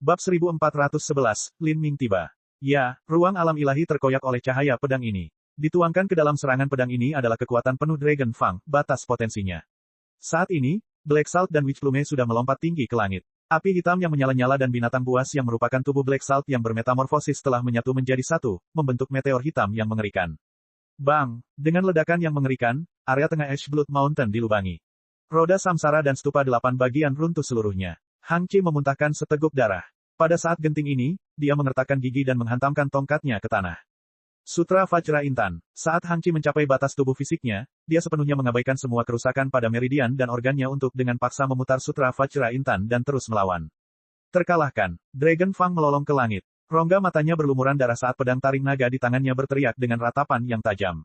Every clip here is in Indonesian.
Bab 1411, Lin Ming tiba. Ya, ruang alam ilahi terkoyak oleh cahaya pedang ini. Dituangkan ke dalam serangan pedang ini adalah kekuatan penuh Dragon Fang, batas potensinya. Saat ini, Black Salt dan Witch Plume sudah melompat tinggi ke langit. Api hitam yang menyala-nyala dan binatang buas yang merupakan tubuh Black Salt yang bermetamorfosis telah menyatu menjadi satu, membentuk meteor hitam yang mengerikan. Bang! Dengan ledakan yang mengerikan, area tengah Ash Blood Mountain dilubangi. Roda samsara dan stupa 8 bagian runtuh seluruhnya. Hang Chi memuntahkan seteguk darah. Pada saat genting ini, dia mengertakkan gigi dan menghantamkan tongkatnya ke tanah. Sutra Vajra Intan. Saat Hang Chi mencapai batas tubuh fisiknya, dia sepenuhnya mengabaikan semua kerusakan pada meridian dan organnya untuk dengan paksa memutar Sutra Vajra Intan dan terus melawan. Terkalahkan, Dragon Fang melolong ke langit. Rongga matanya berlumuran darah saat pedang taring naga di tangannya berteriak dengan ratapan yang tajam.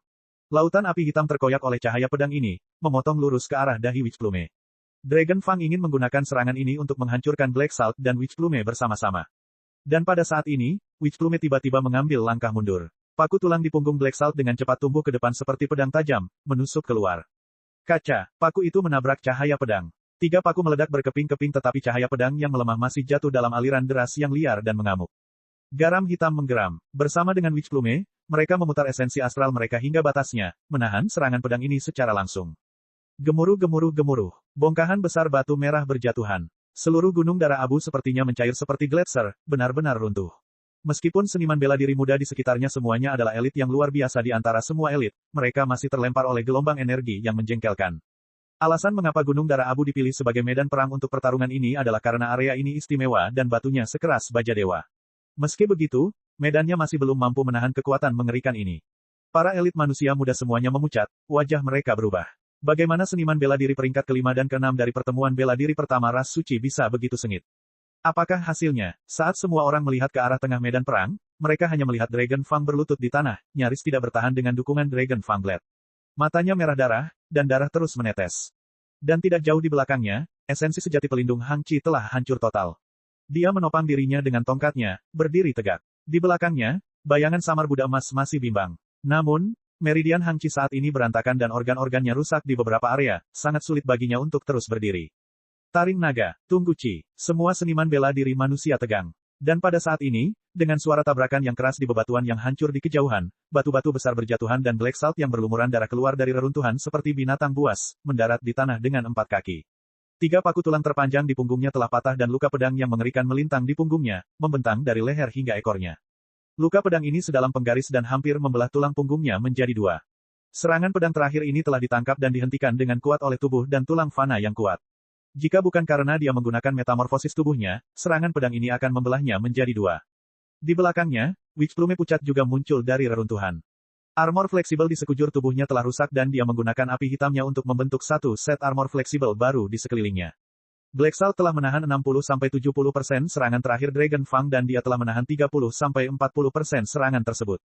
Lautan api hitam terkoyak oleh cahaya pedang ini, memotong lurus ke arah dahi Witch Plume. Dragon Fang ingin menggunakan serangan ini untuk menghancurkan Black Salt dan Witch Plume bersama-sama. Dan pada saat ini, Witch Plume tiba-tiba mengambil langkah mundur. Paku tulang di punggung Black Salt dengan cepat tumbuh ke depan seperti pedang tajam, menusuk keluar. Kaca, paku itu menabrak cahaya pedang. 3 paku meledak berkeping-keping tetapi cahaya pedang yang melemah masih jatuh dalam aliran deras yang liar dan mengamuk. Garam hitam menggeram. Bersama dengan Witch Plume, mereka memutar esensi astral mereka hingga batasnya, menahan serangan pedang ini secara langsung. Gemuruh-gemuruh-gemuruh. Bongkahan besar batu merah berjatuhan. Seluruh gunung darah abu sepertinya mencair seperti gletser, benar-benar runtuh. Meskipun seniman bela diri muda di sekitarnya semuanya adalah elit yang luar biasa di antara semua elit, mereka masih terlempar oleh gelombang energi yang menjengkelkan. Alasan mengapa gunung darah abu dipilih sebagai medan perang untuk pertarungan ini adalah karena area ini istimewa dan batunya sekeras baja dewa. Meski begitu, medannya masih belum mampu menahan kekuatan mengerikan ini. Para elit manusia muda semuanya memucat, wajah mereka berubah. Bagaimana seniman bela diri peringkat ke-5 dan ke-6 dari pertemuan bela diri pertama ras suci bisa begitu sengit? Apakah hasilnya? Saat semua orang melihat ke arah tengah medan perang, mereka hanya melihat Dragon Fang berlutut di tanah, nyaris tidak bertahan dengan dukungan Dragon Fang Blade. Matanya merah darah, dan darah terus menetes. Dan tidak jauh di belakangnya, esensi sejati pelindung Hang Chi telah hancur total. Dia menopang dirinya dengan tongkatnya, berdiri tegak. Di belakangnya, bayangan samar Buddha emas masih bimbang. Namun, meridian Hang Chi saat ini berantakan dan organ-organnya rusak di beberapa area, sangat sulit baginya untuk terus berdiri. Taring naga, tunggu Chi. Semua seniman bela diri manusia tegang. Dan pada saat ini, dengan suara tabrakan yang keras di bebatuan yang hancur di kejauhan, batu-batu besar berjatuhan dan Black Salt yang berlumuran darah keluar dari reruntuhan seperti binatang buas, mendarat di tanah dengan 4 kaki. 3 paku tulang terpanjang di punggungnya telah patah dan luka pedang yang mengerikan melintang di punggungnya, membentang dari leher hingga ekornya. Luka pedang ini sedalam penggaris dan hampir membelah tulang punggungnya menjadi 2. Serangan pedang terakhir ini telah ditangkap dan dihentikan dengan kuat oleh tubuh dan tulang fana yang kuat. Jika bukan karena dia menggunakan metamorfosis tubuhnya, serangan pedang ini akan membelahnya menjadi 2. Di belakangnya, Witch Plume pucat juga muncul dari reruntuhan. Armor fleksibel di sekujur tubuhnya telah rusak dan dia menggunakan api hitamnya untuk membentuk satu set armor fleksibel baru di sekelilingnya. Black Salt telah menahan 60-70% serangan terakhir Dragon Fang dan dia telah menahan 30-40% serangan tersebut.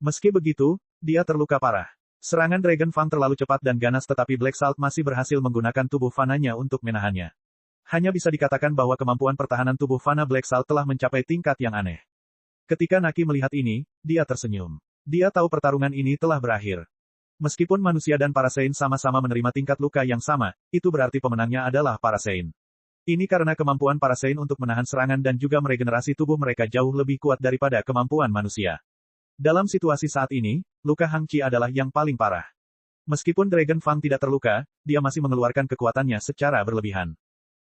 Meski begitu, dia terluka parah. Serangan Dragon Fang terlalu cepat dan ganas tetapi Black Salt masih berhasil menggunakan tubuh fananya untuk menahannya. Hanya bisa dikatakan bahwa kemampuan pertahanan tubuh fana Black Salt telah mencapai tingkat yang aneh. Ketika Naki melihat ini, dia tersenyum. Dia tahu pertarungan ini telah berakhir. Meskipun manusia dan Parasein sama-sama menerima tingkat luka yang sama, itu berarti pemenangnya adalah Parasein. Ini karena kemampuan Parasein untuk menahan serangan dan juga meregenerasi tubuh mereka jauh lebih kuat daripada kemampuan manusia. Dalam situasi saat ini, luka Hang Chi adalah yang paling parah. Meskipun Dragon Fang tidak terluka, dia masih mengeluarkan kekuatannya secara berlebihan.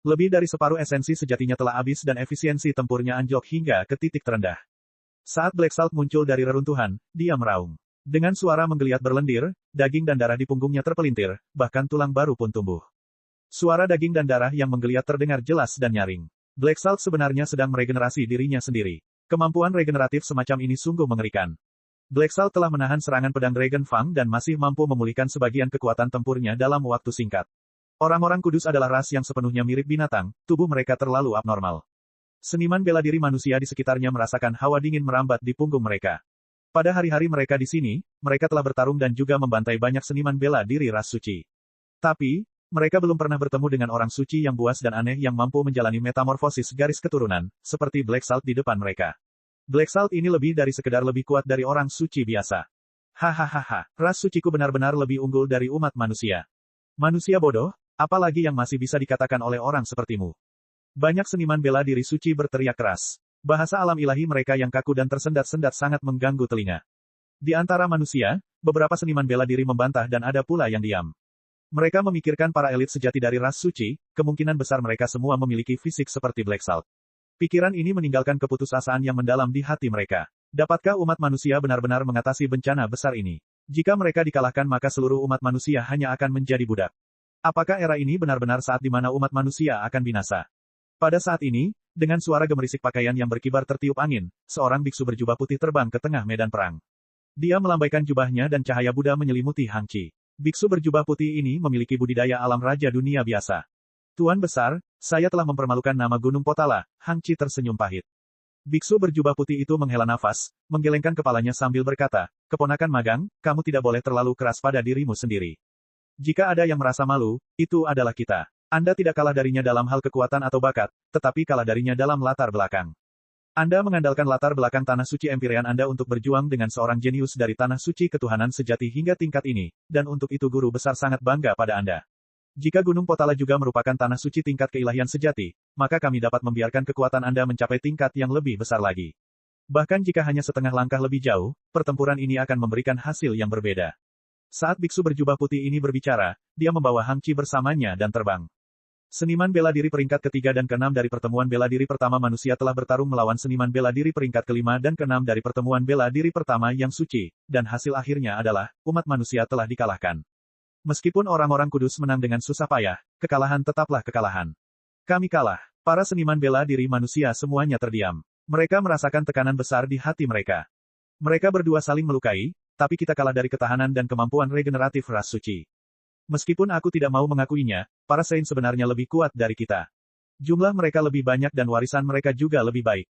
Lebih dari separuh esensi sejatinya telah habis dan efisiensi tempurnya anjlok hingga ke titik terendah. Saat Black Salt muncul dari reruntuhan, dia meraung. Dengan suara menggeliat berlendir, daging dan darah di punggungnya terpelintir, bahkan tulang baru pun tumbuh. Suara daging dan darah yang menggeliat terdengar jelas dan nyaring. Black Salt sebenarnya sedang meregenerasi dirinya sendiri. Kemampuan regeneratif semacam ini sungguh mengerikan. Black Salt telah menahan serangan pedang Dragon Fang dan masih mampu memulihkan sebagian kekuatan tempurnya dalam waktu singkat. Orang-orang kudus adalah ras yang sepenuhnya mirip binatang, tubuh mereka terlalu abnormal. Seniman bela diri manusia di sekitarnya merasakan hawa dingin merambat di punggung mereka. Pada hari-hari mereka di sini, mereka telah bertarung dan juga membantai banyak seniman bela diri ras suci. Tapi, mereka belum pernah bertemu dengan orang suci yang buas dan aneh yang mampu menjalani metamorfosis garis keturunan, seperti Black Salt di depan mereka. Black Salt ini lebih dari sekedar lebih kuat dari orang suci biasa. Hahaha, ras suciku benar-benar lebih unggul dari umat manusia. Manusia bodoh, apalagi yang masih bisa dikatakan oleh orang sepertimu. Banyak seniman bela diri suci berteriak keras. Bahasa alam ilahi mereka yang kaku dan tersendat-sendat sangat mengganggu telinga. Di antara manusia, beberapa seniman bela diri membantah dan ada pula yang diam. Mereka memikirkan para elit sejati dari ras suci, kemungkinan besar mereka semua memiliki fisik seperti Black Salt. Pikiran ini meninggalkan keputusasaan yang mendalam di hati mereka. Dapatkah umat manusia benar-benar mengatasi bencana besar ini? Jika mereka dikalahkan maka seluruh umat manusia hanya akan menjadi budak. Apakah era ini benar-benar saat di mana umat manusia akan binasa? Pada saat ini, dengan suara gemerisik pakaian yang berkibar tertiup angin, seorang biksu berjubah putih terbang ke tengah medan perang. Dia melambaikan jubahnya dan cahaya Buddha menyelimuti Hang Qi. Biksu berjubah putih ini memiliki budidaya alam raja dunia biasa. Tuan besar, saya telah mempermalukan nama Gunung Potala, Hang Qi tersenyum pahit. Biksu berjubah putih itu menghela nafas, menggelengkan kepalanya sambil berkata, keponakan magang, kamu tidak boleh terlalu keras pada dirimu sendiri. Jika ada yang merasa malu, itu adalah kita. Anda tidak kalah darinya dalam hal kekuatan atau bakat, tetapi kalah darinya dalam latar belakang. Anda mengandalkan latar belakang tanah suci Empyrean Anda untuk berjuang dengan seorang jenius dari tanah suci ketuhanan sejati hingga tingkat ini, dan untuk itu guru besar sangat bangga pada Anda. Jika Gunung Potala juga merupakan tanah suci tingkat keilahian sejati, maka kami dapat membiarkan kekuatan Anda mencapai tingkat yang lebih besar lagi. Bahkan jika hanya setengah langkah lebih jauh, pertempuran ini akan memberikan hasil yang berbeda. Saat biksu berjubah putih ini berbicara, dia membawa Hang Qi bersamanya dan terbang. Seniman bela diri peringkat ketiga dan keenam dari pertemuan bela diri pertama manusia telah bertarung melawan seniman bela diri peringkat kelima dan keenam dari pertemuan bela diri pertama yang suci, dan hasil akhirnya adalah, umat manusia telah dikalahkan. Meskipun orang-orang kudus menang dengan susah payah, kekalahan tetaplah kekalahan. Kami kalah. Para seniman bela diri manusia semuanya terdiam. Mereka merasakan tekanan besar di hati mereka. Mereka berdua saling melukai, tapi kita kalah dari ketahanan dan kemampuan regeneratif ras suci. Meskipun aku tidak mau mengakuinya, para Saint sebenarnya lebih kuat dari kita. Jumlah mereka lebih banyak dan warisan mereka juga lebih baik.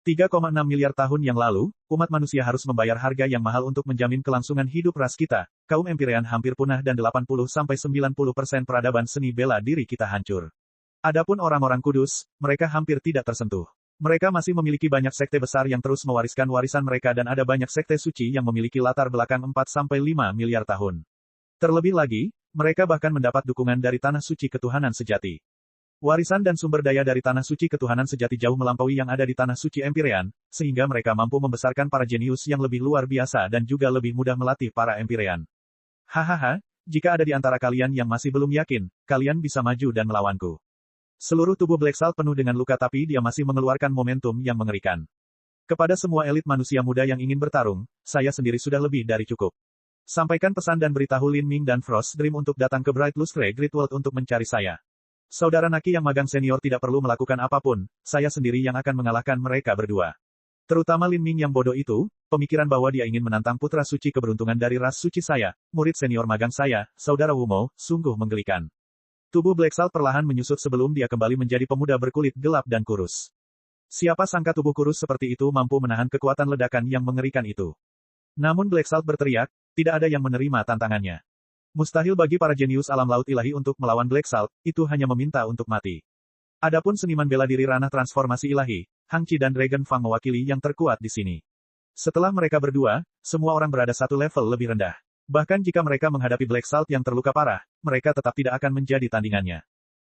3,6 miliar tahun yang lalu, umat manusia harus membayar harga yang mahal untuk menjamin kelangsungan hidup ras kita. Kaum Empyrean hampir punah dan 80-90% peradaban seni bela diri kita hancur. Adapun orang-orang kudus, mereka hampir tidak tersentuh. Mereka masih memiliki banyak sekte besar yang terus mewariskan warisan mereka dan ada banyak sekte suci yang memiliki latar belakang 4-5 miliar tahun. Terlebih lagi, mereka bahkan mendapat dukungan dari tanah suci ketuhanan sejati. Warisan dan sumber daya dari tanah suci ketuhanan sejati jauh melampaui yang ada di tanah suci Empyrean, sehingga mereka mampu membesarkan para jenius yang lebih luar biasa dan juga lebih mudah melatih para Empyrean. Hahaha, jika ada di antara kalian yang masih belum yakin, kalian bisa maju dan melawanku. Seluruh tubuh Black Salt penuh dengan luka tapi dia masih mengeluarkan momentum yang mengerikan. Kepada semua elit manusia muda yang ingin bertarung, saya sendiri sudah lebih dari cukup. Sampaikan pesan dan beritahu Lin Ming dan Frost Dream untuk datang ke Bright Lustre Great World untuk mencari saya. Saudara Naki yang magang senior tidak perlu melakukan apapun, saya sendiri yang akan mengalahkan mereka berdua. Terutama Lin Ming yang bodoh itu, pemikiran bahwa dia ingin menantang putra suci keberuntungan dari ras suci saya, murid senior magang saya, Saudara Wumo, sungguh menggelikan. Tubuh Black Salt perlahan menyusut sebelum dia kembali menjadi pemuda berkulit gelap dan kurus. Siapa sangka tubuh kurus seperti itu mampu menahan kekuatan ledakan yang mengerikan itu. Namun Black Salt berteriak, tidak ada yang menerima tantangannya. Mustahil bagi para jenius alam laut ilahi untuk melawan Black Salt, itu hanya meminta untuk mati. Adapun seniman bela diri ranah transformasi ilahi, Hang Qi dan Dragon Fang mewakili yang terkuat di sini. Setelah mereka berdua, semua orang berada satu level lebih rendah. Bahkan jika mereka menghadapi Black Salt yang terluka parah, mereka tetap tidak akan menjadi tandingannya.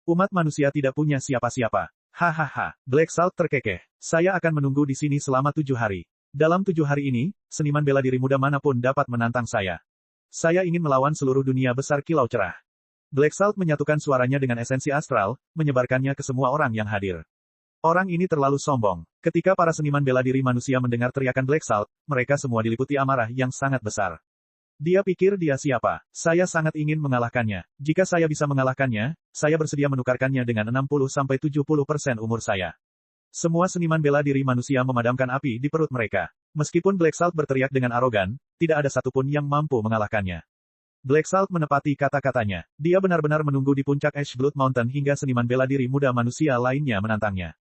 Umat manusia tidak punya siapa-siapa. Hahaha, Black Salt terkekeh. Saya akan menunggu di sini selama 7 hari. Dalam 7 hari ini, seniman bela diri muda manapun dapat menantang saya. Saya ingin melawan seluruh dunia besar kilau cerah. Black Salt menyatukan suaranya dengan esensi astral, menyebarkannya ke semua orang yang hadir. Orang ini terlalu sombong. Ketika para seniman bela diri manusia mendengar teriakan Black Salt, mereka semua diliputi amarah yang sangat besar. Dia pikir dia siapa? Saya sangat ingin mengalahkannya. Jika saya bisa mengalahkannya, saya bersedia menukarkannya dengan 60-70% umur saya. Semua seniman bela diri manusia memadamkan api di perut mereka. Meskipun Black Salt berteriak dengan arogan, tidak ada satupun yang mampu mengalahkannya. Black Salt menepati kata-katanya. Dia benar-benar menunggu di puncak Ash Blood Mountain hingga seniman bela diri muda manusia lainnya menantangnya.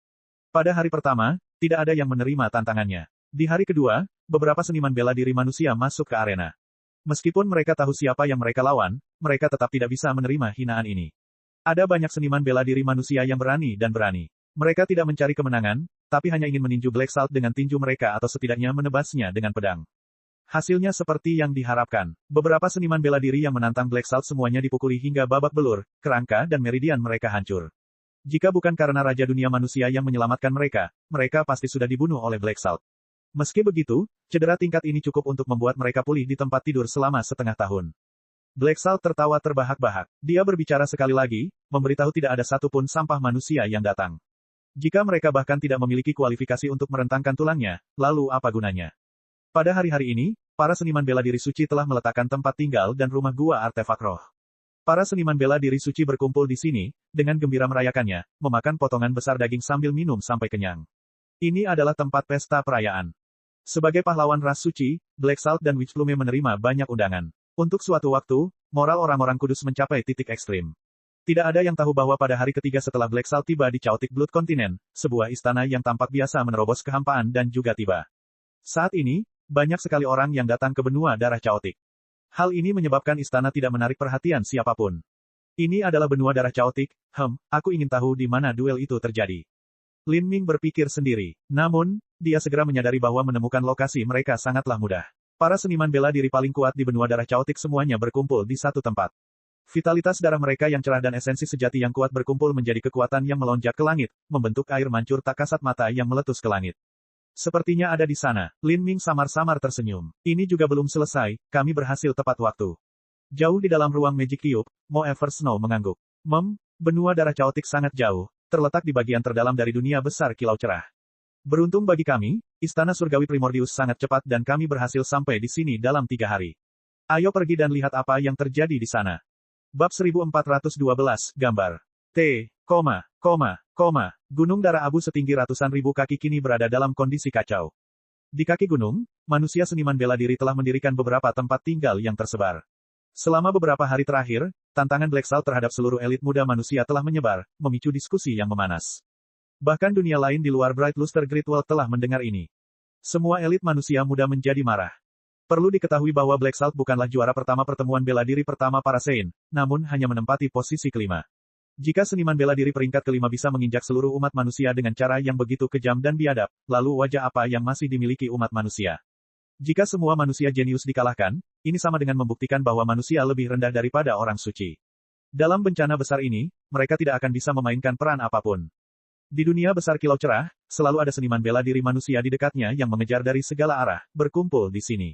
Pada hari pertama, tidak ada yang menerima tantangannya. Di hari kedua, beberapa seniman bela diri manusia masuk ke arena. Meskipun mereka tahu siapa yang mereka lawan, mereka tetap tidak bisa menerima hinaan ini. Ada banyak seniman bela diri manusia yang berani dan berani. Mereka tidak mencari kemenangan, tapi hanya ingin meninju Black Salt dengan tinju mereka atau setidaknya menebasnya dengan pedang. Hasilnya seperti yang diharapkan. Beberapa seniman bela diri yang menantang Black Salt semuanya dipukuli hingga babak belur, kerangka dan meridian mereka hancur. Jika bukan karena Raja Dunia Manusia yang menyelamatkan mereka, mereka pasti sudah dibunuh oleh Black Salt. Meski begitu, cedera tingkat ini cukup untuk membuat mereka pulih di tempat tidur selama setengah tahun. Black Salt tertawa terbahak-bahak. Dia berbicara sekali lagi, memberitahu tidak ada satupun sampah manusia yang datang. Jika mereka bahkan tidak memiliki kualifikasi untuk merentangkan tulangnya, lalu apa gunanya? Pada hari-hari ini, para seniman bela diri suci telah meletakkan tempat tinggal dan rumah gua artefak roh. Para seniman bela diri suci berkumpul di sini, dengan gembira merayakannya, memakan potongan besar daging sambil minum sampai kenyang. Ini adalah tempat pesta perayaan. Sebagai pahlawan ras suci, Black Salt dan Witch Plume menerima banyak undangan. Untuk suatu waktu, moral orang-orang kudus mencapai titik ekstrim. Tidak ada yang tahu bahwa pada hari ketiga setelah Black Salt tiba di Chaotic Blood Continent, sebuah istana yang tampak biasa menerobos kehampaan dan juga tiba. Saat ini, banyak sekali orang yang datang ke benua darah Chaotic. Hal ini menyebabkan istana tidak menarik perhatian siapapun. Ini adalah benua darah Chaotic, aku ingin tahu di mana duel itu terjadi. Lin Ming berpikir sendiri. Namun, dia segera menyadari bahwa menemukan lokasi mereka sangatlah mudah. Para seniman bela diri paling kuat di benua darah Chaotic semuanya berkumpul di satu tempat. Vitalitas darah mereka yang cerah dan esensi sejati yang kuat berkumpul menjadi kekuatan yang melonjak ke langit, membentuk air mancur tak kasat mata yang meletus ke langit. Sepertinya ada di sana. Lin Ming samar-samar tersenyum. Ini juga belum selesai, kami berhasil tepat waktu. Jauh di dalam ruang Magic Cube, Mo Ever Snow mengangguk. Benua darah Chaotic sangat jauh, terletak di bagian terdalam dari dunia besar kilau cerah. Beruntung bagi kami, Istana Surgawi Primordius sangat cepat dan kami berhasil sampai di sini dalam 3 hari. Ayo pergi dan lihat apa yang terjadi di sana. Bab 1412, gambar. Gunung darah abu setinggi ratusan ribu kaki kini berada dalam kondisi kacau. Di kaki gunung, manusia seniman bela diri telah mendirikan beberapa tempat tinggal yang tersebar. Selama beberapa hari terakhir, tantangan Black Salt terhadap seluruh elit muda manusia telah menyebar, memicu diskusi yang memanas. Bahkan dunia lain di luar Bright Luster Great Wall telah mendengar ini. Semua elit manusia muda menjadi marah. Perlu diketahui bahwa Black Salt bukanlah juara pertama pertemuan bela diri pertama para Saint, namun hanya menempati posisi kelima. Jika seniman bela diri peringkat kelima bisa menginjak seluruh umat manusia dengan cara yang begitu kejam dan biadab, lalu wajah apa yang masih dimiliki umat manusia? Jika semua manusia jenius dikalahkan, ini sama dengan membuktikan bahwa manusia lebih rendah daripada orang suci. Dalam bencana besar ini, mereka tidak akan bisa memainkan peran apapun. Di dunia besar kilau cerah, selalu ada seniman bela diri manusia di dekatnya yang mengejar dari segala arah, berkumpul di sini.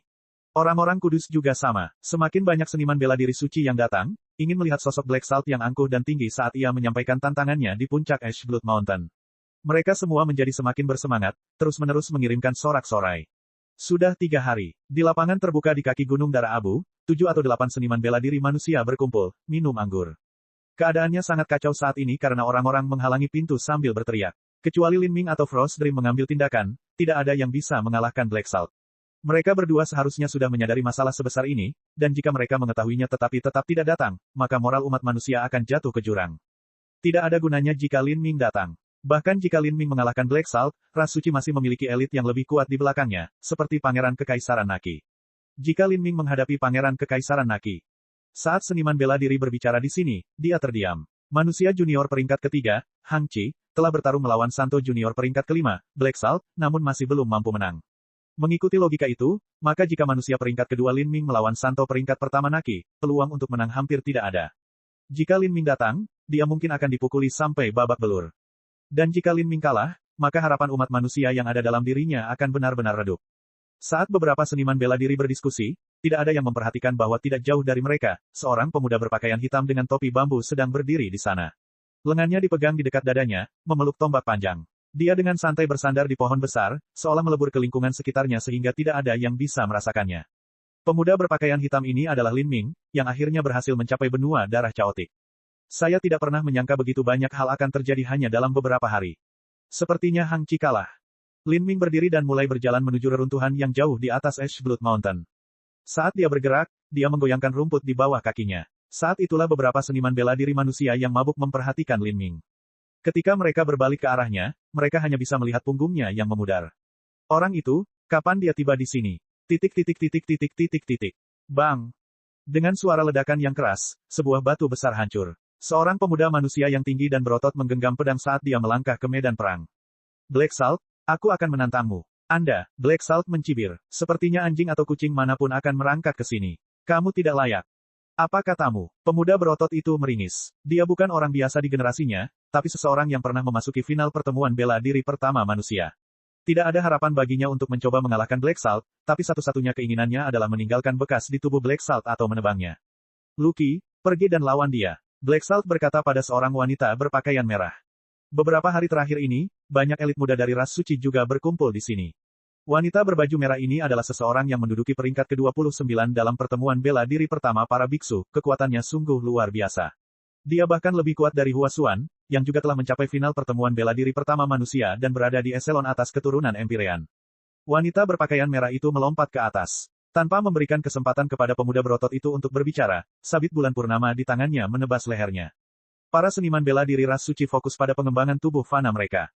Orang-orang kudus juga sama. Semakin banyak seniman bela diri suci yang datang, ingin melihat sosok Black Salt yang angkuh dan tinggi saat ia menyampaikan tantangannya di puncak Ash Blood Mountain. Mereka semua menjadi semakin bersemangat, terus-menerus mengirimkan sorak-sorai. Sudah 3 hari. Di lapangan terbuka di kaki Gunung Darah Abu, 7 atau 8 seniman bela diri manusia berkumpul, minum anggur. Keadaannya sangat kacau saat ini karena orang-orang menghalangi pintu sambil berteriak. Kecuali Lin Ming atau Frost Dream mengambil tindakan, tidak ada yang bisa mengalahkan Black Salt. Mereka berdua seharusnya sudah menyadari masalah sebesar ini, dan jika mereka mengetahuinya tetapi tetap tidak datang, maka moral umat manusia akan jatuh ke jurang. Tidak ada gunanya jika Lin Ming datang. Bahkan jika Lin Ming mengalahkan Black Salt, ras suci masih memiliki elit yang lebih kuat di belakangnya, seperti Pangeran Kekaisaran Naki. Jika Lin Ming menghadapi Pangeran Kekaisaran Naki. Saat seniman bela diri berbicara di sini, dia terdiam. Manusia junior peringkat ketiga, Hang Chi, telah bertarung melawan Santo junior peringkat kelima, Black Salt, namun masih belum mampu menang. Mengikuti logika itu, maka jika manusia peringkat kedua Lin Ming melawan Santo peringkat pertama Naki, peluang untuk menang hampir tidak ada. Jika Lin Ming datang, dia mungkin akan dipukuli sampai babak belur. Dan jika Lin Ming kalah, maka harapan umat manusia yang ada dalam dirinya akan benar-benar redup. Saat beberapa seniman bela diri berdiskusi, tidak ada yang memperhatikan bahwa tidak jauh dari mereka, seorang pemuda berpakaian hitam dengan topi bambu sedang berdiri di sana. Lengannya dipegang di dekat dadanya, memeluk tombak panjang. Dia dengan santai bersandar di pohon besar, seolah melebur ke lingkungan sekitarnya sehingga tidak ada yang bisa merasakannya. Pemuda berpakaian hitam ini adalah Lin Ming, yang akhirnya berhasil mencapai benua darah Chaotic. Saya tidak pernah menyangka begitu banyak hal akan terjadi hanya dalam beberapa hari. Sepertinya Hang Chi kalah. Lin Ming berdiri dan mulai berjalan menuju reruntuhan yang jauh di atas Ash Blood Mountain. Saat dia bergerak, dia menggoyangkan rumput di bawah kakinya. Saat itulah beberapa seniman bela diri manusia yang mabuk memperhatikan Lin Ming. Ketika mereka berbalik ke arahnya, mereka hanya bisa melihat punggungnya yang memudar. Orang itu, kapan dia tiba di sini? Bang! Dengan suara ledakan yang keras, sebuah batu besar hancur. Seorang pemuda manusia yang tinggi dan berotot menggenggam pedang saat dia melangkah ke medan perang. Black Salt, aku akan menantangmu. Anda, Black Salt mencibir. Sepertinya anjing atau kucing manapun akan merangkak ke sini. Kamu tidak layak. Apa katamu? Pemuda berotot itu meringis. Dia bukan orang biasa di generasinya, tapi seseorang yang pernah memasuki final pertemuan bela diri pertama manusia. Tidak ada harapan baginya untuk mencoba mengalahkan Black Salt, tapi satu-satunya keinginannya adalah meninggalkan bekas di tubuh Black Salt atau menebangnya. Lucky, pergi dan lawan dia. Black Salt berkata pada seorang wanita berpakaian merah. Beberapa hari terakhir ini, banyak elit muda dari ras suci juga berkumpul di sini. Wanita berbaju merah ini adalah seseorang yang menduduki peringkat ke-29 dalam pertemuan bela diri pertama para biksu, kekuatannya sungguh luar biasa. Dia bahkan lebih kuat dari Hua Xuan, yang juga telah mencapai final pertemuan bela diri pertama manusia dan berada di eselon atas keturunan Empyrean. Wanita berpakaian merah itu melompat ke atas. Tanpa memberikan kesempatan kepada pemuda berotot itu untuk berbicara, sabit bulan purnama di tangannya menebas lehernya. Para seniman bela diri ras suci fokus pada pengembangan tubuh fana mereka.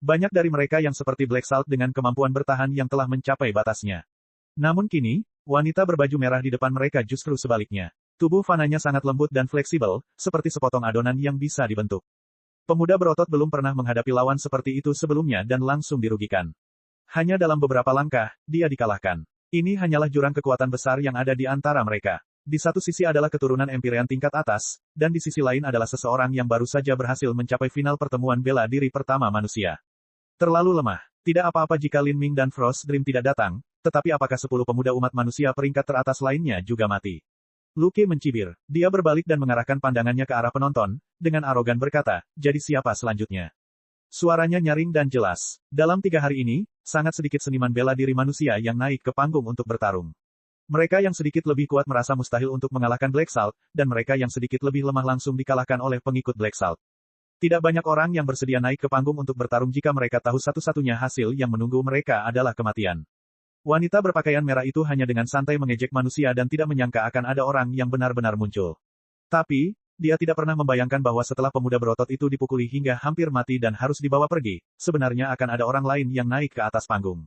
Banyak dari mereka yang seperti Black Salt dengan kemampuan bertahan yang telah mencapai batasnya. Namun kini, wanita berbaju merah di depan mereka justru sebaliknya. Tubuh fananya sangat lembut dan fleksibel, seperti sepotong adonan yang bisa dibentuk. Pemuda berotot belum pernah menghadapi lawan seperti itu sebelumnya dan langsung dirugikan. Hanya dalam beberapa langkah, dia dikalahkan. Ini hanyalah jurang kekuatan besar yang ada di antara mereka. Di satu sisi adalah keturunan Empyrean tingkat atas, dan di sisi lain adalah seseorang yang baru saja berhasil mencapai final pertemuan bela diri pertama manusia. Terlalu lemah. Tidak apa-apa jika Lin Ming dan Frost Dream tidak datang, tetapi apakah 10 pemuda umat manusia peringkat teratas lainnya juga mati? Lucky mencibir. Dia berbalik dan mengarahkan pandangannya ke arah penonton, dengan arogan berkata, jadi siapa selanjutnya? Suaranya nyaring dan jelas. Dalam 3 hari ini, sangat sedikit seniman bela diri manusia yang naik ke panggung untuk bertarung. Mereka yang sedikit lebih kuat merasa mustahil untuk mengalahkan Black Salt, dan mereka yang sedikit lebih lemah langsung dikalahkan oleh pengikut Black Salt. Tidak banyak orang yang bersedia naik ke panggung untuk bertarung jika mereka tahu satu-satunya hasil yang menunggu mereka adalah kematian. Wanita berpakaian merah itu hanya dengan santai mengejek manusia dan tidak menyangka akan ada orang yang benar-benar muncul. Tapi, dia tidak pernah membayangkan bahwa setelah pemuda berotot itu dipukuli hingga hampir mati dan harus dibawa pergi, sebenarnya akan ada orang lain yang naik ke atas panggung.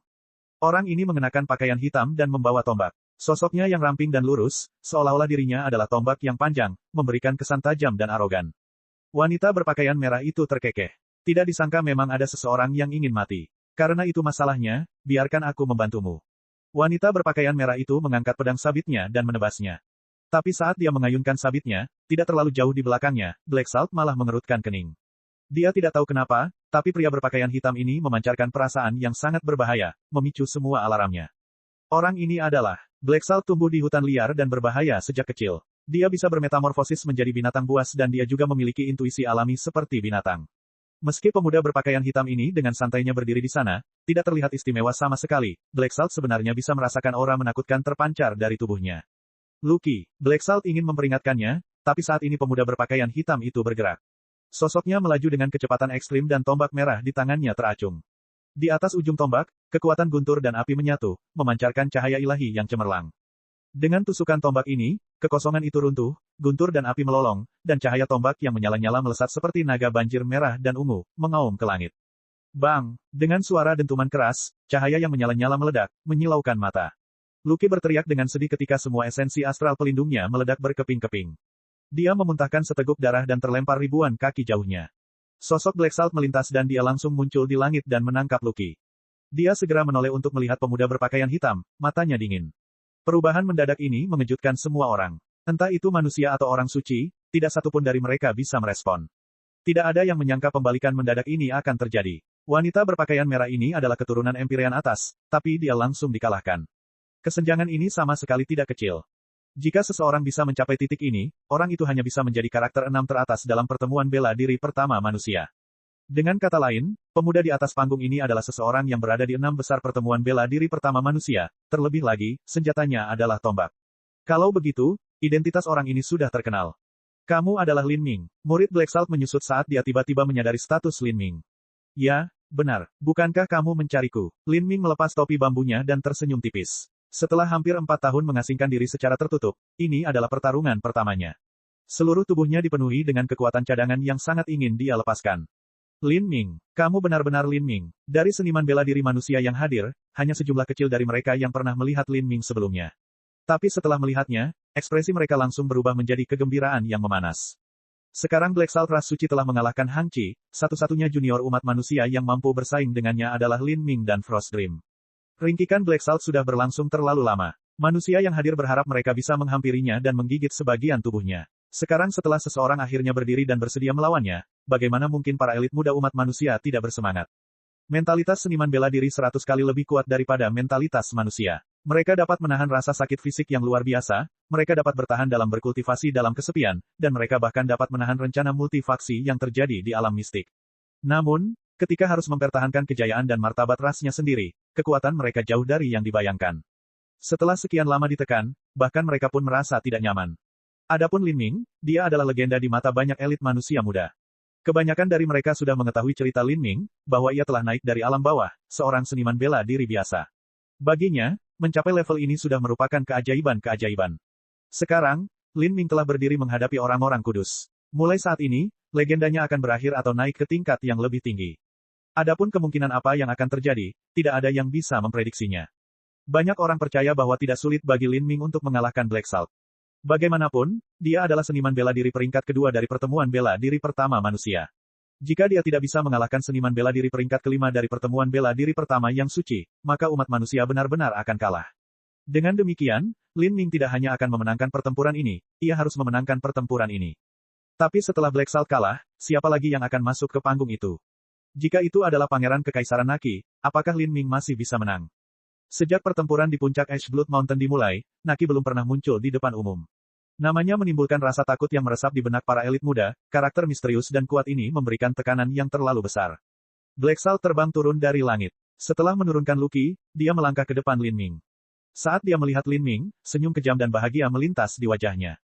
Orang ini mengenakan pakaian hitam dan membawa tombak. Sosoknya yang ramping dan lurus, seolah-olah dirinya adalah tombak yang panjang, memberikan kesan tajam dan arogan. Wanita berpakaian merah itu terkekeh. Tidak disangka memang ada seseorang yang ingin mati. Karena itu masalahnya, biarkan aku membantumu. Wanita berpakaian merah itu mengangkat pedang sabitnya dan menebasnya. Tapi saat dia mengayunkan sabitnya, tidak terlalu jauh di belakangnya, Black Salt malah mengerutkan kening. Dia tidak tahu kenapa, tapi pria berpakaian hitam ini memancarkan perasaan yang sangat berbahaya, memicu semua alarmnya. Orang ini adalah Black Salt tumbuh di hutan liar dan berbahaya sejak kecil. Dia bisa bermetamorfosis menjadi binatang buas dan dia juga memiliki intuisi alami seperti binatang. Meski pemuda berpakaian hitam ini dengan santainya berdiri di sana, tidak terlihat istimewa sama sekali, Black Salt sebenarnya bisa merasakan aura menakutkan terpancar dari tubuhnya. Lucky, Black Salt ingin memperingatkannya, tapi saat ini pemuda berpakaian hitam itu bergerak. Sosoknya melaju dengan kecepatan ekstrim dan tombak merah di tangannya teracung. Di atas ujung tombak, kekuatan guntur dan api menyatu, memancarkan cahaya ilahi yang cemerlang. Dengan tusukan tombak ini, kekosongan itu runtuh, guntur dan api melolong, dan cahaya tombak yang menyala-nyala melesat seperti naga banjir merah dan ungu, mengaum ke langit. Bang! Dengan suara dentuman keras, cahaya yang menyala-nyala meledak, menyilaukan mata. Lucky berteriak dengan sedih ketika semua esensi astral pelindungnya meledak berkeping-keping. Dia memuntahkan seteguk darah dan terlempar ribuan kaki jauhnya. Sosok Black Salt melintas dan dia langsung muncul di langit dan menangkap Lucky. Dia segera menoleh untuk melihat pemuda berpakaian hitam, matanya dingin. Perubahan mendadak ini mengejutkan semua orang. Entah itu manusia atau orang suci, tidak satupun dari mereka bisa merespon. Tidak ada yang menyangka pembalikan mendadak ini akan terjadi. Wanita berpakaian merah ini adalah keturunan Empyrean atas, tapi dia langsung dikalahkan. Kesenjangan ini sama sekali tidak kecil. Jika seseorang bisa mencapai titik ini, orang itu hanya bisa menjadi karakter 6 teratas dalam pertemuan bela diri pertama manusia. Dengan kata lain, pemuda di atas panggung ini adalah seseorang yang berada di 6 besar pertemuan bela diri pertama manusia, terlebih lagi, senjatanya adalah tombak. Kalau begitu, identitas orang ini sudah terkenal. Kamu adalah Lin Ming. Murid Black Salt menyusut saat dia tiba-tiba menyadari status Lin Ming. Ya, benar. Bukankah kamu mencariku? Lin Ming melepas topi bambunya dan tersenyum tipis. Setelah hampir 4 tahun mengasingkan diri secara tertutup, ini adalah pertarungan pertamanya. Seluruh tubuhnya dipenuhi dengan kekuatan cadangan yang sangat ingin dia lepaskan. Lin Ming, kamu benar-benar Lin Ming. Dari seniman bela diri manusia yang hadir, hanya sejumlah kecil dari mereka yang pernah melihat Lin Ming sebelumnya. Tapi setelah melihatnya, ekspresi mereka langsung berubah menjadi kegembiraan yang memanas. Sekarang Black Salt ras suci telah mengalahkan Hang Qi, satu-satunya junior umat manusia yang mampu bersaing dengannya adalah Lin Ming dan Frost Dream. Ringkikan Black Salt sudah berlangsung terlalu lama. Manusia yang hadir berharap mereka bisa menghampirinya dan menggigit sebagian tubuhnya. Sekarang setelah seseorang akhirnya berdiri dan bersedia melawannya, bagaimana mungkin para elit muda umat manusia tidak bersemangat? Mentalitas seniman bela diri 100 kali lebih kuat daripada mentalitas manusia. Mereka dapat menahan rasa sakit fisik yang luar biasa, mereka dapat bertahan dalam berkultivasi dalam kesepian, dan mereka bahkan dapat menahan rencana multifaksi yang terjadi di alam mistik. Namun, ketika harus mempertahankan kejayaan dan martabat rasnya sendiri, kekuatan mereka jauh dari yang dibayangkan. Setelah sekian lama ditekan, bahkan mereka pun merasa tidak nyaman. Adapun Lin Ming, dia adalah legenda di mata banyak elit manusia muda. Kebanyakan dari mereka sudah mengetahui cerita Lin Ming, bahwa ia telah naik dari alam bawah, seorang seniman bela diri biasa. Baginya, mencapai level ini sudah merupakan keajaiban-keajaiban. Sekarang, Lin Ming telah berdiri menghadapi orang-orang kudus. Mulai saat ini, legendanya akan berakhir atau naik ke tingkat yang lebih tinggi. Adapun kemungkinan apa yang akan terjadi, tidak ada yang bisa memprediksinya. Banyak orang percaya bahwa tidak sulit bagi Lin Ming untuk mengalahkan Black Salt. Bagaimanapun, dia adalah seniman bela diri peringkat kedua dari pertemuan bela diri pertama manusia. Jika dia tidak bisa mengalahkan seniman bela diri peringkat kelima dari pertemuan bela diri pertama yang suci, maka umat manusia benar-benar akan kalah. Dengan demikian, Lin Ming tidak hanya akan memenangkan pertempuran ini, ia harus memenangkan pertempuran ini. Tapi setelah Black Salt kalah, siapa lagi yang akan masuk ke panggung itu? Jika itu adalah Pangeran Kekaisaran Naki, apakah Lin Ming masih bisa menang? Sejak pertempuran di puncak Ash Blood Mountain dimulai, Naki belum pernah muncul di depan umum. Namanya menimbulkan rasa takut yang meresap di benak para elit muda, karakter misterius dan kuat ini memberikan tekanan yang terlalu besar. Black Salt terbang turun dari langit. Setelah menurunkan Lucky, dia melangkah ke depan Lin Ming. Saat dia melihat Lin Ming, senyum kejam dan bahagia melintas di wajahnya.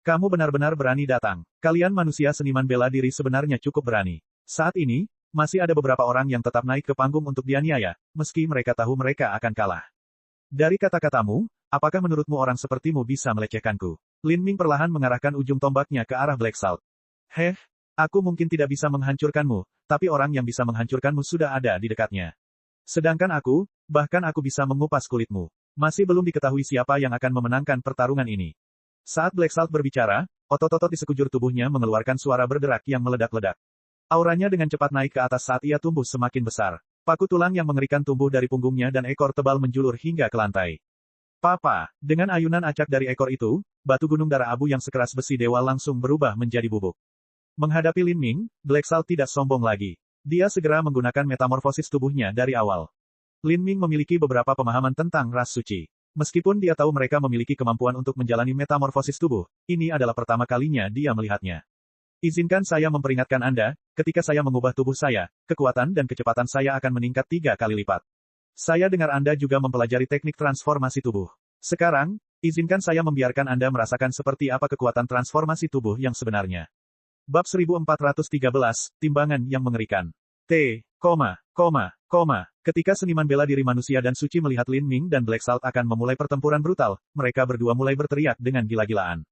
Kamu benar-benar berani datang. Kalian manusia seniman bela diri sebenarnya cukup berani. Saat ini, masih ada beberapa orang yang tetap naik ke panggung untuk dianiaya, meski mereka tahu mereka akan kalah. Dari kata-katamu, apakah menurutmu orang sepertimu bisa melecehkanku? Lin Ming perlahan mengarahkan ujung tombaknya ke arah Black Salt. Aku mungkin tidak bisa menghancurkanmu, tapi orang yang bisa menghancurkanmu sudah ada di dekatnya. Sedangkan bahkan aku bisa mengupas kulitmu. Masih belum diketahui siapa yang akan memenangkan pertarungan ini. Saat Black Salt berbicara, otot-otot di sekujur tubuhnya mengeluarkan suara berderak yang meledak-ledak. Auranya dengan cepat naik ke atas saat ia tumbuh semakin besar. Paku tulang yang mengerikan tumbuh dari punggungnya dan ekor tebal menjulur hingga ke lantai. Papa, dengan ayunan acak dari ekor itu, batu gunung darah abu yang sekeras besi dewa langsung berubah menjadi bubuk. Menghadapi Lin Ming, Black Salt tidak sombong lagi. Dia segera menggunakan metamorfosis tubuhnya dari awal. Lin Ming memiliki beberapa pemahaman tentang ras suci. Meskipun dia tahu mereka memiliki kemampuan untuk menjalani metamorfosis tubuh, ini adalah pertama kalinya dia melihatnya. Izinkan saya memperingatkan Anda, ketika saya mengubah tubuh saya, kekuatan dan kecepatan saya akan meningkat 3 kali lipat. Saya dengar Anda juga mempelajari teknik transformasi tubuh. Sekarang, izinkan saya membiarkan Anda merasakan seperti apa kekuatan transformasi tubuh yang sebenarnya. Bab 1413, Timbangan yang Mengerikan. Ketika seniman bela diri manusia dan suci melihat Lin Ming dan Black Salt akan memulai pertempuran brutal, mereka berdua mulai berteriak dengan gila-gilaan.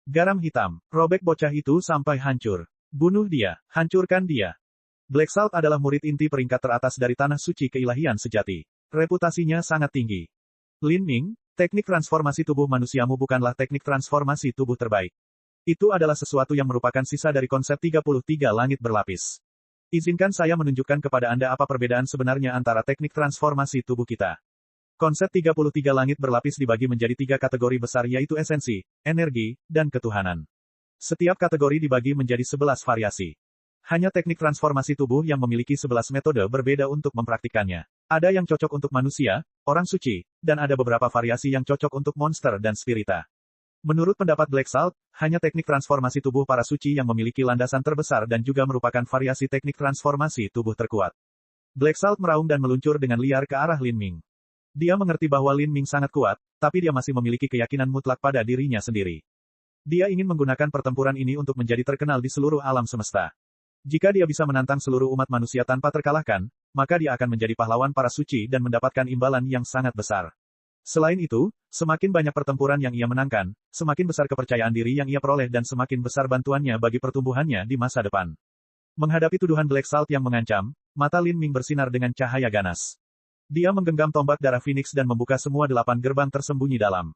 Garam hitam, robek bocah itu sampai hancur. Bunuh dia, hancurkan dia. Black Salt adalah murid inti peringkat teratas dari tanah suci keilahian sejati. Reputasinya sangat tinggi. Lin Ming, teknik transformasi tubuh manusiamu bukanlah teknik transformasi tubuh terbaik. Itu adalah sesuatu yang merupakan sisa dari konsep 33 langit berlapis. Izinkan saya menunjukkan kepada Anda apa perbedaan sebenarnya antara teknik transformasi tubuh kita. Konsep 33 langit berlapis dibagi menjadi 3 kategori besar yaitu esensi, energi, dan ketuhanan. Setiap kategori dibagi menjadi 11 variasi. Hanya teknik transformasi tubuh yang memiliki 11 metode berbeda untuk mempraktikannya. Ada yang cocok untuk manusia, orang suci, dan ada beberapa variasi yang cocok untuk monster dan spirita. Menurut pendapat Black Salt, hanya teknik transformasi tubuh para suci yang memiliki landasan terbesar dan juga merupakan variasi teknik transformasi tubuh terkuat. Black Salt meraung dan meluncur dengan liar ke arah Lin Ming. Dia mengerti bahwa Lin Ming sangat kuat, tapi dia masih memiliki keyakinan mutlak pada dirinya sendiri. Dia ingin menggunakan pertempuran ini untuk menjadi terkenal di seluruh alam semesta. Jika dia bisa menantang seluruh umat manusia tanpa terkalahkan, maka dia akan menjadi pahlawan para suci dan mendapatkan imbalan yang sangat besar. Selain itu, semakin banyak pertempuran yang ia menangkan, semakin besar kepercayaan diri yang ia peroleh dan semakin besar bantuannya bagi pertumbuhannya di masa depan. Menghadapi tuduhan Black Salt yang mengancam, mata Lin Ming bersinar dengan cahaya ganas. Dia menggenggam tombak darah Phoenix dan membuka semua 8 gerbang tersembunyi dalam.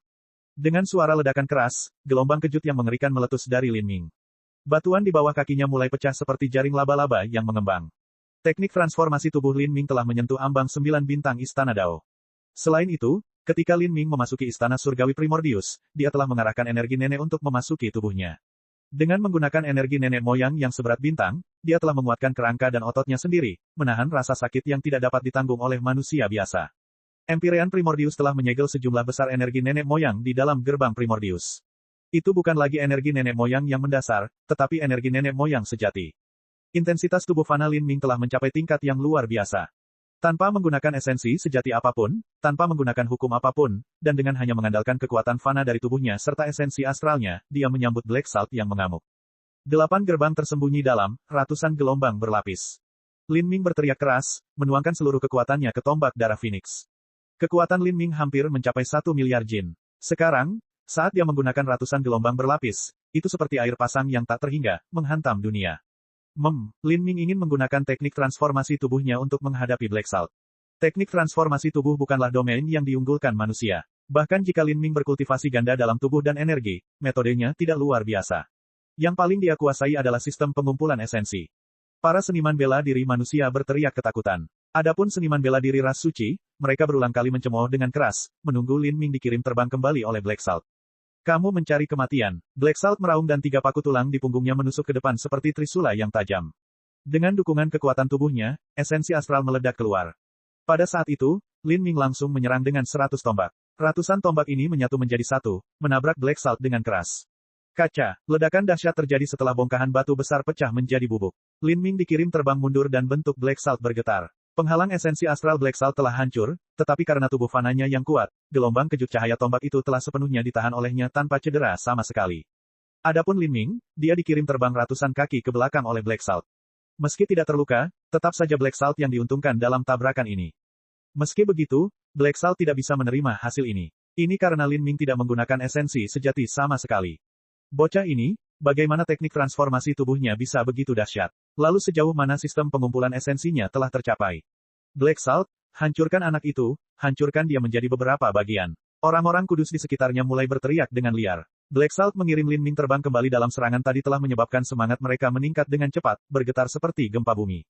Dengan suara ledakan keras, gelombang kejut yang mengerikan meletus dari Lin Ming. Batuan di bawah kakinya mulai pecah seperti jaring laba-laba yang mengembang. Teknik transformasi tubuh Lin Ming telah menyentuh ambang 9 bintang Istana Dao. Selain itu, ketika Lin Ming memasuki Istana Surgawi Primordius, dia telah mengarahkan energi nenek untuk memasuki tubuhnya. Dengan menggunakan energi nenek moyang yang seberat bintang, dia telah menguatkan kerangka dan ototnya sendiri, menahan rasa sakit yang tidak dapat ditanggung oleh manusia biasa. Empyrean Primordius telah menyegel sejumlah besar energi nenek moyang di dalam gerbang Primordius. Itu bukan lagi energi nenek moyang yang mendasar, tetapi energi nenek moyang sejati. Intensitas tubuh Fana Lin Ming telah mencapai tingkat yang luar biasa. Tanpa menggunakan esensi sejati apapun, tanpa menggunakan hukum apapun, dan dengan hanya mengandalkan kekuatan Fana dari tubuhnya serta esensi astralnya, dia menyambut Black Salt yang mengamuk. 8 gerbang tersembunyi dalam, ratusan gelombang berlapis. Lin Ming berteriak keras, menuangkan seluruh kekuatannya ke tombak darah Phoenix. Kekuatan Lin Ming hampir mencapai 1 miliar jin. Sekarang, saat dia menggunakan ratusan gelombang berlapis, itu seperti air pasang yang tak terhingga, menghantam dunia. Lin Ming ingin menggunakan teknik transformasi tubuhnya untuk menghadapi Black Salt. Teknik transformasi tubuh bukanlah domain yang diunggulkan manusia. Bahkan jika Lin Ming berkultivasi ganda dalam tubuh dan energi, metodenya tidak luar biasa. Yang paling dia kuasai adalah sistem pengumpulan esensi. Para seniman bela diri manusia berteriak ketakutan. Adapun seniman bela diri ras suci, mereka berulang kali mencemooh dengan keras, menunggu Lin Ming dikirim terbang kembali oleh Black Salt. Kamu mencari kematian. Black Salt meraung dan 3 paku tulang di punggungnya menusuk ke depan seperti trisula yang tajam. Dengan dukungan kekuatan tubuhnya, esensi astral meledak keluar. Pada saat itu, Lin Ming langsung menyerang dengan 100 tombak. Ratusan tombak ini menyatu menjadi satu, menabrak Black Salt dengan keras. Kaca, ledakan dahsyat terjadi setelah bongkahan batu besar pecah menjadi bubuk. Lin Ming dikirim terbang mundur dan bentuk Black Salt bergetar. Penghalang esensi astral Black Salt telah hancur, tetapi karena tubuh fananya yang kuat, gelombang kejut cahaya tombak itu telah sepenuhnya ditahan olehnya tanpa cedera sama sekali. Adapun Lin Ming, dia dikirim terbang ratusan kaki ke belakang oleh Black Salt. Meski tidak terluka, tetap saja Black Salt yang diuntungkan dalam tabrakan ini. Meski begitu, Black Salt tidak bisa menerima hasil ini. Ini karena Lin Ming tidak menggunakan esensi sejati sama sekali. Bocah ini, bagaimana teknik transformasi tubuhnya bisa begitu dahsyat? Lalu sejauh mana sistem pengumpulan esensinya telah tercapai? Black Salt, hancurkan anak itu, hancurkan dia menjadi beberapa bagian. Orang-orang kudus di sekitarnya mulai berteriak dengan liar. Black Salt mengirim Lin Ming terbang kembali dalam serangan tadi telah menyebabkan semangat mereka meningkat dengan cepat, bergetar seperti gempa bumi.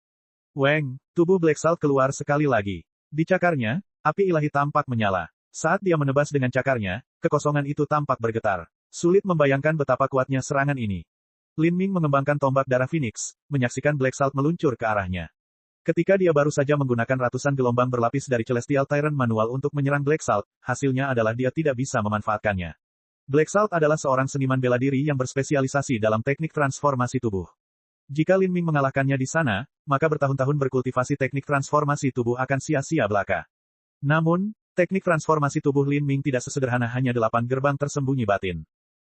Weng, tubuh Black Salt keluar sekali lagi. Di cakarnya, api ilahi tampak menyala. Saat dia menebas dengan cakarnya, kekosongan itu tampak bergetar. Sulit membayangkan betapa kuatnya serangan ini. Lin Ming mengembangkan tombak darah Phoenix, menyaksikan Black Salt meluncur ke arahnya. Ketika dia baru saja menggunakan ratusan gelombang berlapis dari Celestial Tyrant manual untuk menyerang Black Salt, hasilnya adalah dia tidak bisa memanfaatkannya. Black Salt adalah seorang seniman bela diri yang berspesialisasi dalam teknik transformasi tubuh. Jika Lin Ming mengalahkannya di sana, maka bertahun-tahun berkultivasi teknik transformasi tubuh akan sia-sia belaka. Namun, teknik transformasi tubuh Lin Ming tidak sesederhana hanya 8 gerbang tersembunyi batin.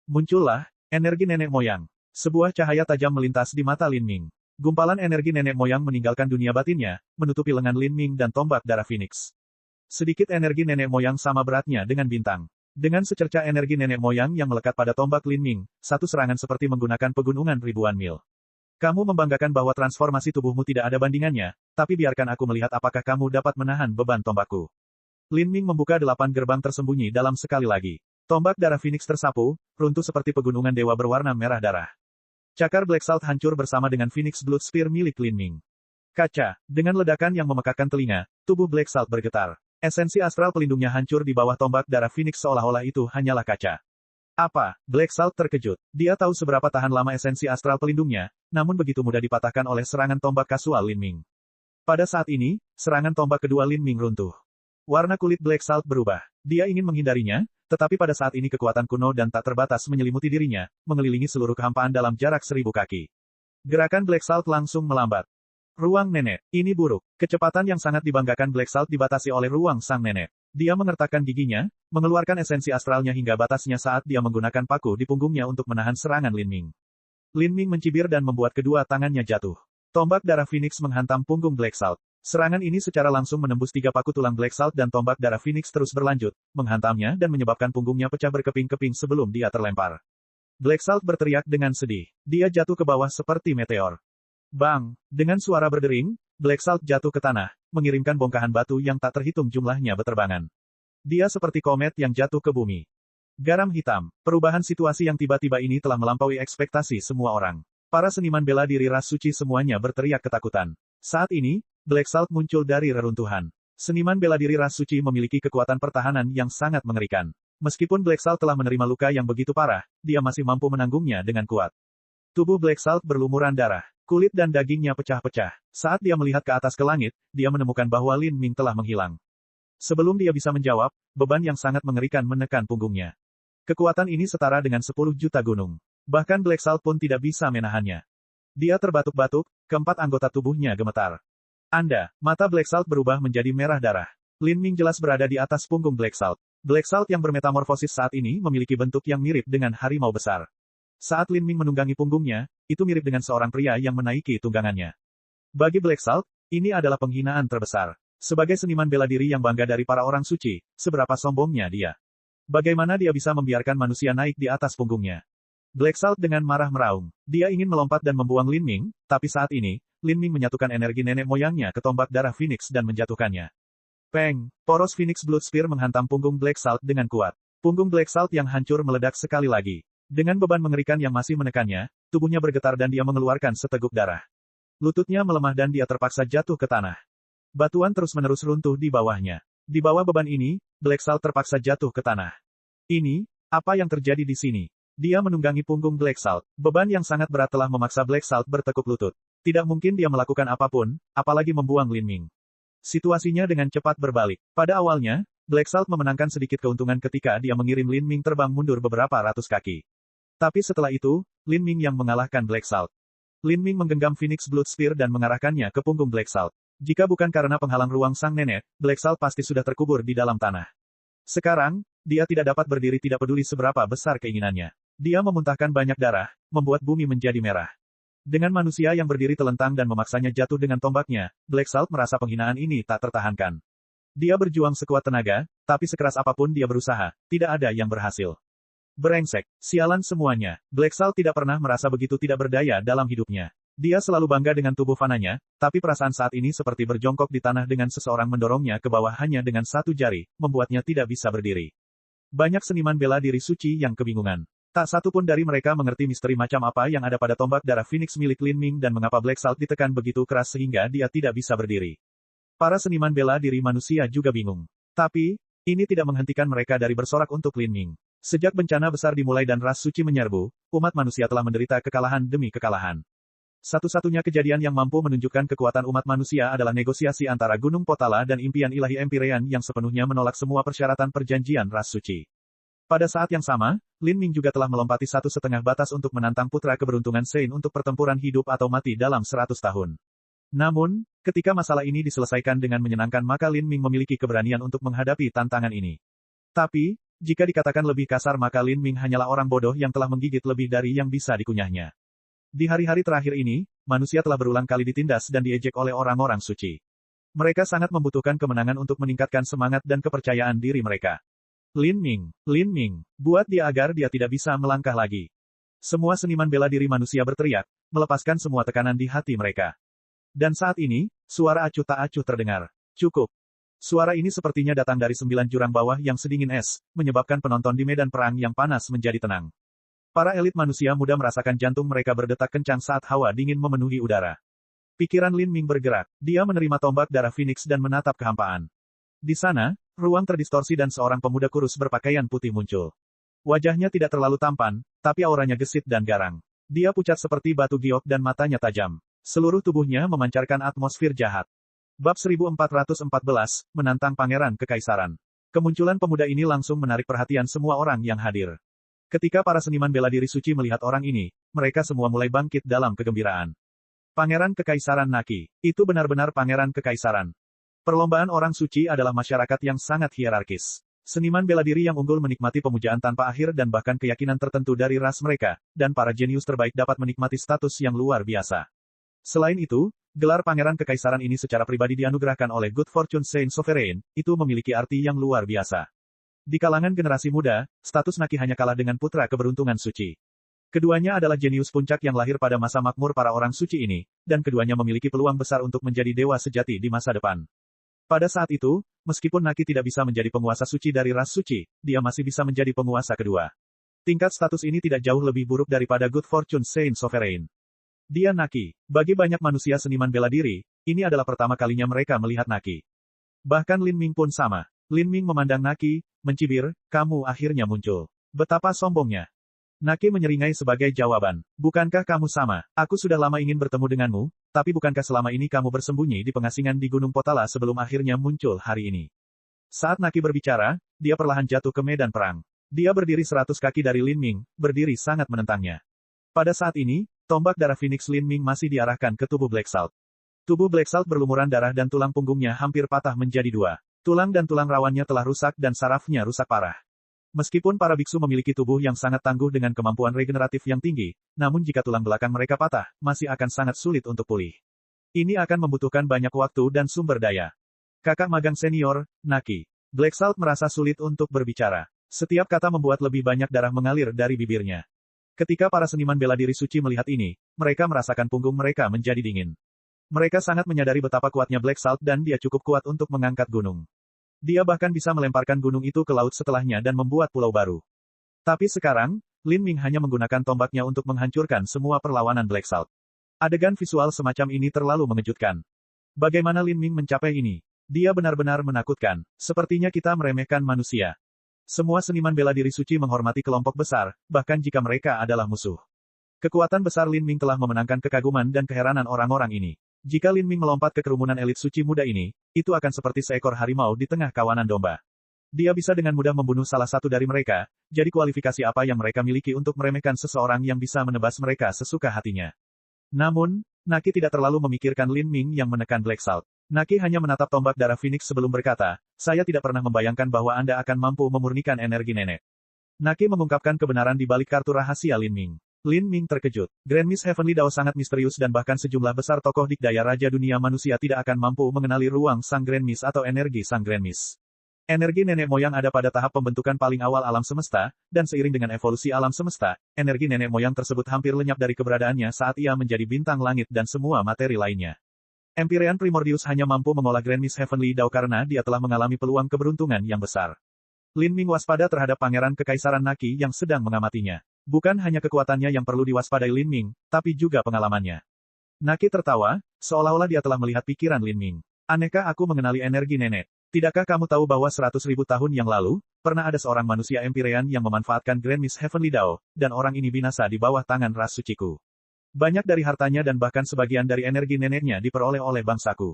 Muncullah energi nenek moyang. Sebuah cahaya tajam melintas di mata Lin Ming. Gumpalan energi nenek moyang meninggalkan dunia batinnya, menutupi lengan Lin Ming dan tombak darah Phoenix. Sedikit energi nenek moyang sama beratnya dengan bintang. Dengan secerca energi nenek moyang yang melekat pada tombak Lin Ming, satu serangan seperti menggunakan pegunungan ribuan mil. Kamu membanggakan bahwa transformasi tubuhmu tidak ada bandingannya, tapi biarkan aku melihat apakah kamu dapat menahan beban tombakku. Lin Ming membuka 8 gerbang tersembunyi dalam sekali lagi. Tombak darah Phoenix tersapu, runtuh seperti pegunungan dewa berwarna merah darah. Cakar Black Salt hancur bersama dengan Phoenix Blood Spear milik Lin Ming. Kaca, dengan ledakan yang memekakkan telinga, tubuh Black Salt bergetar. Esensi astral pelindungnya hancur di bawah tombak darah Phoenix seolah-olah itu hanyalah kaca. Apa? Black Salt terkejut. Dia tahu seberapa tahan lama esensi astral pelindungnya, namun begitu mudah dipatahkan oleh serangan tombak kasual Lin Ming. Pada saat ini, serangan tombak kedua Lin Ming runtuh. Warna kulit Black Salt berubah. Dia ingin menghindarinya, tetapi pada saat ini kekuatan kuno dan tak terbatas menyelimuti dirinya, mengelilingi seluruh kehampaan dalam jarak 1000 kaki. Gerakan Black Salt langsung melambat. Ruang nenek, ini buruk. Kecepatan yang sangat dibanggakan Black Salt dibatasi oleh ruang sang nenek. Dia mengertakkan giginya, mengeluarkan esensi astralnya hingga batasnya saat dia menggunakan paku di punggungnya untuk menahan serangan Lin Ming. Lin Ming mencibir dan membuat kedua tangannya jatuh. Tombak darah Phoenix menghantam punggung Black Salt. Serangan ini secara langsung menembus 3 paku tulang Black Salt dan tombak darah Phoenix terus berlanjut, menghantamnya dan menyebabkan punggungnya pecah berkeping-keping sebelum dia terlempar. Black Salt berteriak dengan sedih. Dia jatuh ke bawah seperti meteor. Bang! Dengan suara berdering, Black Salt jatuh ke tanah, mengirimkan bongkahan batu yang tak terhitung jumlahnya beterbangan. Dia seperti komet yang jatuh ke bumi. Garam hitam. Perubahan situasi yang tiba-tiba ini telah melampaui ekspektasi semua orang. Para seniman bela diri ras suci semuanya berteriak ketakutan. Saat ini, Black Salt muncul dari reruntuhan. Seniman bela diri ras suci memiliki kekuatan pertahanan yang sangat mengerikan. Meskipun Black Salt telah menerima luka yang begitu parah, dia masih mampu menanggungnya dengan kuat. Tubuh Black Salt berlumuran darah. Kulit dan dagingnya pecah-pecah. Saat dia melihat ke atas ke langit, dia menemukan bahwa Lin Ming telah menghilang. Sebelum dia bisa menjawab, beban yang sangat mengerikan menekan punggungnya. Kekuatan ini setara dengan 10 juta gunung. Bahkan Black Salt pun tidak bisa menahannya. Dia terbatuk-batuk, keempat anggota tubuhnya gemetar. Mata Black Salt berubah menjadi merah darah. Lin Ming jelas berada di atas punggung Black Salt. Black Salt yang bermetamorfosis saat ini memiliki bentuk yang mirip dengan harimau besar. Saat Lin Ming menunggangi punggungnya, itu mirip dengan seorang pria yang menaiki tunggangannya. Bagi Black Salt, ini adalah penghinaan terbesar. Sebagai seniman bela diri yang bangga dari para orang suci, seberapa sombongnya dia. Bagaimana dia bisa membiarkan manusia naik di atas punggungnya? Black Salt dengan marah meraung. Dia ingin melompat dan membuang Lin Ming, tapi saat ini, Lin Ming menyatukan energi nenek moyangnya ke tombak darah Phoenix dan menjatuhkannya. Peng! Poros Phoenix Blood Spear menghantam punggung Black Salt dengan kuat. Punggung Black Salt yang hancur meledak sekali lagi. Dengan beban mengerikan yang masih menekannya, tubuhnya bergetar dan dia mengeluarkan seteguk darah. Lututnya melemah dan dia terpaksa jatuh ke tanah. Batuan terus-menerus runtuh di bawahnya. Di bawah beban ini, Black Salt terpaksa jatuh ke tanah. Ini, apa yang terjadi di sini? Dia menunggangi punggung Black Salt. Beban yang sangat berat telah memaksa Black Salt bertekuk lutut. Tidak mungkin dia melakukan apapun, apalagi membuang Lin Ming. Situasinya dengan cepat berbalik. Pada awalnya, Black Salt memenangkan sedikit keuntungan ketika dia mengirim Lin Ming terbang mundur beberapa ratus kaki. Tapi setelah itu, Lin Ming yang mengalahkan Black Salt. Lin Ming menggenggam Phoenix Blood Spear dan mengarahkannya ke punggung Black Salt. Jika bukan karena penghalang ruang sang nenek, Black Salt pasti sudah terkubur di dalam tanah. Sekarang, dia tidak dapat berdiri tidak peduli seberapa besar keinginannya. Dia memuntahkan banyak darah, membuat bumi menjadi merah. Dengan manusia yang berdiri telentang dan memaksanya jatuh dengan tombaknya, Black Salt merasa penghinaan ini tak tertahankan. Dia berjuang sekuat tenaga, tapi sekeras apapun dia berusaha, tidak ada yang berhasil. Brengsek, sialan semuanya. Black Salt tidak pernah merasa begitu tidak berdaya dalam hidupnya. Dia selalu bangga dengan tubuh fananya, tapi perasaan saat ini seperti berjongkok di tanah dengan seseorang mendorongnya ke bawah hanya dengan satu jari, membuatnya tidak bisa berdiri. Banyak seniman bela diri suci yang kebingungan. Tak satu pun dari mereka mengerti misteri macam apa yang ada pada tombak darah Phoenix milik Lin Ming dan mengapa Black Salt ditekan begitu keras sehingga dia tidak bisa berdiri. Para seniman bela diri manusia juga bingung. Tapi, ini tidak menghentikan mereka dari bersorak untuk Lin Ming. Sejak bencana besar dimulai dan ras suci menyerbu, umat manusia telah menderita kekalahan demi kekalahan. Satu-satunya kejadian yang mampu menunjukkan kekuatan umat manusia adalah negosiasi antara Gunung Potala dan impian ilahi Empyrean yang sepenuhnya menolak semua persyaratan perjanjian ras suci. Pada saat yang sama, Lin Ming juga telah melompati 1,5 batas untuk menantang putra keberuntungan Sein untuk pertempuran hidup atau mati dalam 100 tahun. Namun, ketika masalah ini diselesaikan dengan menyenangkan maka Lin Ming memiliki keberanian untuk menghadapi tantangan ini. Tapi, jika dikatakan lebih kasar maka Lin Ming hanyalah orang bodoh yang telah menggigit lebih dari yang bisa dikunyahnya. Di hari-hari terakhir ini, manusia telah berulang kali ditindas dan diejek oleh orang-orang suci. Mereka sangat membutuhkan kemenangan untuk meningkatkan semangat dan kepercayaan diri mereka. Lin Ming, buat dia agar dia tidak bisa melangkah lagi. Semua seniman bela diri manusia berteriak, melepaskan semua tekanan di hati mereka. Dan saat ini, suara acuh tak acuh terdengar. Cukup. Suara ini sepertinya datang dari 9 jurang bawah yang sedingin es, menyebabkan penonton di medan perang yang panas menjadi tenang. Para elit manusia muda merasakan jantung mereka berdetak kencang saat hawa dingin memenuhi udara. Pikiran Lin Ming bergerak. Dia menerima tombak darah Phoenix dan menatap kehampaan. Di sana, ruang terdistorsi dan seorang pemuda kurus berpakaian putih muncul. Wajahnya tidak terlalu tampan, tapi auranya gesit dan garang. Dia pucat seperti batu giok dan matanya tajam. Seluruh tubuhnya memancarkan atmosfer jahat. Bab 1414, Menantang Pangeran Kekaisaran. Kemunculan pemuda ini langsung menarik perhatian semua orang yang hadir. Ketika para seniman bela diri suci melihat orang ini, mereka semua mulai bangkit dalam kegembiraan. Pangeran Kekaisaran Naki. Itu benar-benar Pangeran Kekaisaran. Perlombaan orang suci adalah masyarakat yang sangat hierarkis. Seniman bela diri yang unggul menikmati pemujaan tanpa akhir dan bahkan keyakinan tertentu dari ras mereka, dan para jenius terbaik dapat menikmati status yang luar biasa. Selain itu, gelar Pangeran Kekaisaran ini secara pribadi dianugerahkan oleh Good Fortune Saint Sovereign, itu memiliki arti yang luar biasa. Di kalangan generasi muda, status Naki hanya kalah dengan putra keberuntungan suci. Keduanya adalah jenius puncak yang lahir pada masa makmur para orang suci ini, dan keduanya memiliki peluang besar untuk menjadi dewa sejati di masa depan. Pada saat itu, meskipun Naki tidak bisa menjadi penguasa suci dari ras suci, dia masih bisa menjadi penguasa kedua. Tingkat status ini tidak jauh lebih buruk daripada Good Fortune Saint Sovereign. Dia Naki. Bagi banyak manusia seniman bela diri, ini adalah pertama kalinya mereka melihat Naki. Bahkan Lin Ming pun sama. Lin Ming memandang Naki, mencibir, kamu akhirnya muncul. Betapa sombongnya. Naki menyeringai sebagai jawaban. Bukankah kamu sama? Aku sudah lama ingin bertemu denganmu, tapi bukankah selama ini kamu bersembunyi di pengasingan di Gunung Potala sebelum akhirnya muncul hari ini? Saat Naki berbicara, dia perlahan jatuh ke medan perang. Dia berdiri 100 kaki dari Lin Ming, berdiri sangat menentangnya. Pada saat ini, tombak darah Phoenix Lin Ming masih diarahkan ke tubuh Black Salt. Tubuh Black Salt berlumuran darah dan tulang punggungnya hampir patah menjadi dua. Tulang dan tulang rawannya telah rusak dan sarafnya rusak parah. Meskipun para biksu memiliki tubuh yang sangat tangguh dengan kemampuan regeneratif yang tinggi, namun jika tulang belakang mereka patah, masih akan sangat sulit untuk pulih. Ini akan membutuhkan banyak waktu dan sumber daya. Kakak magang senior, Naki. Black Salt merasa sulit untuk berbicara. Setiap kata membuat lebih banyak darah mengalir dari bibirnya. Ketika para seniman bela diri suci melihat ini, mereka merasakan punggung mereka menjadi dingin. Mereka sangat menyadari betapa kuatnya Black Salt dan dia cukup kuat untuk mengangkat gunung. Dia bahkan bisa melemparkan gunung itu ke laut setelahnya dan membuat pulau baru. Tapi sekarang, Lin Ming hanya menggunakan tombaknya untuk menghancurkan semua perlawanan Black Salt. Adegan visual semacam ini terlalu mengejutkan. Bagaimana Lin Ming mencapai ini? Dia benar-benar menakutkan. Sepertinya kita meremehkan manusia. Semua seniman bela diri suci menghormati kelompok besar, bahkan jika mereka adalah musuh. Kekuatan besar Lin Ming telah memenangkan kekaguman dan keheranan orang-orang ini. Jika Lin Ming melompat ke kerumunan elit suci muda ini, itu akan seperti seekor harimau di tengah kawanan domba. Dia bisa dengan mudah membunuh salah satu dari mereka, jadi kualifikasi apa yang mereka miliki untuk meremehkan seseorang yang bisa menebas mereka sesuka hatinya. Namun, Naki tidak terlalu memikirkan Lin Ming yang menekan Black Salt. Naki hanya menatap tombak darah Phoenix sebelum berkata, saya tidak pernah membayangkan bahwa Anda akan mampu memurnikan energi nenek. Naki mengungkapkan kebenaran di balik kartu rahasia Lin Ming. Lin Ming terkejut. Grand Miss Heavenly Dao sangat misterius dan bahkan sejumlah besar tokoh dikdaya raja dunia manusia tidak akan mampu mengenali ruang Sang Grand Miss atau energi Sang Grand Miss. Energi nenek moyang ada pada tahap pembentukan paling awal alam semesta, dan seiring dengan evolusi alam semesta, energi nenek moyang tersebut hampir lenyap dari keberadaannya saat ia menjadi bintang langit dan semua materi lainnya. Empyrean Primordius hanya mampu mengolah Grand Miss Heavenly Dao karena dia telah mengalami peluang keberuntungan yang besar. Lin Ming waspada terhadap Pangeran Kekaisaran Naki yang sedang mengamatinya. Bukan hanya kekuatannya yang perlu diwaspadai Lin Ming, tapi juga pengalamannya. Naki tertawa, seolah-olah dia telah melihat pikiran Lin Ming. Anehkah aku mengenali energi nenek? Tidakkah kamu tahu bahwa 100.000 tahun yang lalu, pernah ada seorang manusia Empyrean yang memanfaatkan Grand Miss Heavenly Dao, dan orang ini binasa di bawah tangan ras suciku. Banyak dari hartanya dan bahkan sebagian dari energi neneknya diperoleh oleh bangsaku.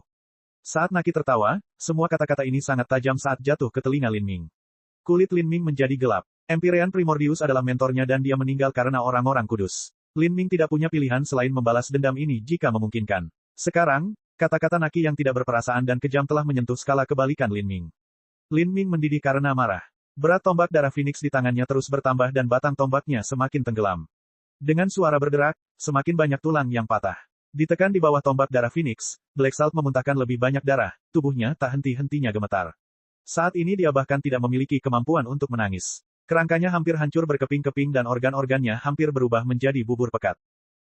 Saat Naki tertawa, semua kata-kata ini sangat tajam saat jatuh ke telinga Lin Ming. Kulit Lin Ming menjadi gelap. Empyrean Primordius adalah mentornya dan dia meninggal karena orang-orang kudus. Lin Ming tidak punya pilihan selain membalas dendam ini jika memungkinkan. Sekarang, kata-kata Naki yang tidak berperasaan dan kejam telah menyentuh skala kebalikan Lin Ming. Lin Ming mendidih karena marah. Berat tombak darah Phoenix di tangannya terus bertambah dan batang tombaknya semakin tenggelam. Dengan suara berderak, semakin banyak tulang yang patah. Ditekan di bawah tombak darah Phoenix, Black Salt memuntahkan lebih banyak darah, tubuhnya tak henti-hentinya gemetar. Saat ini dia bahkan tidak memiliki kemampuan untuk menangis. Kerangkanya hampir hancur berkeping-keping dan organ-organnya hampir berubah menjadi bubur pekat.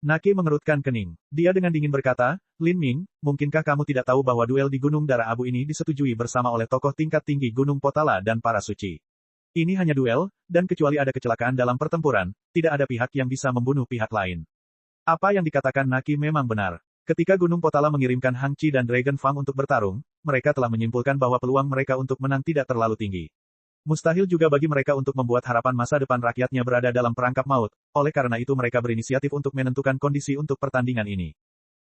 Naki mengerutkan kening. Dia dengan dingin berkata, Lin Ming, mungkinkah kamu tidak tahu bahwa duel di Gunung Darah Abu ini disetujui bersama oleh tokoh tingkat tinggi Gunung Potala dan para suci? Ini hanya duel, dan kecuali ada kecelakaan dalam pertempuran, tidak ada pihak yang bisa membunuh pihak lain. Apa yang dikatakan Naki memang benar. Ketika Gunung Potala mengirimkan Hang Chi dan Dragon Fang untuk bertarung, mereka telah menyimpulkan bahwa peluang mereka untuk menang tidak terlalu tinggi. Mustahil juga bagi mereka untuk membuat harapan masa depan rakyatnya berada dalam perangkap maut, oleh karena itu mereka berinisiatif untuk menentukan kondisi untuk pertandingan ini.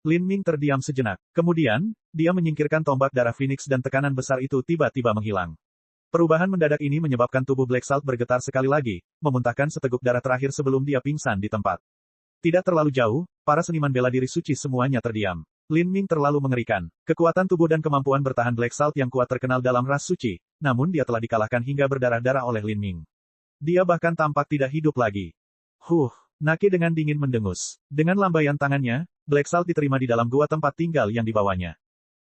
Lin Ming terdiam sejenak. Kemudian, dia menyingkirkan tombak darah Phoenix dan tekanan besar itu tiba-tiba menghilang. Perubahan mendadak ini menyebabkan tubuh Black Salt bergetar sekali lagi, memuntahkan seteguk darah terakhir sebelum dia pingsan di tempat. Tidak terlalu jauh, para seniman bela diri suci semuanya terdiam. Lin Ming terlalu mengerikan. Kekuatan tubuh dan kemampuan bertahan Black Salt yang kuat terkenal dalam ras suci, namun dia telah dikalahkan hingga berdarah-darah oleh Lin Ming. Dia bahkan tampak tidak hidup lagi. Naki dengan dingin mendengus. Dengan lambaian tangannya, Black Salt diterima di dalam gua tempat tinggal yang dibawanya.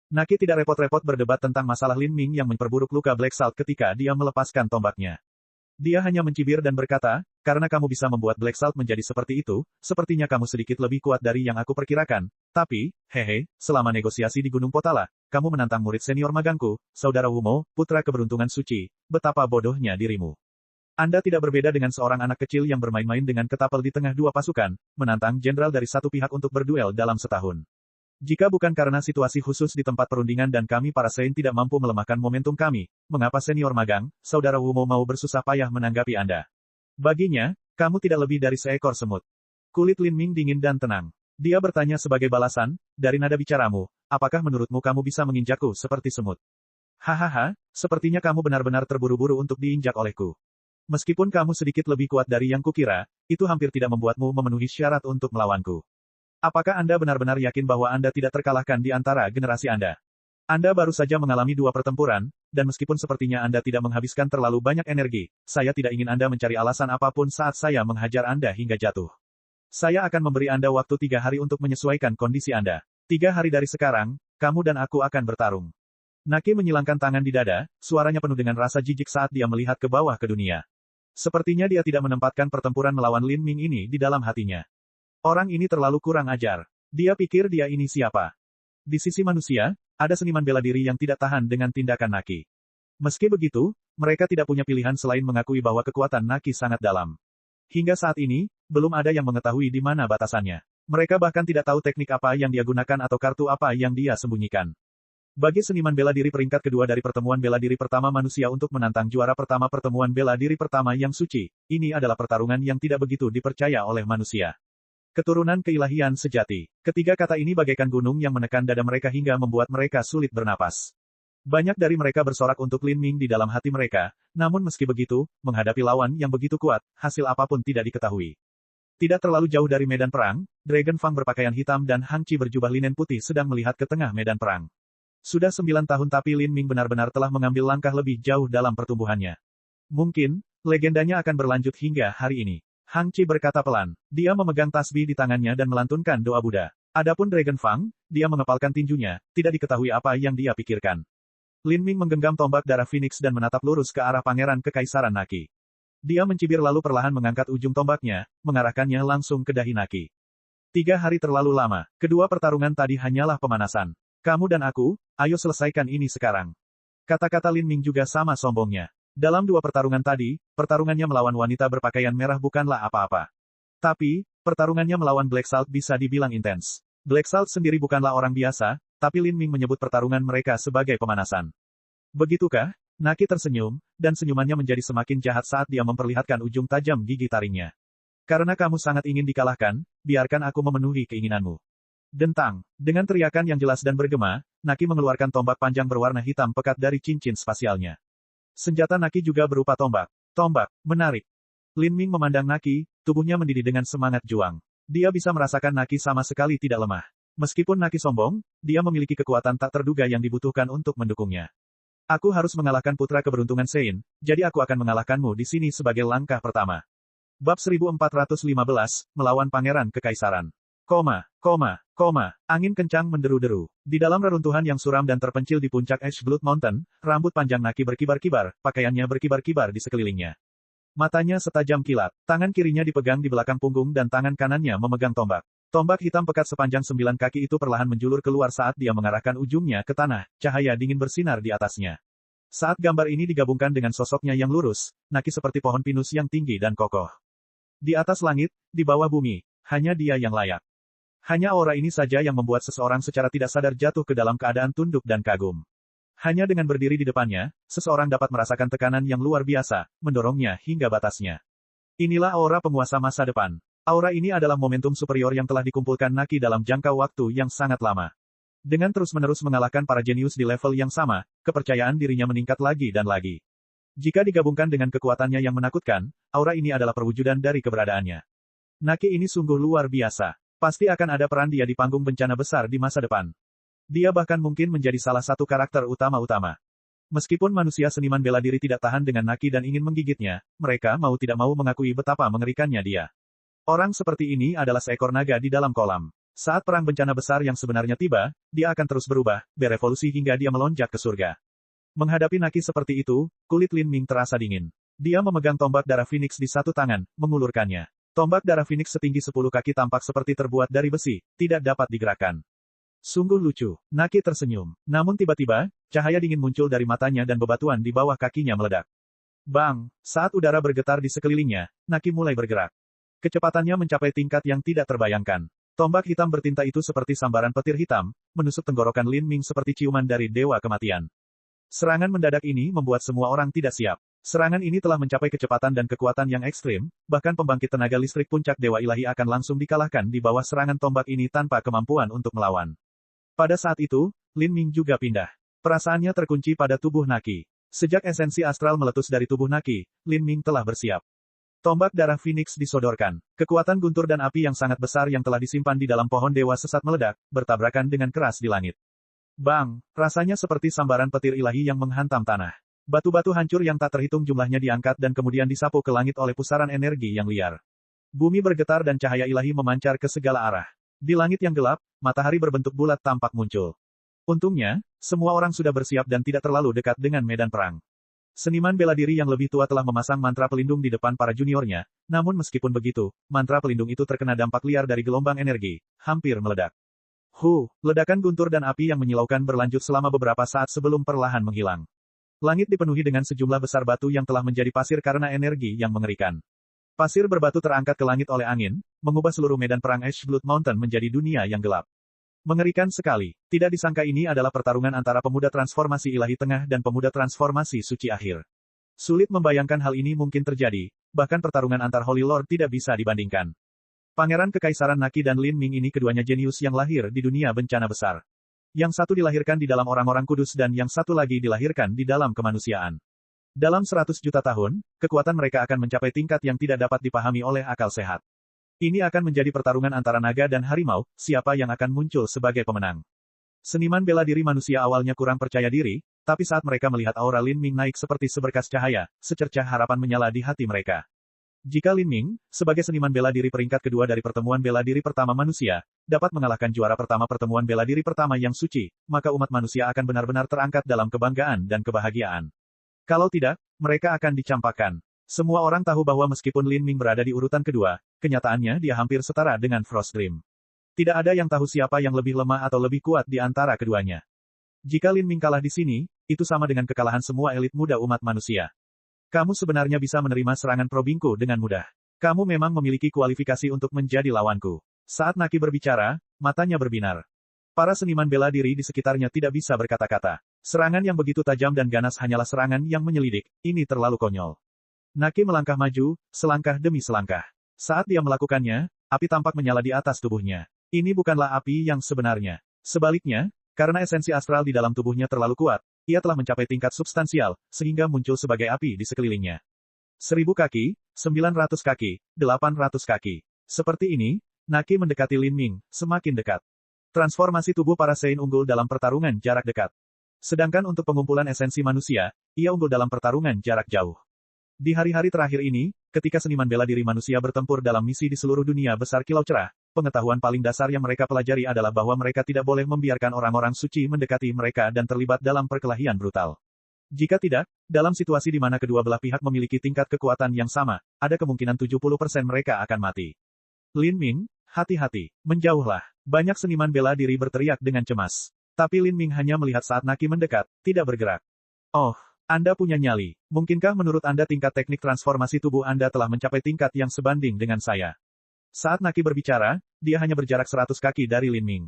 Naki tidak repot-repot berdebat tentang masalah Lin Ming yang memperburuk luka Black Salt ketika dia melepaskan tombaknya. Dia hanya mencibir dan berkata, karena kamu bisa membuat Black Salt menjadi seperti itu, sepertinya kamu sedikit lebih kuat dari yang aku perkirakan. Tapi, selama negosiasi di Gunung Potala, kamu menantang murid senior magangku, Saudara Wumo, putra keberuntungan suci, betapa bodohnya dirimu. Anda tidak berbeda dengan seorang anak kecil yang bermain-main dengan ketapel di tengah dua pasukan, menantang jenderal dari satu pihak untuk berduel dalam setahun. Jika bukan karena situasi khusus di tempat perundingan dan kami para Saint tidak mampu melemahkan momentum kami, mengapa senior magang, Saudara Wumo mau bersusah payah menanggapi Anda? Baginya, Kamu tidak lebih dari seekor semut. Kulit Lin Ming dingin dan tenang. Dia bertanya sebagai balasan, dari nada bicaramu, apakah menurutmu kamu bisa menginjakku seperti semut? Hahaha, sepertinya kamu benar-benar terburu-buru untuk diinjak olehku. Meskipun kamu sedikit lebih kuat dari yang kukira, itu hampir tidak membuatmu memenuhi syarat untuk melawanku. Apakah Anda benar-benar yakin bahwa Anda tidak terkalahkan di antara generasi Anda? Anda baru saja mengalami 2 pertempuran, dan meskipun sepertinya Anda tidak menghabiskan terlalu banyak energi, saya tidak ingin Anda mencari alasan apapun saat saya menghajar Anda hingga jatuh. Saya akan memberi Anda waktu 3 hari untuk menyesuaikan kondisi Anda. 3 hari dari sekarang, kamu dan aku akan bertarung. Naki menyilangkan tangan di dada, suaranya penuh dengan rasa jijik saat dia melihat ke bawah ke dunia. Sepertinya dia tidak menempatkan pertempuran melawan Lin Ming ini di dalam hatinya. Orang ini terlalu kurang ajar. Dia pikir dia ini siapa? Di sisi manusia, ada seniman bela diri yang tidak tahan dengan tindakan Naki. Meski begitu, mereka tidak punya pilihan selain mengakui bahwa kekuatan Naki sangat dalam. Hingga saat ini, belum ada yang mengetahui di mana batasannya. Mereka bahkan tidak tahu teknik apa yang dia gunakan atau kartu apa yang dia sembunyikan. Bagi seniman bela diri peringkat kedua dari pertemuan bela diri pertama manusia untuk menantang juara pertama pertemuan bela diri pertama yang suci, ini adalah pertarungan yang tidak begitu dipercaya oleh manusia. Keturunan keilahian sejati. Ketiga kata ini bagaikan gunung yang menekan dada mereka hingga membuat mereka sulit bernapas. Banyak dari mereka bersorak untuk Lin Ming di dalam hati mereka, namun meski begitu, menghadapi lawan yang begitu kuat, hasil apapun tidak diketahui. Tidak terlalu jauh dari medan perang, Dragon Fang berpakaian hitam dan Hang Chi berjubah linen putih sedang melihat ke tengah medan perang. Sudah 9 tahun tapi Lin Ming benar-benar telah mengambil langkah lebih jauh dalam pertumbuhannya. Mungkin, legendanya akan berlanjut hingga hari ini. Hang Chi berkata pelan. Dia memegang tasbih di tangannya dan melantunkan doa Buddha. Adapun Dragon Fang, dia mengepalkan tinjunya, tidak diketahui apa yang dia pikirkan. Lin Ming menggenggam tombak darah Phoenix dan menatap lurus ke arah Pangeran Kekaisaran Naki. Dia mencibir lalu perlahan mengangkat ujung tombaknya, mengarahkannya langsung ke dahi Naki. 3 hari terlalu lama. Kedua pertarungan tadi hanyalah pemanasan. Kamu dan aku, ayo selesaikan ini sekarang. Kata-kata Lin Ming juga sama sombongnya. Dalam 2 pertarungan tadi, pertarungannya melawan wanita berpakaian merah bukanlah apa-apa. Tapi, pertarungannya melawan Black Salt bisa dibilang intens. Black Salt sendiri bukanlah orang biasa, tapi Lin Ming menyebut pertarungan mereka sebagai pemanasan. Begitukah? Naki tersenyum, dan senyumannya menjadi semakin jahat saat dia memperlihatkan ujung tajam gigi taringnya. Karena kamu sangat ingin dikalahkan, biarkan aku memenuhi keinginanmu. Dentang. Dengan teriakan yang jelas dan bergema, Naki mengeluarkan tombak panjang berwarna hitam pekat dari cincin spasialnya. Senjata Naki juga berupa tombak. Tombak, menarik. Lin Ming memandang Naki, tubuhnya mendidih dengan semangat juang. Dia bisa merasakan Naki sama sekali tidak lemah. Meskipun Naki sombong, dia memiliki kekuatan tak terduga yang dibutuhkan untuk mendukungnya. Aku harus mengalahkan putra keberuntungan Sein, jadi aku akan mengalahkanmu di sini sebagai langkah pertama. Bab 1415, melawan Pangeran Kekaisaran. Angin kencang menderu-deru. Di dalam reruntuhan yang suram dan terpencil di puncak Ash Blood Mountain, rambut panjang Naki berkibar-kibar, pakaiannya berkibar-kibar di sekelilingnya. Matanya setajam kilat, tangan kirinya dipegang di belakang punggung dan tangan kanannya memegang tombak. Tombak hitam pekat sepanjang 9 kaki itu perlahan menjulur keluar saat dia mengarahkan ujungnya ke tanah, cahaya dingin bersinar di atasnya. Saat gambar ini digabungkan dengan sosoknya yang lurus, Naki seperti pohon pinus yang tinggi dan kokoh. Di atas langit, di bawah bumi, hanya dia yang layak. Hanya aura ini saja yang membuat seseorang secara tidak sadar jatuh ke dalam keadaan tunduk dan kagum. Hanya dengan berdiri di depannya, seseorang dapat merasakan tekanan yang luar biasa, mendorongnya hingga batasnya. Inilah aura penguasa masa depan. Aura ini adalah momentum superior yang telah dikumpulkan Naki dalam jangka waktu yang sangat lama. Dengan terus-menerus mengalahkan para jenius di level yang sama, kepercayaan dirinya meningkat lagi dan lagi. Jika digabungkan dengan kekuatannya yang menakutkan, aura ini adalah perwujudan dari keberadaannya. Naki ini sungguh luar biasa. Pasti akan ada peran dia di panggung bencana besar di masa depan. Dia bahkan mungkin menjadi salah satu karakter utama-utama. Meskipun manusia seniman bela diri tidak tahan dengan Naki dan ingin menggigitnya, mereka mau tidak mau mengakui betapa mengerikannya dia. Orang seperti ini adalah seekor naga di dalam kolam. Saat perang bencana besar yang sebenarnya tiba, dia akan terus berubah, berevolusi hingga dia melonjak ke surga. Menghadapi Naki seperti itu, kulit Lin Ming terasa dingin. Dia memegang tombak darah Phoenix di satu tangan, mengulurkannya. Tombak darah Phoenix setinggi 10 kaki tampak seperti terbuat dari besi, tidak dapat digerakkan. Sungguh lucu. Naki tersenyum. Namun tiba-tiba, cahaya dingin muncul dari matanya dan bebatuan di bawah kakinya meledak. Bang! Saat udara bergetar di sekelilingnya, Naki mulai bergerak. Kecepatannya mencapai tingkat yang tidak terbayangkan. Tombak hitam bertinta itu seperti sambaran petir hitam, menusuk tenggorokan Lin Ming seperti ciuman dari dewa kematian. Serangan mendadak ini membuat semua orang tidak siap. Serangan ini telah mencapai kecepatan dan kekuatan yang ekstrim, bahkan pembangkit tenaga listrik puncak Dewa Ilahi akan langsung dikalahkan di bawah serangan tombak ini tanpa kemampuan untuk melawan. Pada saat itu, Lin Ming juga pindah. Perasaannya terkunci pada tubuh Naki. Sejak esensi astral meletus dari tubuh Naki, Lin Ming telah bersiap. Tombak darah Phoenix disodorkan. Kekuatan guntur dan api yang sangat besar yang telah disimpan di dalam pohon dewa sesat meledak, bertabrakan dengan keras di langit. Bang! Rasanya seperti sambaran petir ilahi yang menghantam tanah. Batu-batu hancur yang tak terhitung jumlahnya diangkat dan kemudian disapu ke langit oleh pusaran energi yang liar. Bumi bergetar dan cahaya ilahi memancar ke segala arah. Di langit yang gelap, matahari berbentuk bulat tampak muncul. Untungnya, semua orang sudah bersiap dan tidak terlalu dekat dengan medan perang. Seniman bela diri yang lebih tua telah memasang mantra pelindung di depan para juniornya, namun meskipun begitu, mantra pelindung itu terkena dampak liar dari gelombang energi, hampir meledak. Ledakan guntur dan api yang menyilaukan berlanjut selama beberapa saat sebelum perlahan menghilang. Langit dipenuhi dengan sejumlah besar batu yang telah menjadi pasir karena energi yang mengerikan. Pasir berbatu terangkat ke langit oleh angin, mengubah seluruh medan perang Ash Blood Mountain menjadi dunia yang gelap. Mengerikan sekali. Tidak disangka ini adalah pertarungan antara pemuda transformasi ilahi tengah dan pemuda transformasi suci akhir. Sulit membayangkan hal ini mungkin terjadi, bahkan pertarungan antar Holy Lord tidak bisa dibandingkan. Pangeran Kekaisaran Naki dan Lin Ming ini keduanya jenius yang lahir di dunia bencana besar. Yang satu dilahirkan di dalam orang-orang kudus dan yang satu lagi dilahirkan di dalam kemanusiaan. Dalam 100 juta tahun, kekuatan mereka akan mencapai tingkat yang tidak dapat dipahami oleh akal sehat. Ini akan menjadi pertarungan antara naga dan harimau, siapa yang akan muncul sebagai pemenang. Seniman bela diri manusia awalnya kurang percaya diri, tapi saat mereka melihat aura Lin Ming naik seperti seberkas cahaya, secercah harapan menyala di hati mereka. Jika Lin Ming, sebagai seniman bela diri peringkat kedua dari pertemuan bela diri pertama manusia, dapat mengalahkan juara pertama pertemuan bela diri pertama yang suci, maka umat manusia akan benar-benar terangkat dalam kebanggaan dan kebahagiaan. Kalau tidak, mereka akan dicampakkan. Semua orang tahu bahwa meskipun Lin Ming berada di urutan kedua, kenyataannya dia hampir setara dengan Frost Dream. Tidak ada yang tahu siapa yang lebih lemah atau lebih kuat di antara keduanya. Jika Lin Ming kalah di sini, itu sama dengan kekalahan semua elit muda umat manusia. Kamu sebenarnya bisa menerima serangan probingku dengan mudah. Kamu memang memiliki kualifikasi untuk menjadi lawanku. Saat Naki berbicara, matanya berbinar. Para seniman bela diri di sekitarnya tidak bisa berkata-kata. Serangan yang begitu tajam dan ganas hanyalah serangan yang menyelidik, ini terlalu konyol. Naki melangkah maju, selangkah demi selangkah. Saat dia melakukannya, api tampak menyala di atas tubuhnya. Ini bukanlah api yang sebenarnya. Sebaliknya, karena esensi astral di dalam tubuhnya terlalu kuat, ia telah mencapai tingkat substansial, sehingga muncul sebagai api di sekelilingnya. 1000 kaki, 900 kaki, 800 kaki. Seperti ini, Naki mendekati Lin Ming, semakin dekat. Transformasi tubuh para Sein unggul dalam pertarungan jarak dekat. Sedangkan untuk pengumpulan esensi manusia, ia unggul dalam pertarungan jarak jauh. Di hari-hari terakhir ini, ketika seniman bela diri manusia bertempur dalam misi di seluruh dunia besar kilau cerah, pengetahuan paling dasar yang mereka pelajari adalah bahwa mereka tidak boleh membiarkan orang-orang suci mendekati mereka dan terlibat dalam perkelahian brutal. Jika tidak, dalam situasi di mana kedua belah pihak memiliki tingkat kekuatan yang sama, ada kemungkinan 70% mereka akan mati. Lin Ming, hati-hati, menjauhlah. Banyak seniman bela diri berteriak dengan cemas. Tapi Lin Ming hanya melihat saat Naki mendekat, tidak bergerak. Oh, Anda punya nyali. Mungkinkah menurut Anda tingkat teknik transformasi tubuh Anda telah mencapai tingkat yang sebanding dengan saya? Saat Naki berbicara, dia hanya berjarak 100 kaki dari Lin Ming.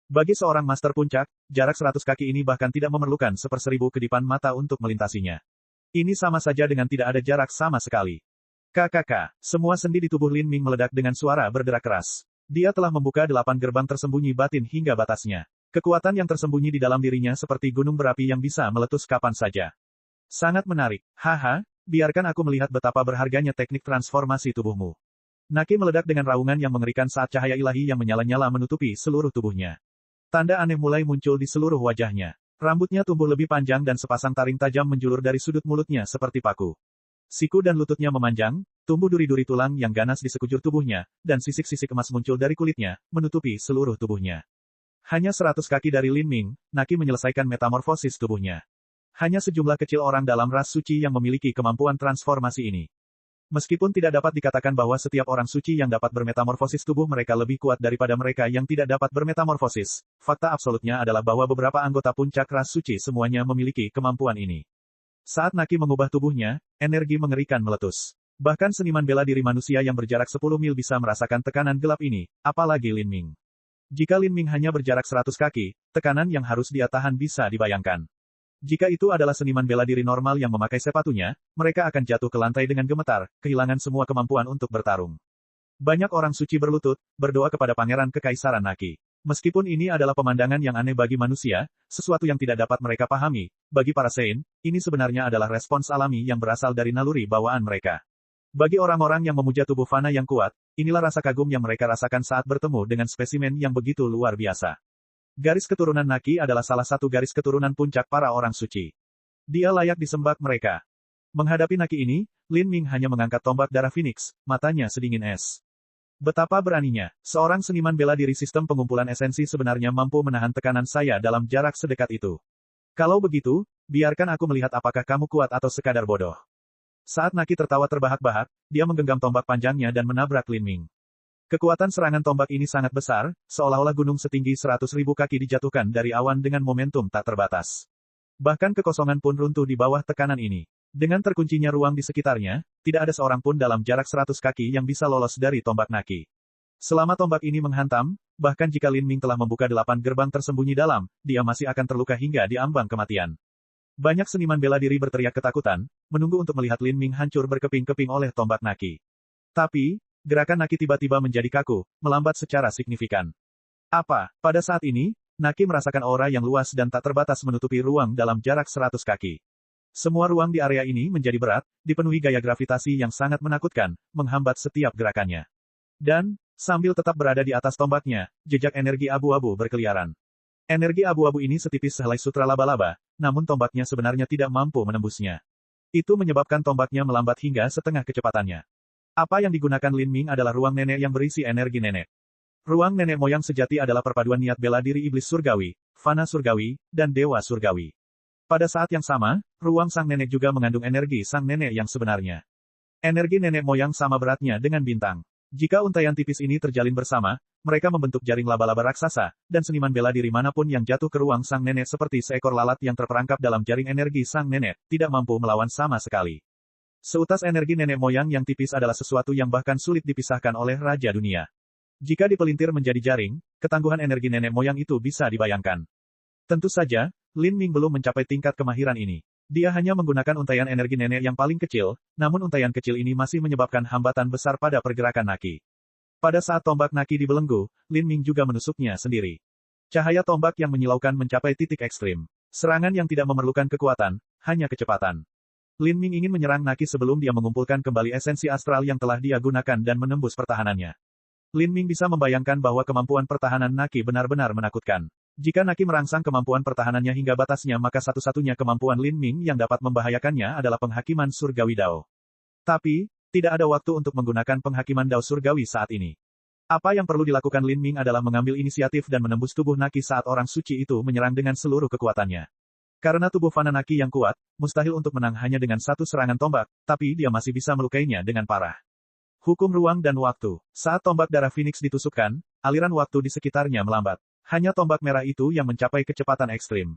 Bagi seorang master puncak, jarak 100 kaki ini bahkan tidak memerlukan 1/1000 kedipan mata untuk melintasinya. Ini sama saja dengan tidak ada jarak sama sekali. KKK, semua sendi di tubuh Lin Ming meledak dengan suara berderak keras. Dia telah membuka 8 gerbang tersembunyi batin hingga batasnya. Kekuatan yang tersembunyi di dalam dirinya seperti gunung berapi yang bisa meletus kapan saja. Sangat menarik. Haha, biarkan aku melihat betapa berharganya teknik transformasi tubuhmu. Naki meledak dengan raungan yang mengerikan saat cahaya ilahi yang menyala-nyala menutupi seluruh tubuhnya. Tanda aneh mulai muncul di seluruh wajahnya. Rambutnya tumbuh lebih panjang dan sepasang taring tajam menjulur dari sudut mulutnya seperti paku. Siku dan lututnya memanjang, tumbuh duri-duri tulang yang ganas di sekujur tubuhnya, dan sisik-sisik emas muncul dari kulitnya, menutupi seluruh tubuhnya. Hanya 100 kaki dari Lin Ming, Naki menyelesaikan metamorfosis tubuhnya. Hanya sejumlah kecil orang dalam ras suci yang memiliki kemampuan transformasi ini. Meskipun tidak dapat dikatakan bahwa setiap orang suci yang dapat bermetamorfosis tubuh mereka lebih kuat daripada mereka yang tidak dapat bermetamorfosis, fakta absolutnya adalah bahwa beberapa anggota puncak ras suci semuanya memiliki kemampuan ini. Saat Naki mengubah tubuhnya, energi mengerikan meletus. Bahkan seniman bela diri manusia yang berjarak 10 mil bisa merasakan tekanan gelap ini, apalagi Lin Ming. Jika Lin Ming hanya berjarak 100 kaki, tekanan yang harus dia tahan bisa dibayangkan. Jika itu adalah seniman bela diri normal yang memakai sepatunya, mereka akan jatuh ke lantai dengan gemetar, kehilangan semua kemampuan untuk bertarung. Banyak orang suci berlutut, berdoa kepada Pangeran Kekaisaran Naki. Meskipun ini adalah pemandangan yang aneh bagi manusia, sesuatu yang tidak dapat mereka pahami, bagi para Saint, ini sebenarnya adalah respons alami yang berasal dari naluri bawaan mereka. Bagi orang-orang yang memuja tubuh fana yang kuat, inilah rasa kagum yang mereka rasakan saat bertemu dengan spesimen yang begitu luar biasa. Garis keturunan Naki adalah salah satu garis keturunan puncak para orang suci. Dia layak disembah mereka. Menghadapi Naki ini, Lin Ming hanya mengangkat tombak darah Phoenix, matanya sedingin es. Betapa beraninya, seorang seniman bela diri sistem pengumpulan esensi sebenarnya mampu menahan tekanan saya dalam jarak sedekat itu. Kalau begitu, biarkan aku melihat apakah kamu kuat atau sekadar bodoh. Saat Naki tertawa terbahak-bahak, dia menggenggam tombak panjangnya dan menabrak Lin Ming. Kekuatan serangan tombak ini sangat besar, seolah-olah gunung setinggi 100.000 kaki dijatuhkan dari awan dengan momentum tak terbatas. Bahkan kekosongan pun runtuh di bawah tekanan ini. Dengan terkuncinya ruang di sekitarnya, tidak ada seorang pun dalam jarak 100 kaki yang bisa lolos dari tombak Naki. Selama tombak ini menghantam, bahkan jika Lin Ming telah membuka 8 gerbang tersembunyi dalam, dia masih akan terluka hingga di ambang kematian. Banyak seniman bela diri berteriak ketakutan, menunggu untuk melihat Lin Ming hancur berkeping-keping oleh tombak Naki. Tapi, gerakan Naki tiba-tiba menjadi kaku, melambat secara signifikan. Apa? Pada saat ini, Naki merasakan aura yang luas dan tak terbatas menutupi ruang dalam jarak 100 kaki. Semua ruang di area ini menjadi berat, dipenuhi gaya gravitasi yang sangat menakutkan, menghambat setiap gerakannya. Dan, sambil tetap berada di atas tombaknya, jejak energi abu-abu berkeliaran. Energi abu-abu ini setipis sehelai sutra laba-laba, namun tombaknya sebenarnya tidak mampu menembusnya. Itu menyebabkan tombaknya melambat hingga setengah kecepatannya. Apa yang digunakan Lin Ming adalah ruang nenek yang berisi energi nenek. Ruang nenek moyang sejati adalah perpaduan niat bela diri iblis surgawi, fana surgawi, dan dewa surgawi. Pada saat yang sama, ruang sang nenek juga mengandung energi sang nenek yang sebenarnya. Energi nenek moyang sama beratnya dengan bintang. Jika untaian tipis ini terjalin bersama, mereka membentuk jaring laba-laba raksasa, dan seniman bela diri manapun yang jatuh ke ruang sang nenek seperti seekor lalat yang terperangkap dalam jaring energi sang nenek, tidak mampu melawan sama sekali. Seutas energi nenek moyang yang tipis adalah sesuatu yang bahkan sulit dipisahkan oleh Raja Dunia. Jika dipelintir menjadi jaring, ketangguhan energi nenek moyang itu bisa dibayangkan. Tentu saja, Lin Ming belum mencapai tingkat kemahiran ini. Dia hanya menggunakan untaian energi nenek yang paling kecil, namun untaian kecil ini masih menyebabkan hambatan besar pada pergerakan Naki. Pada saat tombak Naki dibelenggu, Lin Ming juga menusuknya sendiri. Cahaya tombak yang menyilaukan mencapai titik ekstrim. Serangan yang tidak memerlukan kekuatan, hanya kecepatan. Lin Ming ingin menyerang Naki sebelum dia mengumpulkan kembali esensi astral yang telah dia gunakan dan menembus pertahanannya. Lin Ming bisa membayangkan bahwa kemampuan pertahanan Naki benar-benar menakutkan. Jika Naki merangsang kemampuan pertahanannya hingga batasnya maka satu-satunya kemampuan Lin Ming yang dapat membahayakannya adalah penghakiman surgawi Dao. Tapi, tidak ada waktu untuk menggunakan penghakiman Dao surgawi saat ini. Apa yang perlu dilakukan Lin Ming adalah mengambil inisiatif dan menembus tubuh Naki saat orang suci itu menyerang dengan seluruh kekuatannya. Karena tubuh fana Naki yang kuat, mustahil untuk menang hanya dengan satu serangan tombak, tapi dia masih bisa melukainya dengan parah. Hukum ruang dan waktu. Saat tombak darah Phoenix ditusukkan, aliran waktu di sekitarnya melambat. Hanya tombak merah itu yang mencapai kecepatan ekstrim.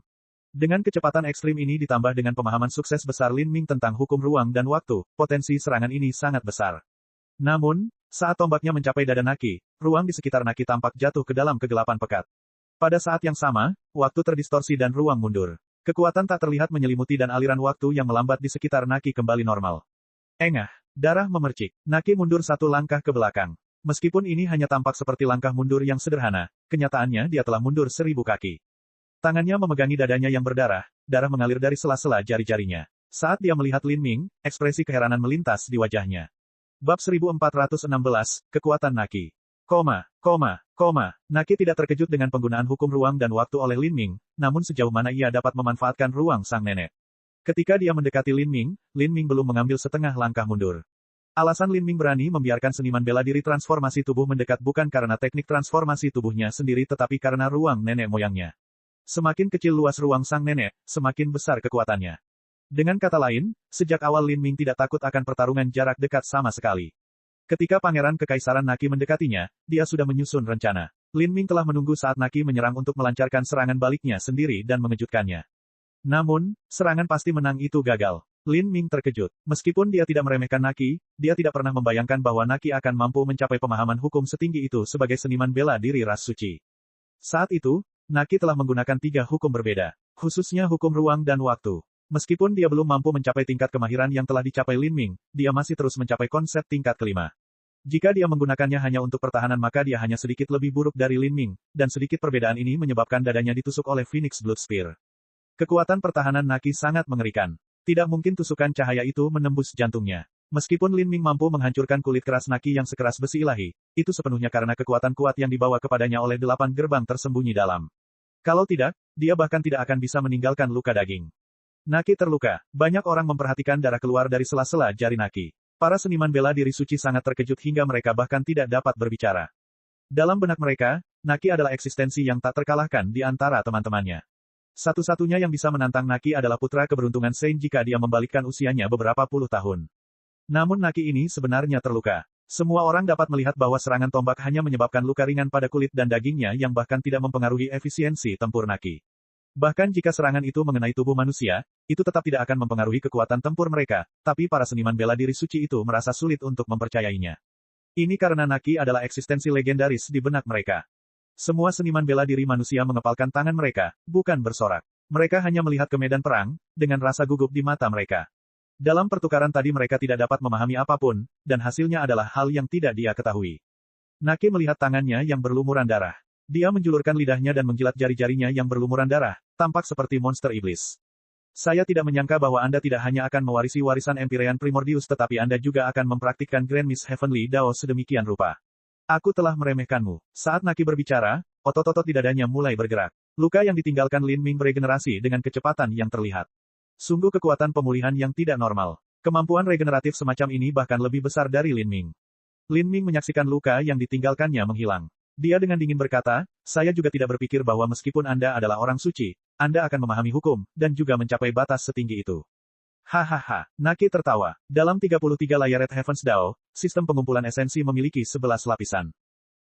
Dengan kecepatan ekstrim ini ditambah dengan pemahaman sukses besar Lin Ming tentang hukum ruang dan waktu, potensi serangan ini sangat besar. Namun, saat tombaknya mencapai dada Naki, ruang di sekitar Naki tampak jatuh ke dalam kegelapan pekat. Pada saat yang sama, waktu terdistorsi dan ruang mundur. Kekuatan tak terlihat menyelimuti dan aliran waktu yang melambat di sekitar Naki kembali normal. Engah, darah memercik. Naki mundur satu langkah ke belakang. Meskipun ini hanya tampak seperti langkah mundur yang sederhana, kenyataannya dia telah mundur 1000 kaki. Tangannya memegangi dadanya yang berdarah, darah mengalir dari sela-sela jari-jarinya. Saat dia melihat Lin Ming, ekspresi keheranan melintas di wajahnya. Bab 1416, Kekuatan Naki. Naki tidak terkejut dengan penggunaan hukum ruang dan waktu oleh Lin Ming, namun sejauh mana ia dapat memanfaatkan ruang sang nenek. Ketika dia mendekati Lin Ming belum mengambil setengah langkah mundur. Alasan Lin Ming berani membiarkan seniman bela diri transformasi tubuh mendekat bukan karena teknik transformasi tubuhnya sendiri tetapi karena ruang nenek moyangnya. Semakin kecil luas ruang sang nenek, semakin besar kekuatannya. Dengan kata lain, sejak awal Lin Ming tidak takut akan pertarungan jarak dekat sama sekali. Ketika Pangeran Kekaisaran Naki mendekatinya, dia sudah menyusun rencana. Lin Ming telah menunggu saat Naki menyerang untuk melancarkan serangan baliknya sendiri dan mengejutkannya. Namun, serangan pasti menang itu gagal. Lin Ming terkejut. Meskipun dia tidak meremehkan Naki, dia tidak pernah membayangkan bahwa Naki akan mampu mencapai pemahaman hukum setinggi itu sebagai seniman bela diri ras suci. Saat itu, Naki telah menggunakan 3 hukum berbeda. khususnya hukum ruang dan waktu. Meskipun dia belum mampu mencapai tingkat kemahiran yang telah dicapai Lin Ming, dia masih terus mencapai konsep tingkat kelima. Jika dia menggunakannya hanya untuk pertahanan maka dia hanya sedikit lebih buruk dari Lin Ming, dan sedikit perbedaan ini menyebabkan dadanya ditusuk oleh Phoenix Blood Spear. Kekuatan pertahanan Naki sangat mengerikan. Tidak mungkin tusukan cahaya itu menembus jantungnya. Meskipun Lin Ming mampu menghancurkan kulit keras Naki yang sekeras besi ilahi, itu sepenuhnya karena kekuatan kuat yang dibawa kepadanya oleh 8 gerbang tersembunyi dalam. Kalau tidak, dia bahkan tidak akan bisa meninggalkan luka daging. Naki terluka. Banyak orang memperhatikan darah keluar dari sela-sela jari Naki. Para seniman bela diri suci sangat terkejut hingga mereka bahkan tidak dapat berbicara. Dalam benak mereka, Naki adalah eksistensi yang tak terkalahkan di antara teman-temannya. Satu-satunya yang bisa menantang Naki adalah putra keberuntungan Saint jika dia membalikkan usianya beberapa puluh tahun. Namun Naki ini sebenarnya terluka. Semua orang dapat melihat bahwa serangan tombak hanya menyebabkan luka ringan pada kulit dan dagingnya yang bahkan tidak mempengaruhi efisiensi tempur Naki. Bahkan jika serangan itu mengenai tubuh manusia, itu tetap tidak akan mempengaruhi kekuatan tempur mereka, tapi para seniman bela diri suci itu merasa sulit untuk mempercayainya. Ini karena Naki adalah eksistensi legendaris di benak mereka. Semua seniman bela diri manusia mengepalkan tangan mereka, bukan bersorak. Mereka hanya melihat ke medan perang, dengan rasa gugup di mata mereka. Dalam pertukaran tadi mereka tidak dapat memahami apapun, dan hasilnya adalah hal yang tidak dia ketahui. Naki melihat tangannya yang berlumuran darah. Dia menjulurkan lidahnya dan menjilat jari-jarinya yang berlumuran darah, tampak seperti monster iblis. Saya tidak menyangka bahwa Anda tidak hanya akan mewarisi warisan Empyrean Primordius tetapi Anda juga akan mempraktikkan Grand Miss Heavenly Dao sedemikian rupa. Aku telah meremehkanmu. Saat Naki berbicara, otot-otot di dadanya mulai bergerak. Luka yang ditinggalkan Lin Ming beregenerasi dengan kecepatan yang terlihat. Sungguh kekuatan pemulihan yang tidak normal. Kemampuan regeneratif semacam ini bahkan lebih besar dari Lin Ming. Lin Ming menyaksikan luka yang ditinggalkannya menghilang. Dia dengan dingin berkata, saya juga tidak berpikir bahwa meskipun Anda adalah orang suci, Anda akan memahami hukum, dan juga mencapai batas setinggi itu. Hahaha, Naki tertawa. Dalam 33 layar Red Heavens Dao, sistem pengumpulan esensi memiliki 11 lapisan.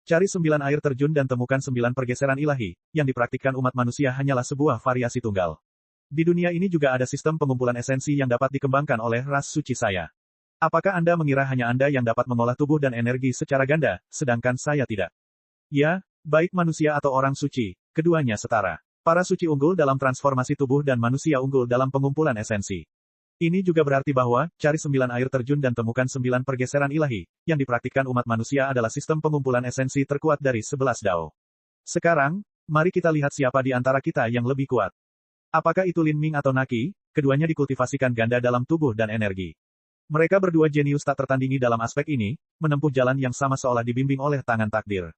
Cari 9 air terjun dan temukan 9 pergeseran ilahi, yang dipraktikkan umat manusia hanyalah sebuah variasi tunggal. Di dunia ini juga ada sistem pengumpulan esensi yang dapat dikembangkan oleh ras suci saya. Apakah Anda mengira hanya Anda yang dapat mengolah tubuh dan energi secara ganda, sedangkan saya tidak? Ya, baik manusia atau orang suci, keduanya setara. Para suci unggul dalam transformasi tubuh dan manusia unggul dalam pengumpulan esensi. Ini juga berarti bahwa, cari 9 air terjun dan temukan 9 pergeseran ilahi, yang dipraktikkan umat manusia adalah sistem pengumpulan esensi terkuat dari 11 Dao. Sekarang, mari kita lihat siapa di antara kita yang lebih kuat. Apakah itu Lin Ming atau Naki, keduanya dikultivasikan ganda dalam tubuh dan energi. Mereka berdua jenius tak tertandingi dalam aspek ini, menempuh jalan yang sama seolah dibimbing oleh tangan takdir.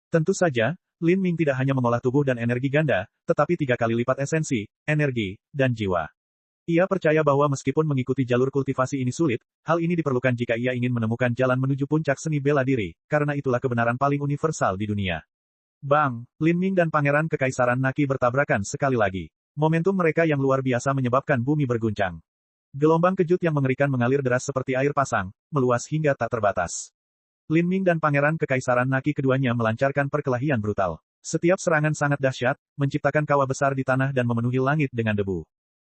Tentu saja, Lin Ming tidak hanya mengolah tubuh dan energi ganda, tetapi 3 kali lipat esensi, energi, dan jiwa. Ia percaya bahwa meskipun mengikuti jalur kultivasi ini sulit, hal ini diperlukan jika ia ingin menemukan jalan menuju puncak seni bela diri, karena itulah kebenaran paling universal di dunia. Bang, Lin Ming dan Pangeran Kekaisaran Naki bertabrakan sekali lagi. Momentum mereka yang luar biasa menyebabkan bumi berguncang. Gelombang kejut yang mengerikan mengalir deras seperti air pasang, meluas hingga tak terbatas. Lin Ming dan Pangeran Kekaisaran Naki keduanya melancarkan perkelahian brutal. Setiap serangan sangat dahsyat, menciptakan kawah besar di tanah dan memenuhi langit dengan debu.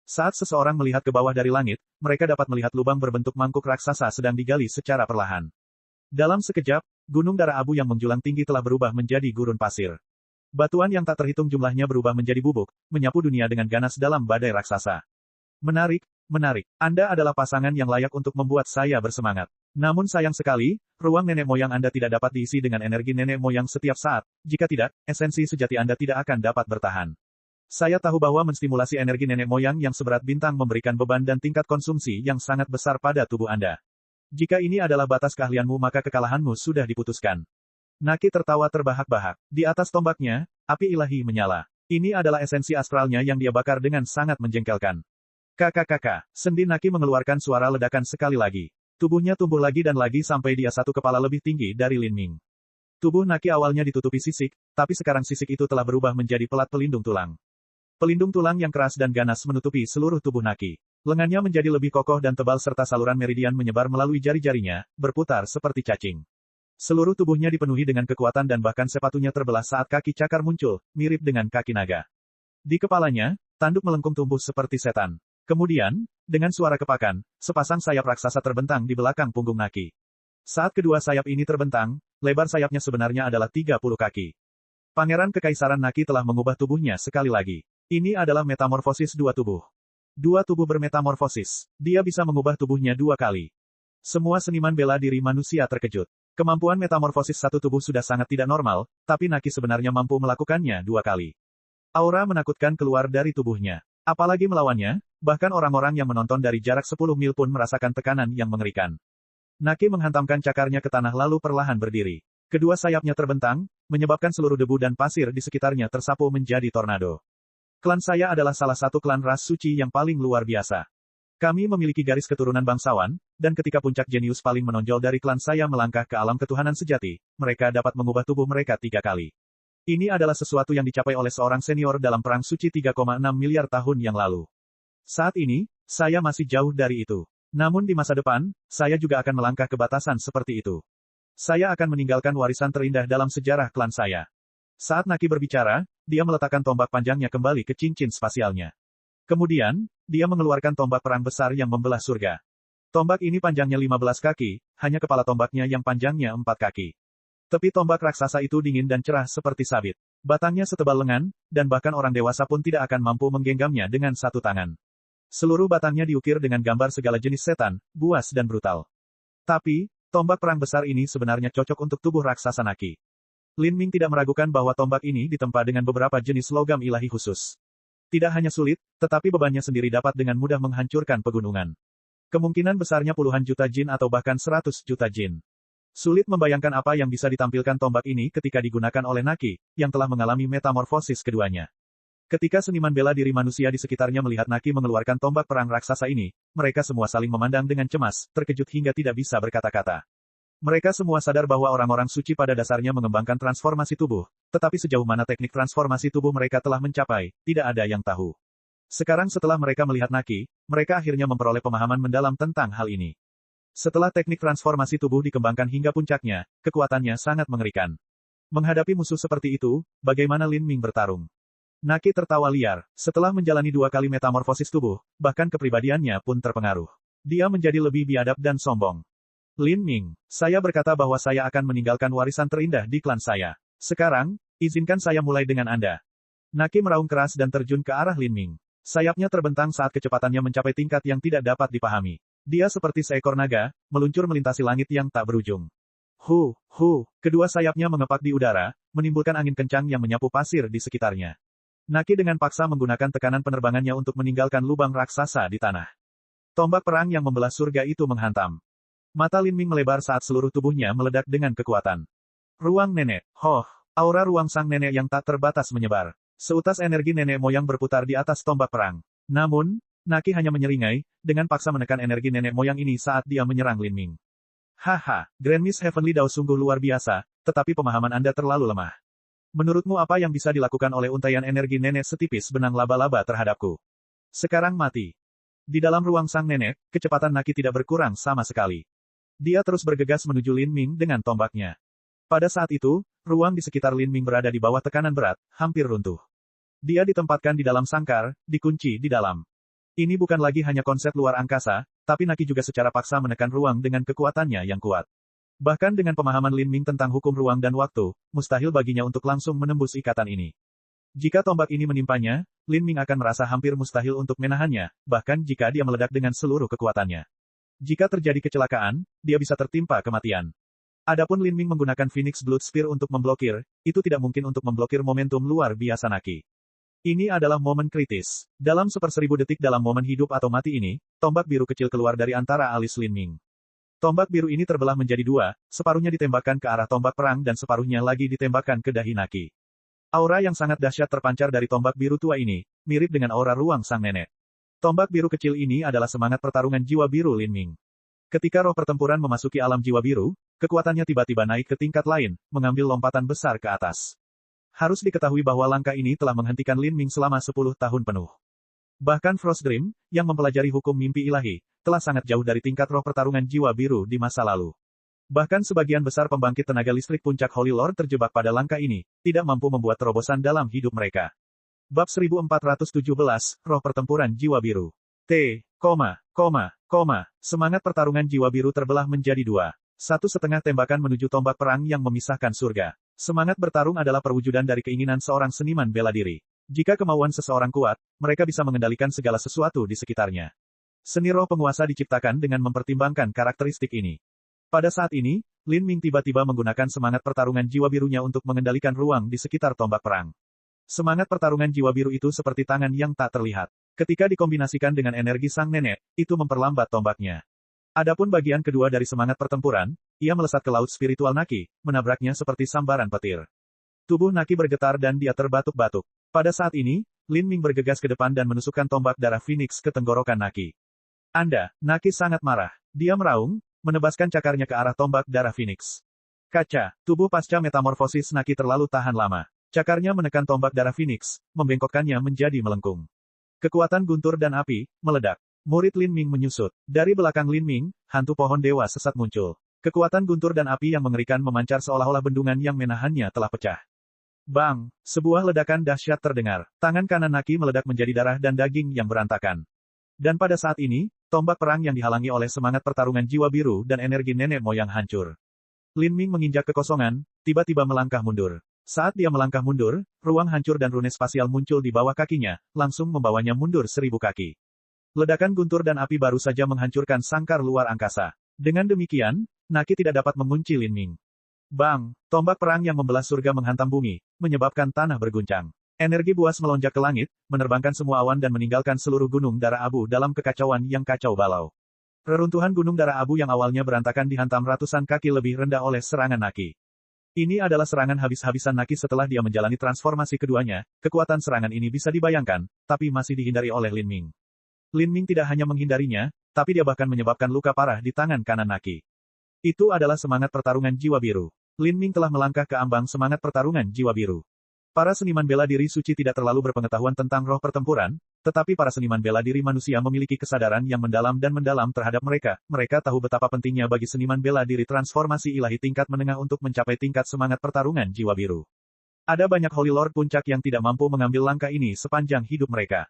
Saat seseorang melihat ke bawah dari langit, mereka dapat melihat lubang berbentuk mangkuk raksasa sedang digali secara perlahan. Dalam sekejap, gunung darah abu yang menjulang tinggi telah berubah menjadi gurun pasir. Batuan yang tak terhitung jumlahnya berubah menjadi bubuk, menyapu dunia dengan ganas dalam badai raksasa. Menarik, menarik. Anda adalah pasangan yang layak untuk membuat saya bersemangat. Namun sayang sekali, ruang nenek moyang Anda tidak dapat diisi dengan energi nenek moyang setiap saat, jika tidak, esensi sejati Anda tidak akan dapat bertahan. Saya tahu bahwa menstimulasi energi nenek moyang yang seberat bintang memberikan beban dan tingkat konsumsi yang sangat besar pada tubuh Anda. Jika ini adalah batas keahlianmu maka kekalahanmu sudah diputuskan. Naki tertawa terbahak-bahak. Di atas tombaknya, api ilahi menyala. Ini adalah esensi astralnya yang dia bakar dengan sangat menjengkelkan. Kakak-kakak, sendi Naki mengeluarkan suara ledakan sekali lagi. Tubuhnya tumbuh lagi dan lagi sampai dia 1 kepala lebih tinggi dari Lin Ming. Tubuh Naki awalnya ditutupi sisik, tapi sekarang sisik itu telah berubah menjadi pelat pelindung tulang. Pelindung tulang yang keras dan ganas menutupi seluruh tubuh Naki. Lengannya menjadi lebih kokoh dan tebal serta saluran meridian menyebar melalui jari-jarinya, berputar seperti cacing. Seluruh tubuhnya dipenuhi dengan kekuatan dan bahkan sepatunya terbelah saat kaki cakar muncul, mirip dengan kaki naga. Di kepalanya, tanduk melengkung tumbuh seperti setan. Kemudian, dengan suara kepakan, sepasang sayap raksasa terbentang di belakang punggung Naki. Saat kedua sayap ini terbentang, lebar sayapnya sebenarnya adalah 30 kaki. Pangeran Kekaisaran Naki telah mengubah tubuhnya sekali lagi. Ini adalah metamorfosis dua tubuh. Dua tubuh bermetamorfosis. Dia bisa mengubah tubuhnya dua kali. Semua seniman bela diri manusia terkejut. Kemampuan metamorfosis satu tubuh sudah sangat tidak normal, tapi Naki sebenarnya mampu melakukannya dua kali. Aura menakutkan keluar dari tubuhnya. Apalagi melawannya, bahkan orang-orang yang menonton dari jarak 10 mil pun merasakan tekanan yang mengerikan. Naki menghantamkan cakarnya ke tanah lalu perlahan berdiri. Kedua sayapnya terbentang, menyebabkan seluruh debu dan pasir di sekitarnya tersapu menjadi tornado. Klan saya adalah salah satu klan ras suci yang paling luar biasa. Kami memiliki garis keturunan bangsawan, dan ketika puncak jenius paling menonjol dari klan saya melangkah ke alam ketuhanan sejati, mereka dapat mengubah tubuh mereka 3 kali. Ini adalah sesuatu yang dicapai oleh seorang senior dalam perang suci 3,6 miliar tahun yang lalu. Saat ini, saya masih jauh dari itu. Namun di masa depan, saya juga akan melangkah ke batasan seperti itu. Saya akan meninggalkan warisan terindah dalam sejarah klan saya. Saat Naki berbicara, dia meletakkan tombak panjangnya kembali ke cincin spasialnya. Kemudian, dia mengeluarkan tombak perang besar yang membelah surga. Tombak ini panjangnya 15 kaki, hanya kepala tombaknya yang panjangnya 4 kaki. Tepi tombak raksasa itu dingin dan cerah seperti sabit. Batangnya setebal lengan, dan bahkan orang dewasa pun tidak akan mampu menggenggamnya dengan satu tangan. Seluruh batangnya diukir dengan gambar segala jenis setan, buas dan brutal. Tapi, tombak perang besar ini sebenarnya cocok untuk tubuh raksasa Naki. Lin Ming tidak meragukan bahwa tombak ini ditempa dengan beberapa jenis logam ilahi khusus. Tidak hanya sulit, tetapi bebannya sendiri dapat dengan mudah menghancurkan pegunungan. Kemungkinan besarnya puluhan juta jin atau bahkan 100 juta jin. Sulit membayangkan apa yang bisa ditampilkan tombak ini ketika digunakan oleh Naki, yang telah mengalami metamorfosis keduanya. Ketika seniman bela diri manusia di sekitarnya melihat Naki mengeluarkan tombak perang raksasa ini, mereka semua saling memandang dengan cemas, terkejut hingga tidak bisa berkata-kata. Mereka semua sadar bahwa orang-orang suci pada dasarnya mengembangkan transformasi tubuh, tetapi sejauh mana teknik transformasi tubuh mereka telah mencapai, tidak ada yang tahu. Sekarang setelah mereka melihat Naki, mereka akhirnya memperoleh pemahaman mendalam tentang hal ini. Setelah teknik transformasi tubuh dikembangkan hingga puncaknya, kekuatannya sangat mengerikan. Menghadapi musuh seperti itu, bagaimana Lin Ming bertarung? Naki tertawa liar. Setelah menjalani 2 kali metamorfosis tubuh, bahkan kepribadiannya pun terpengaruh. Dia menjadi lebih biadab dan sombong. Lin Ming, saya berkata bahwa saya akan meninggalkan warisan terindah di klan saya. Sekarang, izinkan saya mulai dengan Anda. Naki meraung keras dan terjun ke arah Lin Ming. Sayapnya terbentang saat kecepatannya mencapai tingkat yang tidak dapat dipahami. Dia seperti seekor naga, meluncur melintasi langit yang tak berujung. Kedua sayapnya mengepak di udara, menimbulkan angin kencang yang menyapu pasir di sekitarnya. Naki dengan paksa menggunakan tekanan penerbangannya untuk meninggalkan lubang raksasa di tanah. Tombak perang yang membelah surga itu menghantam. Mata Lin Ming melebar saat seluruh tubuhnya meledak dengan kekuatan. Ruang nenek. Aura ruang sang nenek yang tak terbatas menyebar. Seutas energi nenek moyang berputar di atas tombak perang. Namun, Naki hanya menyeringai, dengan paksa menekan energi nenek moyang ini saat dia menyerang Lin Ming. Grand Miss Heavenly Dao sungguh luar biasa, tetapi pemahaman Anda terlalu lemah. Menurutmu apa yang bisa dilakukan oleh untaian energi nenek setipis benang laba-laba terhadapku? Sekarang mati. Di dalam ruang sang nenek, kecepatan Naki tidak berkurang sama sekali. Dia terus bergegas menuju Lin Ming dengan tombaknya. Pada saat itu, ruang di sekitar Lin Ming berada di bawah tekanan berat, hampir runtuh. Dia ditempatkan di dalam sangkar, dikunci di dalam. Ini bukan lagi hanya konsep luar angkasa, tapi Naki juga secara paksa menekan ruang dengan kekuatannya yang kuat. Bahkan dengan pemahaman Lin Ming tentang hukum ruang dan waktu, mustahil baginya untuk langsung menembus ikatan ini. Jika tombak ini menimpanya, Lin Ming akan merasa hampir mustahil untuk menahannya, bahkan jika dia meledak dengan seluruh kekuatannya. Jika terjadi kecelakaan, dia bisa tertimpa kematian. Adapun Lin Ming menggunakan Phoenix Blood Spear untuk memblokir, itu tidak mungkin untuk memblokir momentum luar biasa Naki. Ini adalah momen kritis. Dalam 1/1000 detik dalam momen hidup atau mati ini, tombak biru kecil keluar dari antara alis Lin Ming. Tombak biru ini terbelah menjadi 2, separuhnya ditembakkan ke arah tombak perang dan separuhnya lagi ditembakkan ke dahi Naki. Aura yang sangat dahsyat terpancar dari tombak biru tua ini, mirip dengan aura ruang sang nenek. Tombak biru kecil ini adalah semangat pertarungan jiwa biru Lin Ming. Ketika roh pertempuran memasuki alam jiwa biru, kekuatannya tiba-tiba naik ke tingkat lain, mengambil lompatan besar ke atas. Harus diketahui bahwa langkah ini telah menghentikan Lin Ming selama 10 tahun penuh. Bahkan Frost Dream, yang mempelajari hukum mimpi ilahi, telah sangat jauh dari tingkat roh pertarungan jiwa biru di masa lalu. Bahkan sebagian besar pembangkit tenaga listrik puncak Holy Lord terjebak pada langkah ini, tidak mampu membuat terobosan dalam hidup mereka. Bab 1417, Roh Pertempuran Jiwa Biru. Semangat pertarungan jiwa biru terbelah menjadi 2. 1,5 tembakan menuju tombak perang yang memisahkan surga. Semangat bertarung adalah perwujudan dari keinginan seorang seniman bela diri. Jika kemauan seseorang kuat, mereka bisa mengendalikan segala sesuatu di sekitarnya. Seni roh penguasa diciptakan dengan mempertimbangkan karakteristik ini. Pada saat ini, Lin Ming tiba-tiba menggunakan semangat pertarungan jiwa birunya untuk mengendalikan ruang di sekitar tombak perang. Semangat pertarungan jiwa biru itu seperti tangan yang tak terlihat. Ketika dikombinasikan dengan energi sang nenek, itu memperlambat tombaknya. Adapun bagian kedua dari semangat pertempuran, ia melesat ke laut spiritual Naki, menabraknya seperti sambaran petir. Tubuh Naki bergetar dan dia terbatuk-batuk. Pada saat ini, Lin Ming bergegas ke depan dan menusukkan tombak darah Phoenix ke tenggorokan Naki. Naki sangat marah. Dia meraung, menebaskan cakarnya ke arah tombak darah Phoenix. Kaca, tubuh pasca metamorfosis Naki terlalu tahan lama. Cakarnya menekan tombak darah Phoenix, membengkokkannya menjadi melengkung. Kekuatan guntur dan api, meledak. Murid Lin Ming menyusut. Dari belakang Lin Ming, hantu pohon dewa sesat muncul. Kekuatan guntur dan api yang mengerikan memancar seolah-olah bendungan yang menahannya telah pecah. Bang! Sebuah ledakan dahsyat terdengar. Tangan kanan Naki meledak menjadi darah dan daging yang berantakan. Dan pada saat ini, tombak perang yang dihalangi oleh semangat pertarungan jiwa biru dan energi nenek moyang hancur. Lin Ming menginjak kekosongan, tiba-tiba melangkah mundur. Saat dia melangkah mundur, ruang hancur dan rune spasial muncul di bawah kakinya, langsung membawanya mundur 1000 kaki. Ledakan guntur dan api baru saja menghancurkan sangkar luar angkasa. Dengan demikian, Naki tidak dapat mengunci Lin Ming. Bang! Tombak perang yang membelah surga menghantam bumi, menyebabkan tanah berguncang. Energi buas melonjak ke langit, menerbangkan semua awan dan meninggalkan seluruh gunung darah abu dalam kekacauan yang kacau balau. Reruntuhan gunung darah abu yang awalnya berantakan dihantam ratusan kaki lebih rendah oleh serangan Naki. Ini adalah serangan habis-habisan Naki setelah dia menjalani transformasi keduanya. Kekuatan serangan ini bisa dibayangkan, tapi masih dihindari oleh Lin Ming. Lin Ming tidak hanya menghindarinya, tapi dia bahkan menyebabkan luka parah di tangan kanan Naki. Itu adalah semangat pertarungan jiwa biru. Lin Ming telah melangkah ke ambang semangat pertarungan jiwa biru. Para seniman bela diri suci tidak terlalu berpengetahuan tentang roh pertempuran, tetapi para seniman bela diri manusia memiliki kesadaran yang mendalam dan mendalam terhadap mereka. Mereka tahu betapa pentingnya bagi seniman bela diri transformasi ilahi tingkat menengah untuk mencapai tingkat semangat pertarungan jiwa biru. Ada banyak Holy Lord puncak yang tidak mampu mengambil langkah ini sepanjang hidup mereka.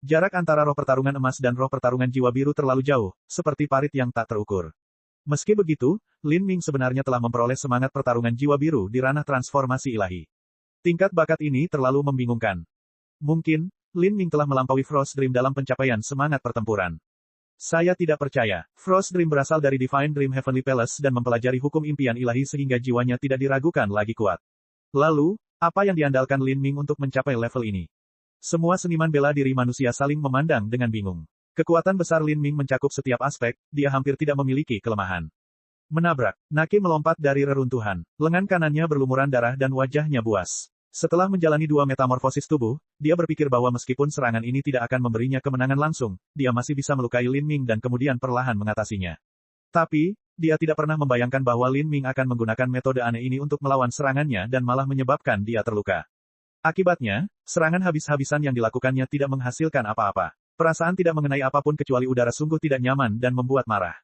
Jarak antara roh pertarungan emas dan roh pertarungan jiwa biru terlalu jauh, seperti parit yang tak terukur. Meski begitu, Lin Ming sebenarnya telah memperoleh semangat pertarungan jiwa biru di ranah transformasi ilahi. Tingkat bakat ini terlalu membingungkan. Mungkin, Lin Ming telah melampaui Frost Dream dalam pencapaian semangat pertempuran. Saya tidak percaya. Frost Dream berasal dari Divine Dream Heavenly Palace dan mempelajari hukum impian ilahi sehingga jiwanya tidak diragukan lagi kuat. Lalu, apa yang diandalkan Lin Ming untuk mencapai level ini? Semua seniman bela diri manusia saling memandang dengan bingung. Kekuatan besar Lin Ming mencakup setiap aspek, dia hampir tidak memiliki kelemahan. Menabrak, Naki melompat dari reruntuhan. Lengan kanannya berlumuran darah dan wajahnya buas. Setelah menjalani 2 metamorfosis tubuh, dia berpikir bahwa meskipun serangan ini tidak akan memberinya kemenangan langsung, dia masih bisa melukai Lin Ming dan kemudian perlahan mengatasinya. Tapi, dia tidak pernah membayangkan bahwa Lin Ming akan menggunakan metode aneh ini untuk melawan serangannya dan malah menyebabkan dia terluka. Akibatnya, serangan habis-habisan yang dilakukannya tidak menghasilkan apa-apa. Perasaan tidak mengenai apapun kecuali udara sungguh tidak nyaman dan membuat marah.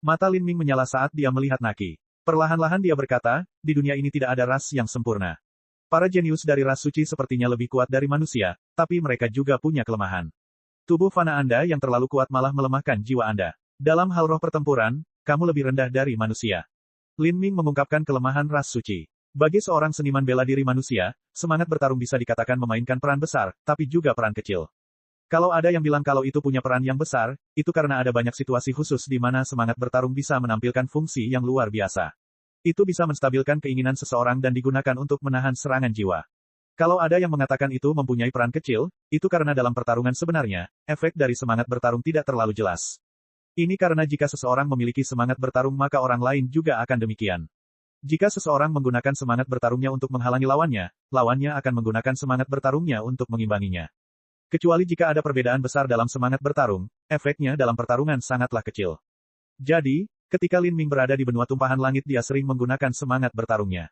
Mata Lin Ming menyala saat dia melihat Naki. Perlahan-lahan dia berkata, di dunia ini tidak ada ras yang sempurna. Para jenius dari ras suci sepertinya lebih kuat dari manusia, tapi mereka juga punya kelemahan. Tubuh fana Anda yang terlalu kuat malah melemahkan jiwa Anda. Dalam hal roh pertempuran, kamu lebih rendah dari manusia. Lin Ming mengungkapkan kelemahan ras suci. Bagi seorang seniman bela diri manusia, semangat bertarung bisa dikatakan memainkan peran besar, tapi juga peran kecil. Kalau ada yang bilang kalau itu punya peran yang besar, itu karena ada banyak situasi khusus di mana semangat bertarung bisa menampilkan fungsi yang luar biasa. Itu bisa menstabilkan keinginan seseorang dan digunakan untuk menahan serangan jiwa. Kalau ada yang mengatakan itu mempunyai peran kecil, itu karena dalam pertarungan sebenarnya, efek dari semangat bertarung tidak terlalu jelas. Ini karena jika seseorang memiliki semangat bertarung maka orang lain juga akan demikian. Jika seseorang menggunakan semangat bertarungnya untuk menghalangi lawannya, lawannya akan menggunakan semangat bertarungnya untuk mengimbanginya. Kecuali jika ada perbedaan besar dalam semangat bertarung, efeknya dalam pertarungan sangatlah kecil. Jadi, ketika Lin Ming berada di benua tumpahan langit dia sering menggunakan semangat bertarungnya.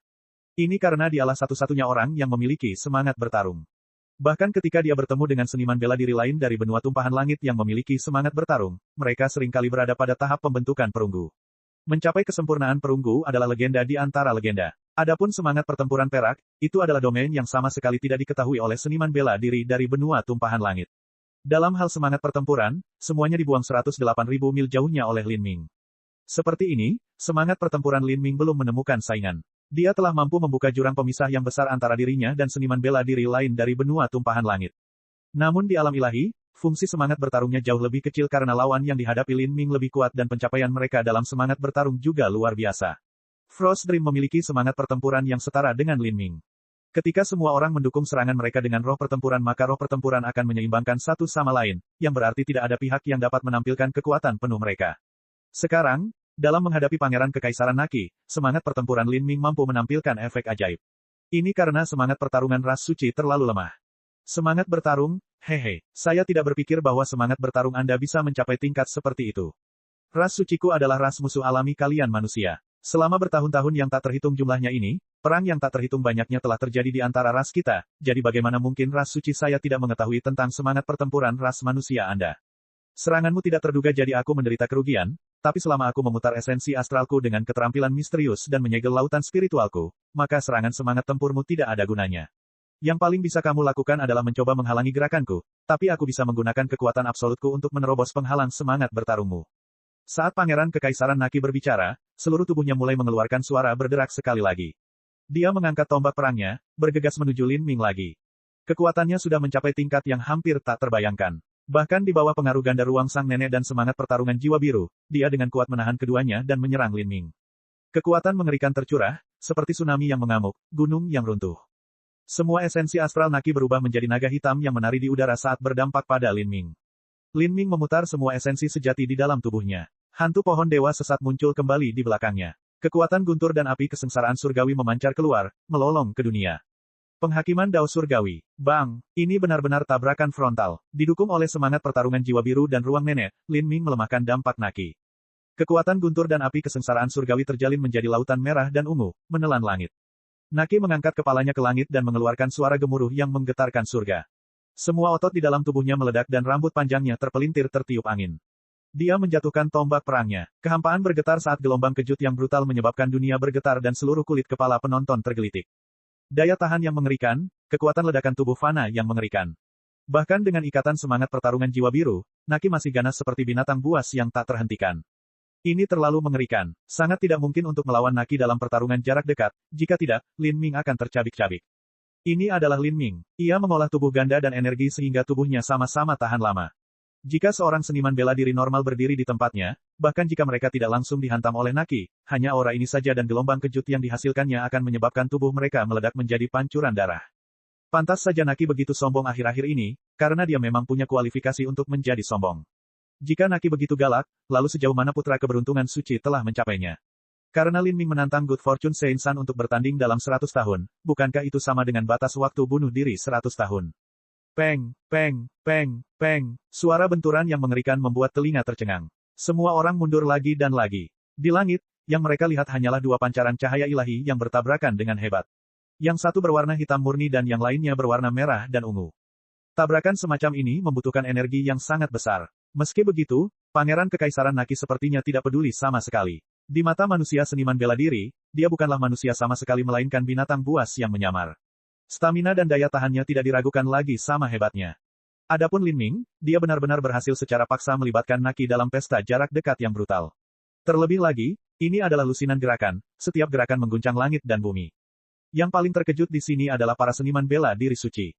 Ini karena dialah satu-satunya orang yang memiliki semangat bertarung. Bahkan ketika dia bertemu dengan seniman bela diri lain dari benua tumpahan langit yang memiliki semangat bertarung, mereka seringkali berada pada tahap pembentukan perunggu. Mencapai kesempurnaan perunggu adalah legenda di antara legenda. Adapun semangat pertempuran perak, itu adalah domain yang sama sekali tidak diketahui oleh seniman bela diri dari benua tumpahan langit. Dalam hal semangat pertempuran, semuanya dibuang 108.000 mil jauhnya oleh Lin Ming. Seperti ini, semangat pertempuran Lin Ming belum menemukan saingan. Dia telah mampu membuka jurang pemisah yang besar antara dirinya dan seniman bela diri lain dari benua tumpahan langit. Namun di alam ilahi, fungsi semangat bertarungnya jauh lebih kecil karena lawan yang dihadapi Lin Ming lebih kuat dan pencapaian mereka dalam semangat bertarung juga luar biasa. Frost Dream memiliki semangat pertempuran yang setara dengan Lin Ming. Ketika semua orang mendukung serangan mereka dengan roh pertempuran maka roh pertempuran akan menyeimbangkan satu sama lain, yang berarti tidak ada pihak yang dapat menampilkan kekuatan penuh mereka. Sekarang, dalam menghadapi Pangeran Kekaisaran Naki, semangat pertempuran Lin Ming mampu menampilkan efek ajaib. Ini karena semangat pertarungan ras suci terlalu lemah. Semangat bertarung, hehe, saya tidak berpikir bahwa semangat bertarung Anda bisa mencapai tingkat seperti itu. Ras suciku adalah ras musuh alami kalian manusia. Selama bertahun-tahun yang tak terhitung jumlahnya ini, perang yang tak terhitung banyaknya telah terjadi di antara ras kita, jadi bagaimana mungkin ras suci saya tidak mengetahui tentang semangat pertempuran ras manusia Anda? Seranganmu tidak terduga jadi aku menderita kerugian, tapi selama aku memutar esensi astralku dengan keterampilan misterius dan menyegel lautan spiritualku, maka serangan semangat tempurmu tidak ada gunanya. Yang paling bisa kamu lakukan adalah mencoba menghalangi gerakanku, tapi aku bisa menggunakan kekuatan absolutku untuk menerobos penghalang semangat bertarungmu. Saat Pangeran Kekaisaran Naki berbicara, seluruh tubuhnya mulai mengeluarkan suara berderak sekali lagi. Dia mengangkat tombak perangnya, bergegas menuju Lin Ming lagi. Kekuatannya sudah mencapai tingkat yang hampir tak terbayangkan. Bahkan di bawah pengaruh ganda ruang sang nenek dan semangat pertarungan jiwa biru, dia dengan kuat menahan keduanya dan menyerang Lin Ming. Kekuatan mengerikan tercurah, seperti tsunami yang mengamuk, gunung yang runtuh. Semua esensi astral Naki berubah menjadi naga hitam yang menari di udara saat berdampak pada Lin Ming. Lin Ming memutar semua esensi sejati di dalam tubuhnya. Hantu pohon dewa sesat muncul kembali di belakangnya. Kekuatan guntur dan api kesengsaraan surgawi memancar keluar, melolong ke dunia. Penghakiman Dao Surgawi. Bang! Ini benar-benar tabrakan frontal. Didukung oleh semangat pertarungan jiwa biru dan ruang nenek, Lin Ming melemahkan dampak Naki. Kekuatan guntur dan api kesengsaraan surgawi terjalin menjadi lautan merah dan ungu, menelan langit. Naki mengangkat kepalanya ke langit dan mengeluarkan suara gemuruh yang menggetarkan surga. Semua otot di dalam tubuhnya meledak dan rambut panjangnya terpelintir tertiup angin. Dia menjatuhkan tombak perangnya. Kehampaan bergetar saat gelombang kejut yang brutal menyebabkan dunia bergetar dan seluruh kulit kepala penonton tergelitik. Daya tahan yang mengerikan, kekuatan ledakan tubuh fana yang mengerikan. Bahkan dengan ikatan semangat pertarungan jiwa biru, Naki masih ganas seperti binatang buas yang tak terhentikan. Ini terlalu mengerikan. Sangat tidak mungkin untuk melawan Naki dalam pertarungan jarak dekat, jika tidak, Lin Ming akan tercabik-cabik. Ini adalah Lin Ming. Ia mengolah tubuh ganda dan energi sehingga tubuhnya sama-sama tahan lama. Jika seorang seniman bela diri normal berdiri di tempatnya, bahkan jika mereka tidak langsung dihantam oleh Naki, hanya aura ini saja dan gelombang kejut yang dihasilkannya akan menyebabkan tubuh mereka meledak menjadi pancuran darah. Pantas saja Naki begitu sombong akhir-akhir ini, karena dia memang punya kualifikasi untuk menjadi sombong. Jika Naki begitu galak, lalu sejauh mana putra keberuntungan suci telah mencapainya? Karena Lin Ming menantang Good Fortune Saint San untuk bertanding dalam 100 tahun, bukankah itu sama dengan batas waktu bunuh diri 100 tahun? Peng, peng, peng, peng. Suara benturan yang mengerikan membuat telinga tercengang. Semua orang mundur lagi dan lagi. Di langit, yang mereka lihat hanyalah dua pancaran cahaya ilahi yang bertabrakan dengan hebat. Yang satu berwarna hitam murni dan yang lainnya berwarna merah dan ungu. Tabrakan semacam ini membutuhkan energi yang sangat besar. Meski begitu, Pangeran Kekaisaran Naki sepertinya tidak peduli sama sekali. Di mata manusia seniman bela diri, dia bukanlah manusia sama sekali melainkan binatang buas yang menyamar. Stamina dan daya tahannya tidak diragukan lagi sama hebatnya. Adapun Lin Ming, dia benar-benar berhasil secara paksa melibatkan Naki dalam pesta jarak dekat yang brutal. Terlebih lagi, ini adalah lusinan gerakan, setiap gerakan mengguncang langit dan bumi. Yang paling terkejut di sini adalah para seniman bela diri suci.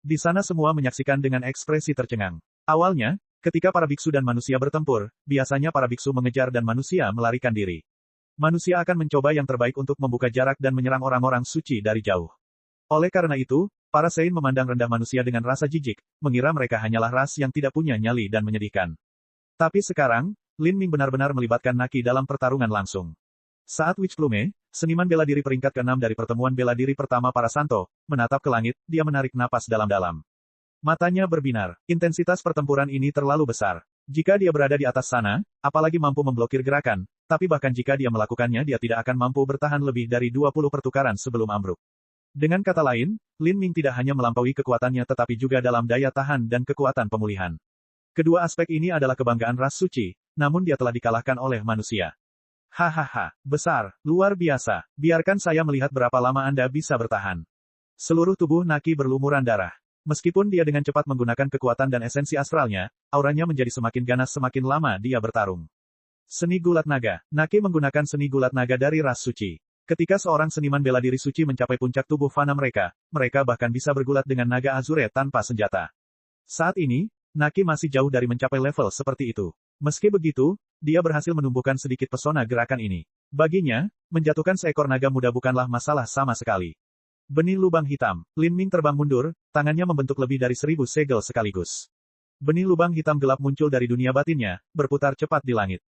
Di sana semua menyaksikan dengan ekspresi tercengang. Awalnya, ketika para biksu dan manusia bertempur, biasanya para biksu mengejar dan manusia melarikan diri. Manusia akan mencoba yang terbaik untuk membuka jarak dan menyerang orang-orang suci dari jauh. Oleh karena itu, para Saint memandang rendah manusia dengan rasa jijik, mengira mereka hanyalah ras yang tidak punya nyali dan menyedihkan. Tapi sekarang, Lin Ming benar-benar melibatkan Naki dalam pertarungan langsung. Saat Witch Plume, seniman bela diri peringkat ke-6 dari pertemuan bela diri pertama para Santo, menatap ke langit, dia menarik napas dalam-dalam. Matanya berbinar. Intensitas pertempuran ini terlalu besar. Jika dia berada di atas sana, apalagi mampu memblokir gerakan, tapi bahkan jika dia melakukannya dia tidak akan mampu bertahan lebih dari 20 pertukaran sebelum ambruk. Dengan kata lain, Lin Ming tidak hanya melampaui kekuatannya tetapi juga dalam daya tahan dan kekuatan pemulihan. Kedua aspek ini adalah kebanggaan ras suci, namun dia telah dikalahkan oleh manusia. Hahaha, besar, luar biasa, biarkan saya melihat berapa lama Anda bisa bertahan. Seluruh tubuh Naki berlumuran darah. Meskipun dia dengan cepat menggunakan kekuatan dan esensi astralnya, auranya menjadi semakin ganas semakin lama dia bertarung. Seni gulat naga. Naki menggunakan seni gulat naga dari ras suci. Ketika seorang seniman bela diri suci mencapai puncak tubuh fana mereka, mereka bahkan bisa bergulat dengan naga azure tanpa senjata. Saat ini, Naki masih jauh dari mencapai level seperti itu. Meski begitu, dia berhasil menumbuhkan sedikit pesona gerakan ini. Baginya, menjatuhkan seekor naga muda bukanlah masalah sama sekali. Benih lubang hitam. Lin Ming terbang mundur, tangannya membentuk lebih dari 1000 segel sekaligus. Benih lubang hitam gelap muncul dari dunia batinnya, berputar cepat di langit.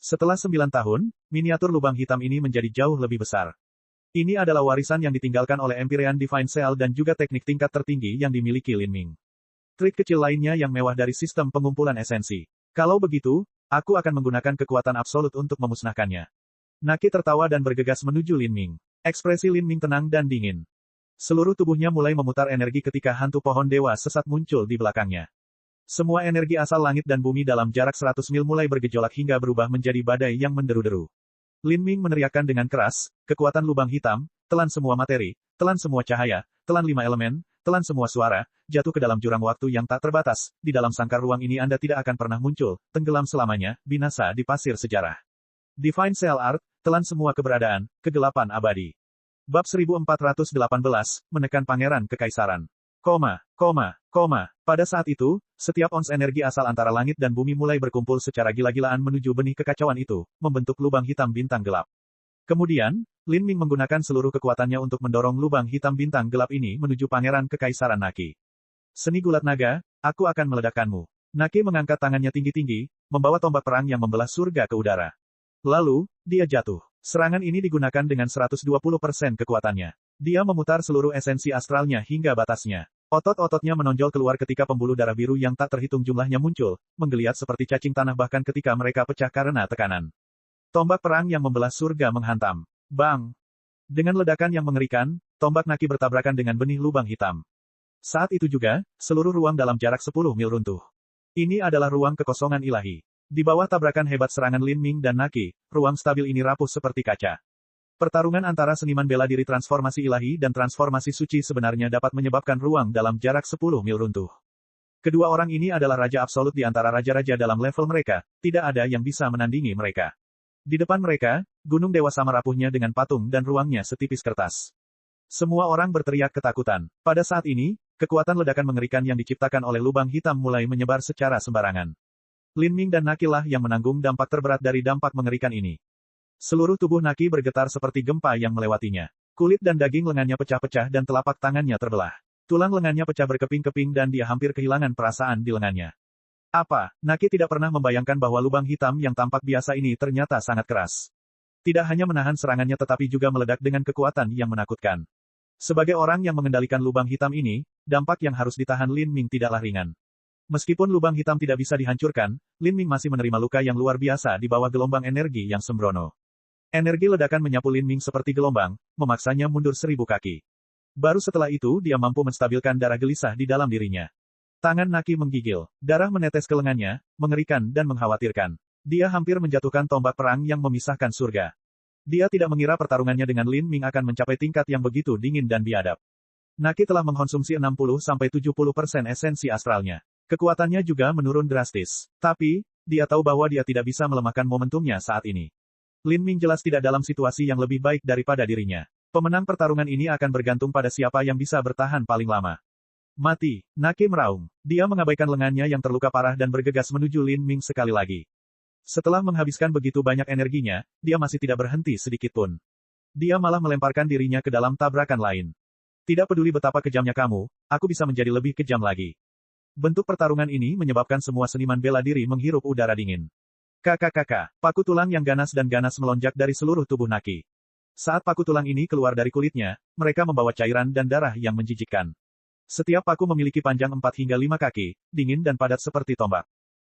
Setelah 9 tahun, miniatur lubang hitam ini menjadi jauh lebih besar. Ini adalah warisan yang ditinggalkan oleh Empyrean Divine Cell dan juga teknik tingkat tertinggi yang dimiliki Lin Ming. Trik kecil lainnya yang mewah dari sistem pengumpulan esensi. Kalau begitu, aku akan menggunakan kekuatan absolut untuk memusnahkannya. Naki tertawa dan bergegas menuju Lin Ming. Ekspresi Lin Ming tenang dan dingin. Seluruh tubuhnya mulai memutar energi ketika hantu pohon dewa sesat muncul di belakangnya. Semua energi asal langit dan bumi dalam jarak 100 mil mulai bergejolak hingga berubah menjadi badai yang menderu-deru. Lin Ming meneriakkan dengan keras, kekuatan lubang hitam, telan semua materi, telan semua cahaya, telan 5 elemen, telan semua suara, jatuh ke dalam jurang waktu yang tak terbatas, di dalam sangkar ruang ini Anda tidak akan pernah muncul, tenggelam selamanya, binasa di pasir sejarah. Divine Cell Art, telan semua keberadaan, kegelapan abadi. Bab 1418, menekan Pangeran Kekaisaran. Pada saat itu, setiap ons energi asal antara langit dan bumi mulai berkumpul secara gila-gilaan menuju benih kekacauan itu, membentuk lubang hitam bintang gelap. Kemudian, Lin Ming menggunakan seluruh kekuatannya untuk mendorong lubang hitam bintang gelap ini menuju Pangeran Kekaisaran Naki. Seni gulat naga, aku akan meledakkanmu. Naki mengangkat tangannya tinggi-tinggi, membawa tombak perang yang membelah surga ke udara. Lalu, dia jatuh. Serangan ini digunakan dengan 120% kekuatannya. Dia memutar seluruh esensi astralnya hingga batasnya. Otot-ototnya menonjol keluar ketika pembuluh darah biru yang tak terhitung jumlahnya muncul, menggeliat seperti cacing tanah bahkan ketika mereka pecah karena tekanan. Tombak perang yang membelah surga menghantam. Bang! Dengan ledakan yang mengerikan, tombak Naki bertabrakan dengan benih lubang hitam. Saat itu juga, seluruh ruang dalam jarak 10 mil runtuh. Ini adalah ruang kekosongan ilahi. Di bawah tabrakan hebat serangan Lin Ming dan Naki, ruang stabil ini rapuh seperti kaca. Pertarungan antara seniman bela diri transformasi ilahi dan transformasi suci sebenarnya dapat menyebabkan ruang dalam jarak 10 mil runtuh. Kedua orang ini adalah raja absolut di antara raja-raja dalam level mereka, tidak ada yang bisa menandingi mereka. Di depan mereka, gunung dewa sama rapuhnya dengan patung dan ruangnya setipis kertas. Semua orang berteriak ketakutan. Pada saat ini, kekuatan ledakan mengerikan yang diciptakan oleh lubang hitam mulai menyebar secara sembarangan. Lin Ming dan Naki lah yang menanggung dampak terberat dari dampak mengerikan ini. Seluruh tubuh Naki bergetar seperti gempa yang melewatinya. Kulit dan daging lengannya pecah-pecah dan telapak tangannya terbelah. Tulang lengannya pecah berkeping-keping dan dia hampir kehilangan perasaan di lengannya. Apa? Naki tidak pernah membayangkan bahwa lubang hitam yang tampak biasa ini ternyata sangat keras. Tidak hanya menahan serangannya tetapi juga meledak dengan kekuatan yang menakutkan. Sebagai orang yang mengendalikan lubang hitam ini, dampak yang harus ditahan Lin Ming tidaklah ringan. Meskipun lubang hitam tidak bisa dihancurkan, Lin Ming masih menerima luka yang luar biasa di bawah gelombang energi yang sembrono. Energi ledakan menyapu Lin Ming seperti gelombang, memaksanya mundur 1000 kaki. Baru setelah itu dia mampu menstabilkan darah gelisah di dalam dirinya. Tangan Naki menggigil, darah menetes ke lengannya, mengerikan dan mengkhawatirkan. Dia hampir menjatuhkan tombak perang yang memisahkan surga. Dia tidak mengira pertarungannya dengan Lin Ming akan mencapai tingkat yang begitu dingin dan biadab. Naki telah mengkonsumsi 60-70% esensi astralnya. Kekuatannya juga menurun drastis. Tapi, dia tahu bahwa dia tidak bisa melemahkan momentumnya saat ini. Lin Ming jelas tidak dalam situasi yang lebih baik daripada dirinya. Pemenang pertarungan ini akan bergantung pada siapa yang bisa bertahan paling lama. Mati, Naki meraung. Dia mengabaikan lengannya yang terluka parah dan bergegas menuju Lin Ming sekali lagi. Setelah menghabiskan begitu banyak energinya, dia masih tidak berhenti sedikit pun. Dia malah melemparkan dirinya ke dalam tabrakan lain. Tidak peduli betapa kejamnya kamu, aku bisa menjadi lebih kejam lagi. Bentuk pertarungan ini menyebabkan semua seniman bela diri menghirup udara dingin. Kakak, paku tulang yang ganas dan ganas melonjak dari seluruh tubuh Naki. Saat paku tulang ini keluar dari kulitnya, mereka membawa cairan dan darah yang menjijikkan. Setiap paku memiliki panjang 4 hingga 5 kaki, dingin dan padat seperti tombak.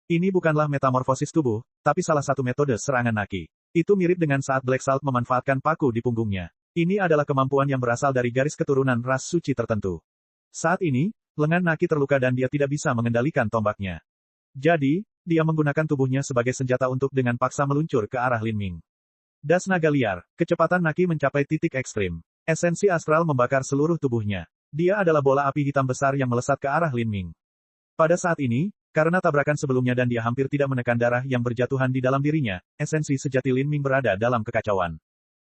Ini bukanlah metamorfosis tubuh, tapi salah satu metode serangan Naki. Itu mirip dengan saat Black Salt memanfaatkan paku di punggungnya. Ini adalah kemampuan yang berasal dari garis keturunan ras suci tertentu. Saat ini, lengan Naki terluka dan dia tidak bisa mengendalikan tombaknya. Jadi, dia menggunakan tubuhnya sebagai senjata untuk dengan paksa meluncur ke arah Lin Ming. Das naga liar, kecepatan Naki mencapai titik ekstrim. Esensi astral membakar seluruh tubuhnya. Dia adalah bola api hitam besar yang melesat ke arah Lin Ming. Pada saat ini, karena tabrakan sebelumnya dan dia hampir tidak menekan darah yang berjatuhan di dalam dirinya, esensi sejati Lin Ming berada dalam kekacauan.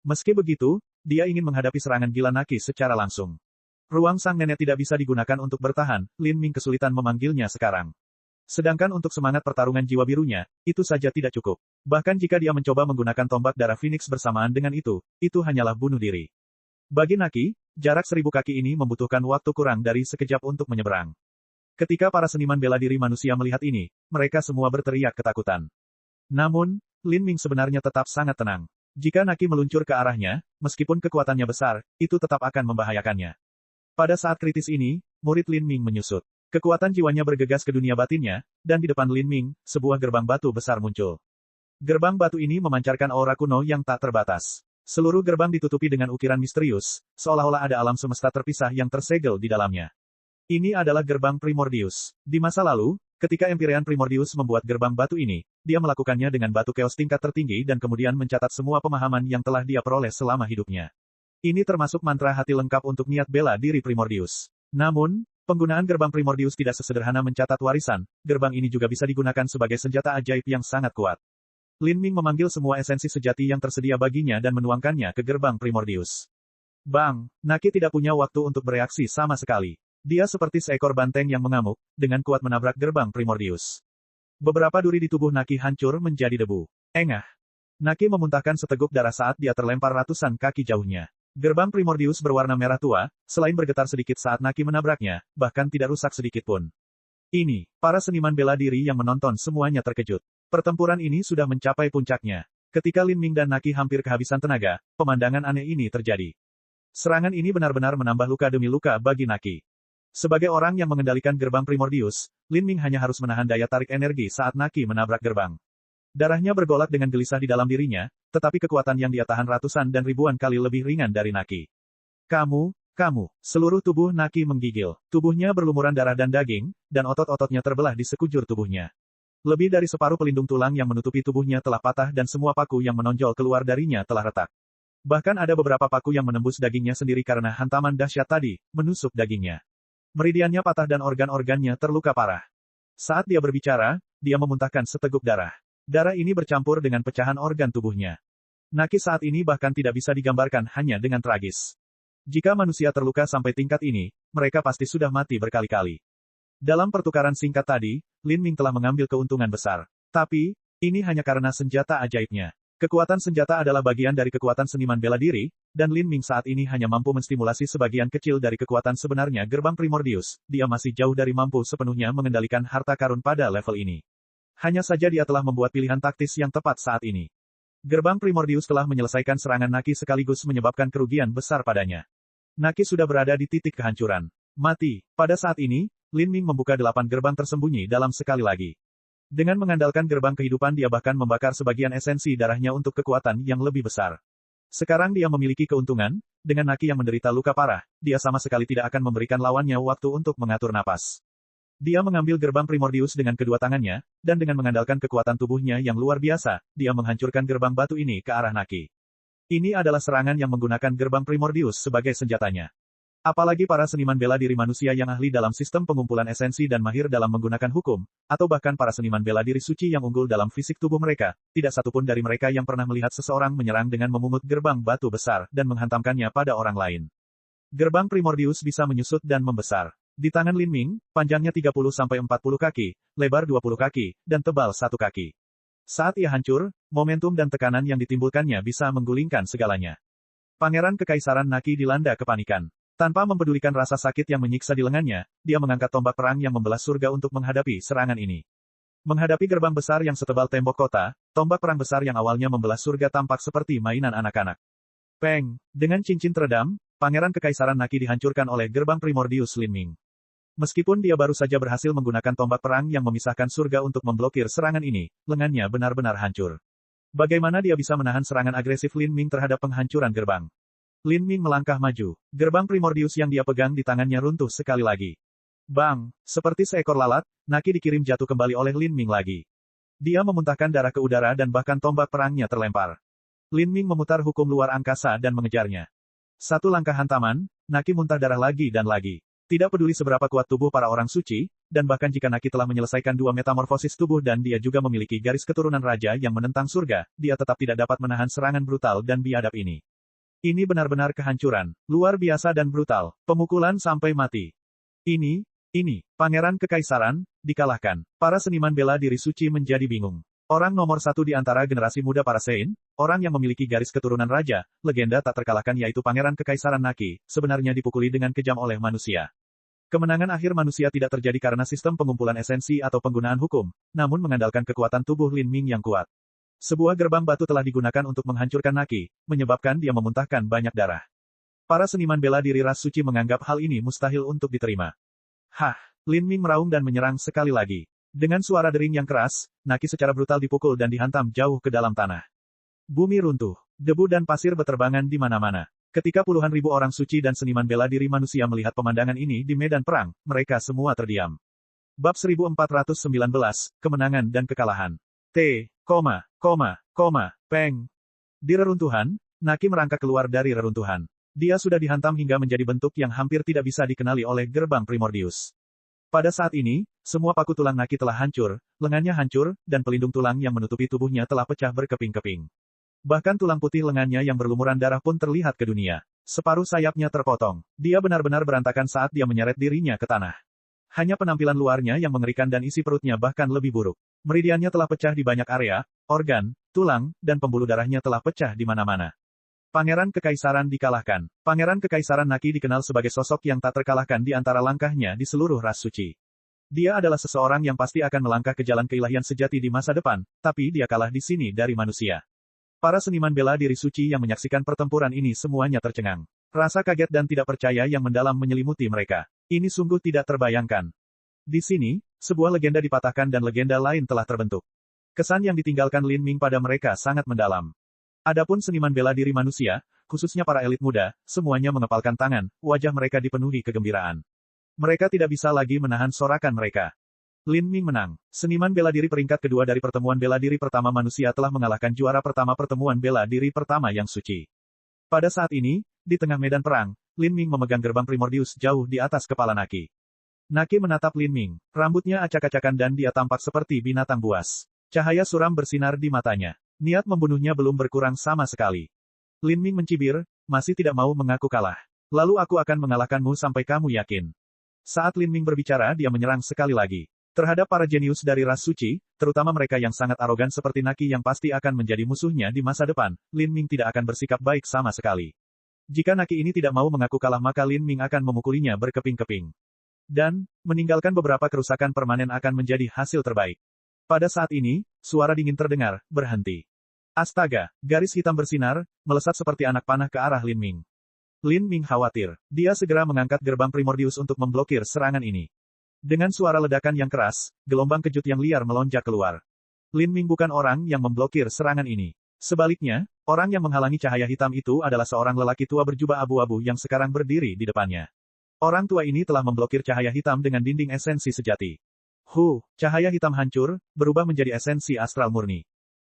Meski begitu, dia ingin menghadapi serangan gila Naki secara langsung. Ruang sang nenek tidak bisa digunakan untuk bertahan, Lin Ming kesulitan memanggilnya sekarang. Sedangkan untuk semangat pertarungan jiwa birunya, itu saja tidak cukup. Bahkan jika dia mencoba menggunakan tombak darah Phoenix bersamaan dengan itu hanyalah bunuh diri. Bagi Naki, jarak 1000 kaki ini membutuhkan waktu kurang dari sekejap untuk menyeberang. Ketika para seniman bela diri manusia melihat ini, mereka semua berteriak ketakutan. Namun, Lin Ming sebenarnya tetap sangat tenang. Jika Naki meluncur ke arahnya, meskipun kekuatannya besar, itu tetap akan membahayakannya. Pada saat kritis ini, murid Lin Ming menyusut. Kekuatan jiwanya bergegas ke dunia batinnya, dan di depan Lin Ming, sebuah gerbang batu besar muncul. Gerbang batu ini memancarkan aura kuno yang tak terbatas. Seluruh gerbang ditutupi dengan ukiran misterius, seolah-olah ada alam semesta terpisah yang tersegel di dalamnya. Ini adalah gerbang Primordius. Di masa lalu, ketika Empyrean Primordius membuat gerbang batu ini, dia melakukannya dengan batu chaos tingkat tertinggi dan kemudian mencatat semua pemahaman yang telah dia peroleh selama hidupnya. Ini termasuk mantra hati lengkap untuk niat bela diri Primordius. Namun, penggunaan gerbang Primordius tidak sesederhana mencatat warisan, gerbang ini juga bisa digunakan sebagai senjata ajaib yang sangat kuat. Lin Ming memanggil semua esensi sejati yang tersedia baginya dan menuangkannya ke gerbang Primordius. Bang, Naki tidak punya waktu untuk bereaksi sama sekali. Dia seperti seekor banteng yang mengamuk, dengan kuat menabrak gerbang Primordius. Beberapa duri di tubuh Naki hancur menjadi debu. Engah. Naki memuntahkan seteguk darah saat dia terlempar ratusan kaki jauhnya. Gerbang Primordius berwarna merah tua, selain bergetar sedikit saat Naki menabraknya, bahkan tidak rusak sedikit pun. Ini, para seniman bela diri yang menonton semuanya terkejut. Pertempuran ini sudah mencapai puncaknya. Ketika Lin Ming dan Naki hampir kehabisan tenaga, pemandangan aneh ini terjadi. Serangan ini benar-benar menambah luka demi luka bagi Naki. Sebagai orang yang mengendalikan gerbang Primordius, Lin Ming hanya harus menahan daya tarik energi saat Naki menabrak gerbang. Darahnya bergolak dengan gelisah di dalam dirinya, tetapi kekuatan yang dia tahan ratusan dan ribuan kali lebih ringan dari Naki. Kamu, seluruh tubuh Naki menggigil. Tubuhnya berlumuran darah dan daging, dan otot-ototnya terbelah di sekujur tubuhnya. Lebih dari separuh pelindung tulang yang menutupi tubuhnya telah patah dan semua paku yang menonjol keluar darinya telah retak. Bahkan ada beberapa paku yang menembus dagingnya sendiri karena hantaman dahsyat tadi, menusuk dagingnya. Meridiannya patah dan organ-organnya terluka parah. Saat dia berbicara, dia memuntahkan seteguk darah. Darah ini bercampur dengan pecahan organ tubuhnya. Naki saat ini bahkan tidak bisa digambarkan hanya dengan tragis. Jika manusia terluka sampai tingkat ini, mereka pasti sudah mati berkali-kali. Dalam pertukaran singkat tadi, Lin Ming telah mengambil keuntungan besar. Tapi, ini hanya karena senjata ajaibnya. Kekuatan senjata adalah bagian dari kekuatan seniman bela diri, dan Lin Ming saat ini hanya mampu menstimulasi sebagian kecil dari kekuatan sebenarnya gerbang Primordius. Dia masih jauh dari mampu sepenuhnya mengendalikan harta karun pada level ini. Hanya saja dia telah membuat pilihan taktis yang tepat saat ini. Gerbang Primordius telah menyelesaikan serangan Naki sekaligus menyebabkan kerugian besar padanya. Naki sudah berada di titik kehancuran. Mati. Pada saat ini, Lin Ming membuka 8 gerbang tersembunyi dalam sekali lagi. Dengan mengandalkan gerbang kehidupan dia bahkan membakar sebagian esensi darahnya untuk kekuatan yang lebih besar. Sekarang dia memiliki keuntungan, dengan Naki yang menderita luka parah, dia sama sekali tidak akan memberikan lawannya waktu untuk mengatur napas. Dia mengambil gerbang Primordius dengan kedua tangannya, dan dengan mengandalkan kekuatan tubuhnya yang luar biasa, dia menghancurkan gerbang batu ini ke arah Naki. Ini adalah serangan yang menggunakan gerbang Primordius sebagai senjatanya. Apalagi para seniman bela diri manusia yang ahli dalam sistem pengumpulan esensi dan mahir dalam menggunakan hukum, atau bahkan para seniman bela diri suci yang unggul dalam fisik tubuh mereka, tidak satupun dari mereka yang pernah melihat seseorang menyerang dengan memungut gerbang batu besar dan menghantamkannya pada orang lain. Gerbang Primordius bisa menyusut dan membesar. Di tangan Lin Ming, panjangnya 30-40 kaki, lebar 20 kaki, dan tebal 1 kaki. Saat ia hancur, momentum dan tekanan yang ditimbulkannya bisa menggulingkan segalanya. Pangeran Kekaisaran Naki dilanda kepanikan. Tanpa mempedulikan rasa sakit yang menyiksa di lengannya, dia mengangkat tombak perang yang membelah surga untuk menghadapi serangan ini. Menghadapi gerbang besar yang setebal tembok kota, tombak perang besar yang awalnya membelah surga tampak seperti mainan anak-anak. Peng! Dengan cincin teredam, Pangeran Kekaisaran Naki dihancurkan oleh gerbang Primordius Lin Ming. Meskipun dia baru saja berhasil menggunakan tombak perang yang memisahkan surga untuk memblokir serangan ini, lengannya benar-benar hancur. Bagaimana dia bisa menahan serangan agresif Lin Ming terhadap penghancuran gerbang? Lin Ming melangkah maju. Gerbang Primordius yang dia pegang di tangannya runtuh sekali lagi. Bang! Seperti seekor lalat, Naki dikirim jatuh kembali oleh Lin Ming lagi. Dia memuntahkan darah ke udara dan bahkan tombak perangnya terlempar. Lin Ming memutar hukum luar angkasa dan mengejarnya. Satu langkah hantaman, Naki muntah darah lagi dan lagi. Tidak peduli seberapa kuat tubuh para orang suci, dan bahkan jika Naki telah menyelesaikan 2 metamorfosis tubuh dan dia juga memiliki garis keturunan raja yang menentang surga, dia tetap tidak dapat menahan serangan brutal dan biadab ini. Ini benar-benar kehancuran, luar biasa dan brutal, pemukulan sampai mati. Ini, Pangeran Kekaisaran, dikalahkan. Para seniman bela diri suci menjadi bingung. Orang nomor satu di antara generasi muda para Sein, orang yang memiliki garis keturunan raja, legenda tak terkalahkan yaitu Pangeran Kekaisaran Naki, sebenarnya dipukuli dengan kejam oleh manusia. Kemenangan akhir manusia tidak terjadi karena sistem pengumpulan esensi atau penggunaan hukum, namun mengandalkan kekuatan tubuh Lin Ming yang kuat. Sebuah gerbang batu telah digunakan untuk menghancurkan Naki, menyebabkan dia memuntahkan banyak darah. Para seniman bela diri ras suci menganggap hal ini mustahil untuk diterima. Hah, Lin Ming meraung dan menyerang sekali lagi. Dengan suara dering yang keras, Naki secara brutal dipukul dan dihantam jauh ke dalam tanah. Bumi runtuh, debu dan pasir beterbangan di mana-mana. Ketika puluhan ribu orang suci dan seniman bela diri manusia melihat pemandangan ini di medan perang, mereka semua terdiam. Bab 1419, Kemenangan dan Kekalahan. Peng. Di reruntuhan, Naki merangkak keluar dari reruntuhan. Dia sudah dihantam hingga menjadi bentuk yang hampir tidak bisa dikenali oleh gerbang Primordius. Pada saat ini, semua paku tulang Naki telah hancur, lengannya hancur, dan pelindung tulang yang menutupi tubuhnya telah pecah berkeping-keping. Bahkan tulang putih lengannya yang berlumuran darah pun terlihat ke dunia. Separuh sayapnya terpotong. Dia benar-benar berantakan saat dia menyeret dirinya ke tanah. Hanya penampilan luarnya yang mengerikan dan isi perutnya bahkan lebih buruk. Meridiannya telah pecah di banyak area, organ, tulang, dan pembuluh darahnya telah pecah di mana-mana. Pangeran Kekaisaran dikalahkan. Pangeran Kekaisaran Naki dikenal sebagai sosok yang tak terkalahkan di antara langkahnya di seluruh ras suci. Dia adalah seseorang yang pasti akan melangkah ke jalan keilahian sejati di masa depan, tapi dia kalah di sini dari manusia. Para seniman bela diri suci yang menyaksikan pertempuran ini semuanya tercengang. Rasa kaget dan tidak percaya yang mendalam menyelimuti mereka. Ini sungguh tidak terbayangkan. Di sini, sebuah legenda dipatahkan dan legenda lain telah terbentuk. Kesan yang ditinggalkan Lin Ming pada mereka sangat mendalam. Adapun seniman bela diri manusia, khususnya para elit muda, semuanya mengepalkan tangan, wajah mereka dipenuhi kegembiraan. Mereka tidak bisa lagi menahan sorakan mereka. Lin Ming menang. Seniman bela diri peringkat kedua dari pertemuan bela diri pertama manusia telah mengalahkan juara pertama pertemuan bela diri pertama yang suci. Pada saat ini, di tengah medan perang, Lin Ming memegang gerbang Primordius jauh di atas kepala Naki. Naki menatap Lin Ming. Rambutnya acak-acakan dan dia tampak seperti binatang buas. Cahaya suram bersinar di matanya. Niat membunuhnya belum berkurang sama sekali. Lin Ming mencibir, masih tidak mau mengaku kalah. Lalu aku akan mengalahkanmu sampai kamu yakin. Saat Lin Ming berbicara dia menyerang sekali lagi. Terhadap para jenius dari ras suci, terutama mereka yang sangat arogan seperti Naki yang pasti akan menjadi musuhnya di masa depan, Lin Ming tidak akan bersikap baik sama sekali. Jika Naki ini tidak mau mengaku kalah maka Lin Ming akan memukulinya berkeping-keping. Dan, meninggalkan beberapa kerusakan permanen akan menjadi hasil terbaik. Pada saat ini, suara dingin terdengar, berhenti. Astaga, garis hitam bersinar, melesat seperti anak panah ke arah Lin Ming. Lin Ming khawatir. Dia segera mengangkat gerbang Primordius untuk memblokir serangan ini. Dengan suara ledakan yang keras, gelombang kejut yang liar melonjak keluar. Lin Ming bukan orang yang memblokir serangan ini. Sebaliknya, orang yang menghalangi cahaya hitam itu adalah seorang lelaki tua berjubah abu-abu yang sekarang berdiri di depannya. Orang tua ini telah memblokir cahaya hitam dengan dinding esensi sejati. Cahaya hitam hancur, berubah menjadi esensi astral murni.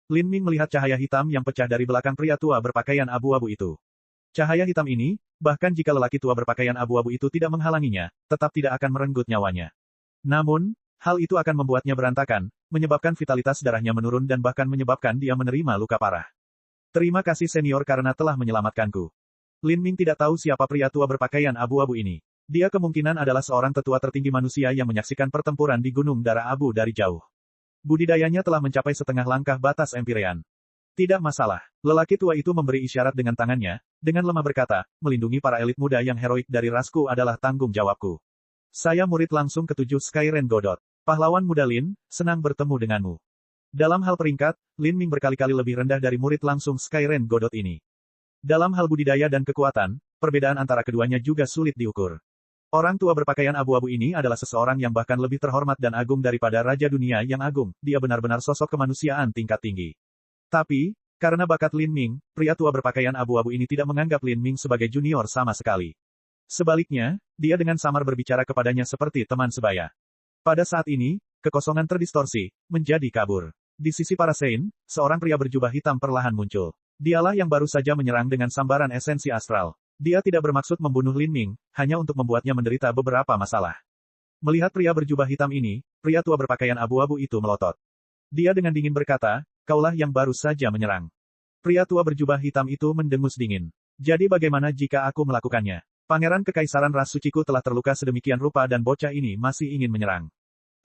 Lin Ming melihat cahaya hitam yang pecah dari belakang pria tua berpakaian abu-abu itu. Cahaya hitam ini, bahkan jika lelaki tua berpakaian abu-abu itu tidak menghalanginya, tetap tidak akan merenggut nyawanya. Namun, hal itu akan membuatnya berantakan, menyebabkan vitalitas darahnya menurun dan bahkan menyebabkan dia menerima luka parah. Terima kasih senior karena telah menyelamatkanku. Lin Ming tidak tahu siapa pria tua berpakaian abu-abu ini. Dia kemungkinan adalah seorang tetua tertinggi manusia yang menyaksikan pertempuran di Gunung Darah Abu dari jauh. Budidayanya telah mencapai setengah langkah batas Empyrean. Tidak masalah. Lelaki tua itu memberi isyarat dengan tangannya, dengan lemah berkata, melindungi para elit muda yang heroik dari rasku adalah tanggung jawabku. Saya murid langsung ketujuh Skyren Godot. Pahlawan muda Lin, senang bertemu denganmu. Dalam hal peringkat, Lin Ming berkali-kali lebih rendah dari murid langsung Skyren Godot ini. Dalam hal budidaya dan kekuatan, perbedaan antara keduanya juga sulit diukur. Orang tua berpakaian abu-abu ini adalah seseorang yang bahkan lebih terhormat dan agung daripada Raja Dunia yang agung, dia benar-benar sosok kemanusiaan tingkat tinggi. Tapi, karena bakat Lin Ming, pria tua berpakaian abu-abu ini tidak menganggap Lin Ming sebagai junior sama sekali. Sebaliknya, dia dengan samar berbicara kepadanya seperti teman sebaya. Pada saat ini, kekosongan terdistorsi, menjadi kabur. Di sisi para Sein, seorang pria berjubah hitam perlahan muncul. Dialah yang baru saja menyerang dengan sambaran esensi astral. Dia tidak bermaksud membunuh Lin Ming, hanya untuk membuatnya menderita beberapa masalah. Melihat pria berjubah hitam ini, pria tua berpakaian abu-abu itu melotot. Dia dengan dingin berkata, kaulah yang baru saja menyerang. Pria tua berjubah hitam itu mendengus dingin. Jadi bagaimana jika aku melakukannya? Pangeran Kekaisaran ras suciku telah terluka sedemikian rupa dan bocah ini masih ingin menyerang.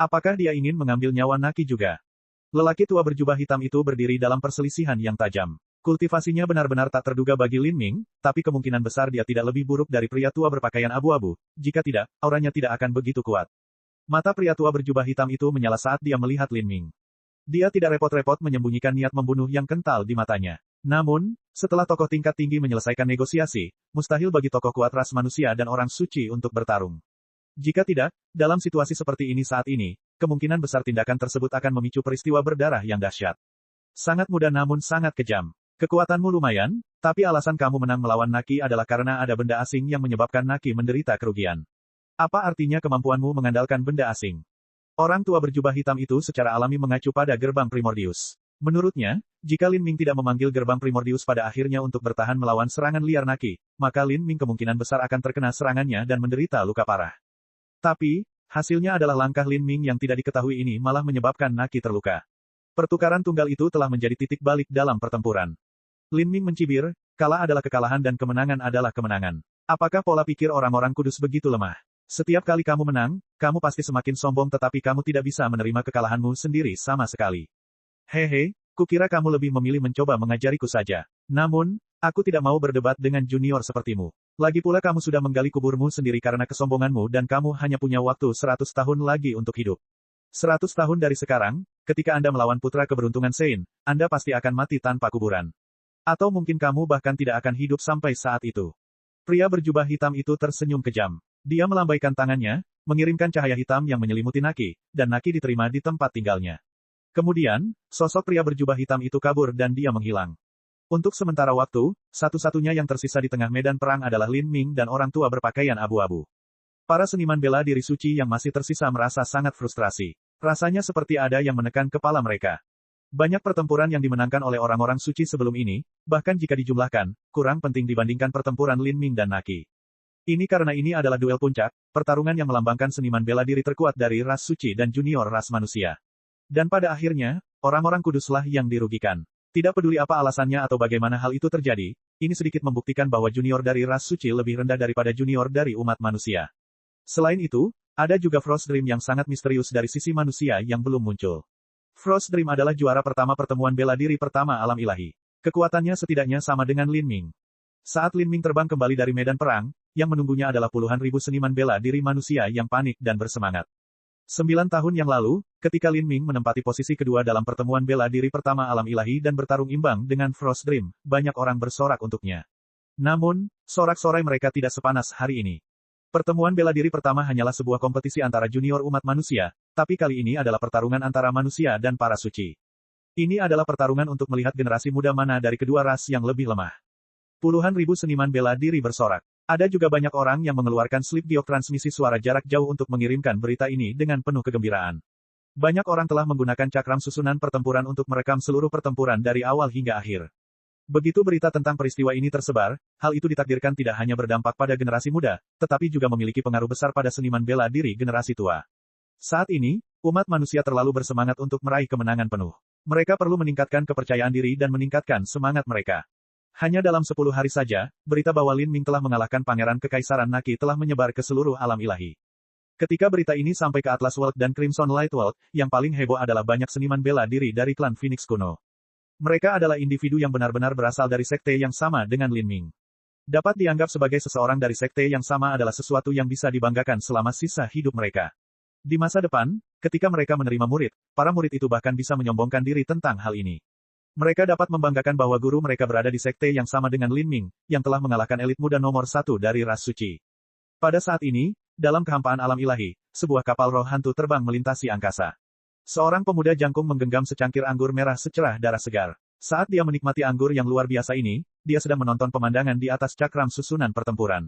Apakah dia ingin mengambil nyawa Naki juga? Lelaki tua berjubah hitam itu berdiri dalam perselisihan yang tajam. Kultivasinya benar-benar tak terduga bagi Lin Ming, tapi kemungkinan besar dia tidak lebih buruk dari pria tua berpakaian abu-abu. Jika tidak, auranya tidak akan begitu kuat. Mata pria tua berjubah hitam itu menyala saat dia melihat Lin Ming. Dia tidak repot-repot menyembunyikan niat membunuh yang kental di matanya. Namun, setelah tokoh tingkat tinggi menyelesaikan negosiasi, mustahil bagi tokoh kuat ras manusia dan orang suci untuk bertarung. Jika tidak, dalam situasi seperti ini saat ini, kemungkinan besar tindakan tersebut akan memicu peristiwa berdarah yang dahsyat. Sangat mudah namun sangat kejam. Kekuatanmu lumayan, tapi alasan kamu menang melawan Naki adalah karena ada benda asing yang menyebabkan Naki menderita kerugian. Apa artinya kemampuanmu mengandalkan benda asing? Orang tua berjubah hitam itu secara alami mengacu pada gerbang Primordius. Menurutnya, jika Lin Ming tidak memanggil gerbang Primordius pada akhirnya untuk bertahan melawan serangan liar Naki, maka Lin Ming kemungkinan besar akan terkena serangannya dan menderita luka parah. Tapi, hasilnya adalah langkah Lin Ming yang tidak diketahui ini malah menyebabkan Naki terluka. Pertukaran tunggal itu telah menjadi titik balik dalam pertempuran. Lin Ming mencibir, kalah adalah kekalahan dan kemenangan adalah kemenangan. Apakah pola pikir orang-orang kudus begitu lemah? Setiap kali kamu menang, kamu pasti semakin sombong tetapi kamu tidak bisa menerima kekalahanmu sendiri sama sekali. Hehe, kukira kamu lebih memilih mencoba mengajariku saja. Namun, aku tidak mau berdebat dengan junior sepertimu. Lagi pula kamu sudah menggali kuburmu sendiri karena kesombonganmu dan kamu hanya punya waktu 100 tahun lagi untuk hidup. 100 tahun dari sekarang, ketika Anda melawan putra keberuntungan Sein, Anda pasti akan mati tanpa kuburan. Atau mungkin kamu bahkan tidak akan hidup sampai saat itu. Pria berjubah hitam itu tersenyum kejam. Dia melambaikan tangannya, mengirimkan cahaya hitam yang menyelimuti Naki, dan Naki diterima di tempat tinggalnya. Kemudian, sosok pria berjubah hitam itu kabur dan dia menghilang. Untuk sementara waktu, satu-satunya yang tersisa di tengah medan perang adalah Lin Ming dan orang tua berpakaian abu-abu. Para seniman bela diri suci yang masih tersisa merasa sangat frustrasi. Rasanya seperti ada yang menekan kepala mereka. Banyak pertempuran yang dimenangkan oleh orang-orang suci sebelum ini, bahkan jika dijumlahkan, kurang penting dibandingkan pertempuran Lin Ming dan Naki. Ini karena ini adalah duel puncak, pertarungan yang melambangkan seniman bela diri terkuat dari ras suci dan junior ras manusia. Dan pada akhirnya, orang-orang kuduslah yang dirugikan. Tidak peduli apa alasannya atau bagaimana hal itu terjadi, ini sedikit membuktikan bahwa junior dari ras suci lebih rendah daripada junior dari umat manusia. Selain itu, ada juga Frost Dream yang sangat misterius dari sisi manusia yang belum muncul. Frost Dream adalah juara pertama pertemuan bela diri pertama alam ilahi. Kekuatannya setidaknya sama dengan Lin Ming. Saat Lin Ming terbang kembali dari medan perang, yang menunggunya adalah puluhan ribu seniman bela diri manusia yang panik dan bersemangat. 9 tahun yang lalu, ketika Lin Ming menempati posisi kedua dalam pertemuan bela diri pertama alam ilahi dan bertarung imbang dengan Frost Dream, banyak orang bersorak untuknya. Namun, sorak-sorai mereka tidak sepanas hari ini. Pertemuan bela diri pertama hanyalah sebuah kompetisi antara junior umat manusia, tapi kali ini adalah pertarungan antara manusia dan para suci. Ini adalah pertarungan untuk melihat generasi muda mana dari kedua ras yang lebih lemah. Puluhan ribu seniman bela diri bersorak. Ada juga banyak orang yang mengeluarkan slip giok transmisi suara jarak jauh untuk mengirimkan berita ini dengan penuh kegembiraan. Banyak orang telah menggunakan cakram susunan pertempuran untuk merekam seluruh pertempuran dari awal hingga akhir. Begitu berita tentang peristiwa ini tersebar, hal itu ditakdirkan tidak hanya berdampak pada generasi muda, tetapi juga memiliki pengaruh besar pada seniman bela diri generasi tua. Saat ini, umat manusia terlalu bersemangat untuk meraih kemenangan penuh. Mereka perlu meningkatkan kepercayaan diri dan meningkatkan semangat mereka. Hanya dalam 10 hari saja, berita bahwa Lin Ming telah mengalahkan Pangeran Kekaisaran Naki telah menyebar ke seluruh alam ilahi. Ketika berita ini sampai ke Atlas World dan Crimson Light World, yang paling heboh adalah banyak seniman bela diri dari klan Phoenix kuno. Mereka adalah individu yang benar-benar berasal dari sekte yang sama dengan Lin Ming. Dapat dianggap sebagai seseorang dari sekte yang sama adalah sesuatu yang bisa dibanggakan selama sisa hidup mereka. Di masa depan, ketika mereka menerima murid, para murid itu bahkan bisa menyombongkan diri tentang hal ini. Mereka dapat membanggakan bahwa guru mereka berada di sekte yang sama dengan Lin Ming, yang telah mengalahkan elit muda nomor 1 dari ras suci. Pada saat ini, dalam kehampaan alam ilahi, sebuah kapal roh hantu terbang melintasi angkasa. Seorang pemuda jangkung menggenggam secangkir anggur merah secerah darah segar. Saat dia menikmati anggur yang luar biasa ini, dia sedang menonton pemandangan di atas cakram susunan pertempuran.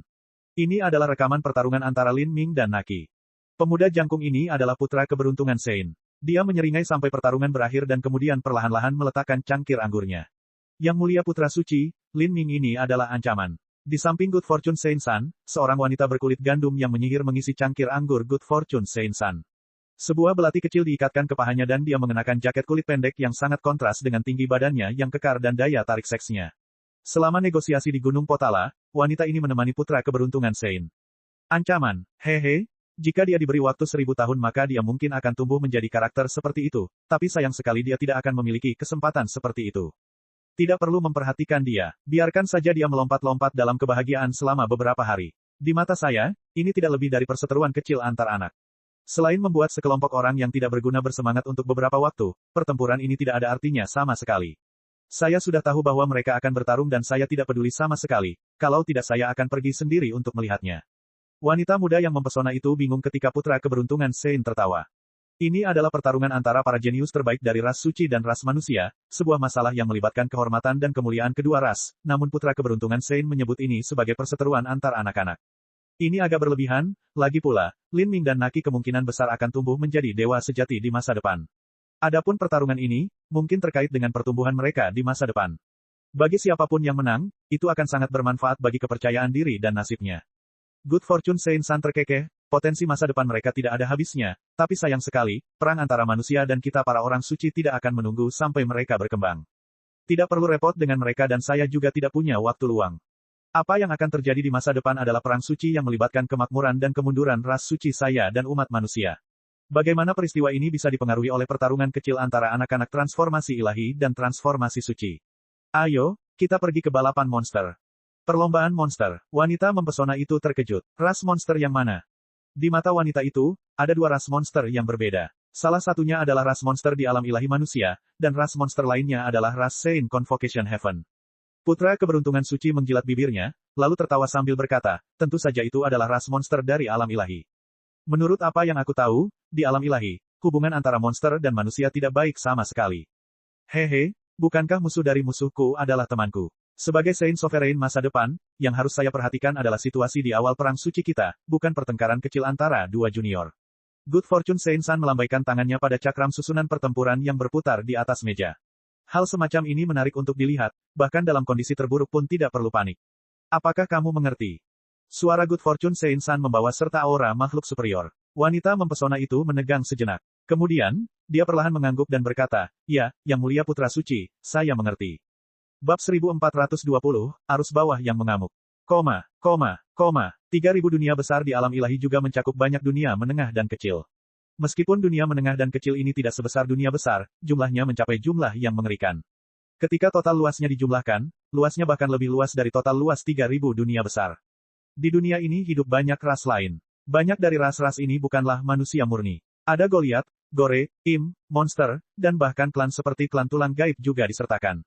Ini adalah rekaman pertarungan antara Lin Ming dan Naki. Pemuda jangkung ini adalah putra keberuntungan Sein. Dia menyeringai sampai pertarungan berakhir dan kemudian perlahan-lahan meletakkan cangkir anggurnya. Yang mulia putra suci, Lin Ming ini adalah ancaman. Di samping Good Fortune Sein-san, seorang wanita berkulit gandum yang menyihir mengisi cangkir anggur Good Fortune Sein-san. Sebuah belati kecil diikatkan ke pahanya dan dia mengenakan jaket kulit pendek yang sangat kontras dengan tinggi badannya yang kekar dan daya tarik seksnya. Selama negosiasi di Gunung Potala, wanita ini menemani putra keberuntungan Sein. Ancaman, hehe, jika dia diberi waktu 1000 tahun maka dia mungkin akan tumbuh menjadi karakter seperti itu, tapi sayang sekali dia tidak akan memiliki kesempatan seperti itu. Tidak perlu memperhatikan dia, biarkan saja dia melompat-lompat dalam kebahagiaan selama beberapa hari. Di mata saya, ini tidak lebih dari perseteruan kecil antar anak. Selain membuat sekelompok orang yang tidak berguna bersemangat untuk beberapa waktu, pertempuran ini tidak ada artinya sama sekali. Saya sudah tahu bahwa mereka akan bertarung dan saya tidak peduli sama sekali, kalau tidak saya akan pergi sendiri untuk melihatnya. Wanita muda yang mempesona itu bingung ketika putra keberuntungan Sein tertawa. Ini adalah pertarungan antara para jenius terbaik dari ras suci dan ras manusia, sebuah masalah yang melibatkan kehormatan dan kemuliaan kedua ras, namun putra keberuntungan Sein menyebut ini sebagai perseteruan antar anak-anak. Ini agak berlebihan, lagi pula, Lin Ming dan Naki kemungkinan besar akan tumbuh menjadi dewa sejati di masa depan. Adapun pertarungan ini, mungkin terkait dengan pertumbuhan mereka di masa depan. Bagi siapapun yang menang, itu akan sangat bermanfaat bagi kepercayaan diri dan nasibnya. Good Fortune Sein-san terkekeh, potensi masa depan mereka tidak ada habisnya, tapi sayang sekali, perang antara manusia dan kita para orang suci tidak akan menunggu sampai mereka berkembang. Tidak perlu repot dengan mereka dan saya juga tidak punya waktu luang. Apa yang akan terjadi di masa depan adalah perang suci yang melibatkan kemakmuran dan kemunduran ras suci saya dan umat manusia. Bagaimana peristiwa ini bisa dipengaruhi oleh pertarungan kecil antara anak-anak transformasi ilahi dan transformasi suci? Ayo, kita pergi ke balapan monster. Perlombaan monster. Wanita mempesona itu terkejut. Ras monster yang mana? Di mata wanita itu, ada dua ras monster yang berbeda. Salah satunya adalah ras monster di alam ilahi manusia, dan ras monster lainnya adalah ras Sein Convocation Heaven. Putra keberuntungan suci menjilat bibirnya, lalu tertawa sambil berkata, tentu saja itu adalah ras monster dari alam ilahi. Menurut apa yang aku tahu, di alam ilahi, hubungan antara monster dan manusia tidak baik sama sekali. Hehe, bukankah musuh dari musuhku adalah temanku? Sebagai Sein Sovereign masa depan, yang harus saya perhatikan adalah situasi di awal perang suci kita, bukan pertengkaran kecil antara dua junior. Good Fortune Sein-san melambaikan tangannya pada cakram susunan pertempuran yang berputar di atas meja. Hal semacam ini menarik untuk dilihat, bahkan dalam kondisi terburuk pun tidak perlu panik. Apakah kamu mengerti? Suara Good Fortune Sein-san membawa serta aura makhluk superior. Wanita mempesona itu menegang sejenak. Kemudian, dia perlahan mengangguk dan berkata, ya, Yang Mulia Putra Suci, saya mengerti. Bab 1420, arus bawah yang mengamuk. 3000 dunia besar di alam ilahi juga mencakup banyak dunia menengah dan kecil. Meskipun dunia menengah dan kecil ini tidak sebesar dunia besar, jumlahnya mencapai jumlah yang mengerikan. Ketika total luasnya dijumlahkan, luasnya bahkan lebih luas dari total luas 3000 dunia besar. Di dunia ini hidup banyak ras lain. Banyak dari ras-ras ini bukanlah manusia murni. Ada Goliath, Gore, Im, monster, dan bahkan klan seperti klan tulang gaib juga disertakan.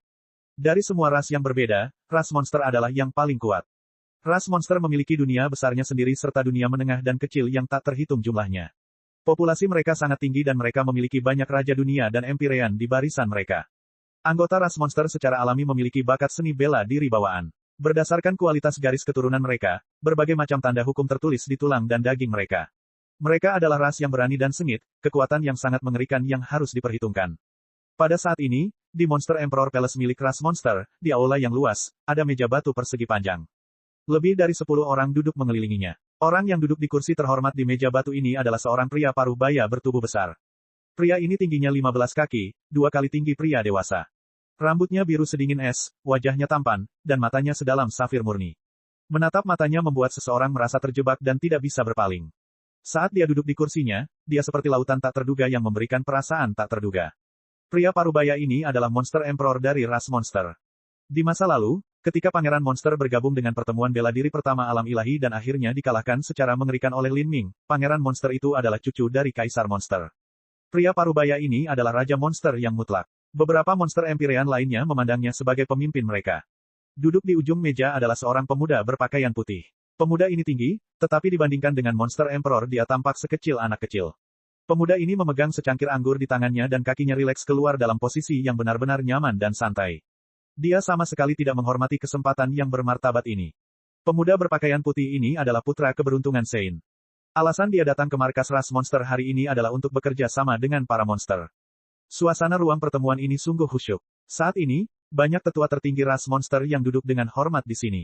Dari semua ras yang berbeda, ras monster adalah yang paling kuat. Ras monster memiliki dunia besarnya sendiri serta dunia menengah dan kecil yang tak terhitung jumlahnya. Populasi mereka sangat tinggi dan mereka memiliki banyak raja dunia dan empirean di barisan mereka. Anggota ras monster secara alami memiliki bakat seni bela diri bawaan. Berdasarkan kualitas garis keturunan mereka, berbagai macam tanda hukum tertulis di tulang dan daging mereka. Mereka adalah ras yang berani dan sengit, kekuatan yang sangat mengerikan yang harus diperhitungkan. Pada saat ini, di Monster Emperor Palace milik ras monster, di aula yang luas, ada meja batu persegi panjang. Lebih dari 10 orang duduk mengelilinginya. Orang yang duduk di kursi terhormat di meja batu ini adalah seorang pria paruh baya bertubuh besar. Pria ini tingginya 15 kaki, 2 kali tinggi pria dewasa. Rambutnya biru sedingin es, wajahnya tampan, dan matanya sedalam safir murni. Menatap matanya membuat seseorang merasa terjebak dan tidak bisa berpaling. Saat dia duduk di kursinya, dia seperti lautan tak terduga yang memberikan perasaan tak terduga. Pria parubaya ini adalah Monster Emperor dari ras monster. Di masa lalu, ketika Pangeran Monster bergabung dengan pertemuan bela diri pertama alam ilahi dan akhirnya dikalahkan secara mengerikan oleh Lin Ming, Pangeran Monster itu adalah cucu dari Kaisar Monster. Pria parubaya ini adalah Raja Monster yang mutlak. Beberapa monster empirean lainnya memandangnya sebagai pemimpin mereka. Duduk di ujung meja adalah seorang pemuda berpakaian putih. Pemuda ini tinggi, tetapi dibandingkan dengan Monster Emperor dia tampak sekecil anak kecil. Pemuda ini memegang secangkir anggur di tangannya dan kakinya rileks keluar dalam posisi yang benar-benar nyaman dan santai. Dia sama sekali tidak menghormati kesempatan yang bermartabat ini. Pemuda berpakaian putih ini adalah putra keberuntungan Sein. Alasan dia datang ke markas ras monster hari ini adalah untuk bekerja sama dengan para monster. Suasana ruang pertemuan ini sungguh khusyuk. Saat ini, banyak tetua tertinggi ras monster yang duduk dengan hormat di sini.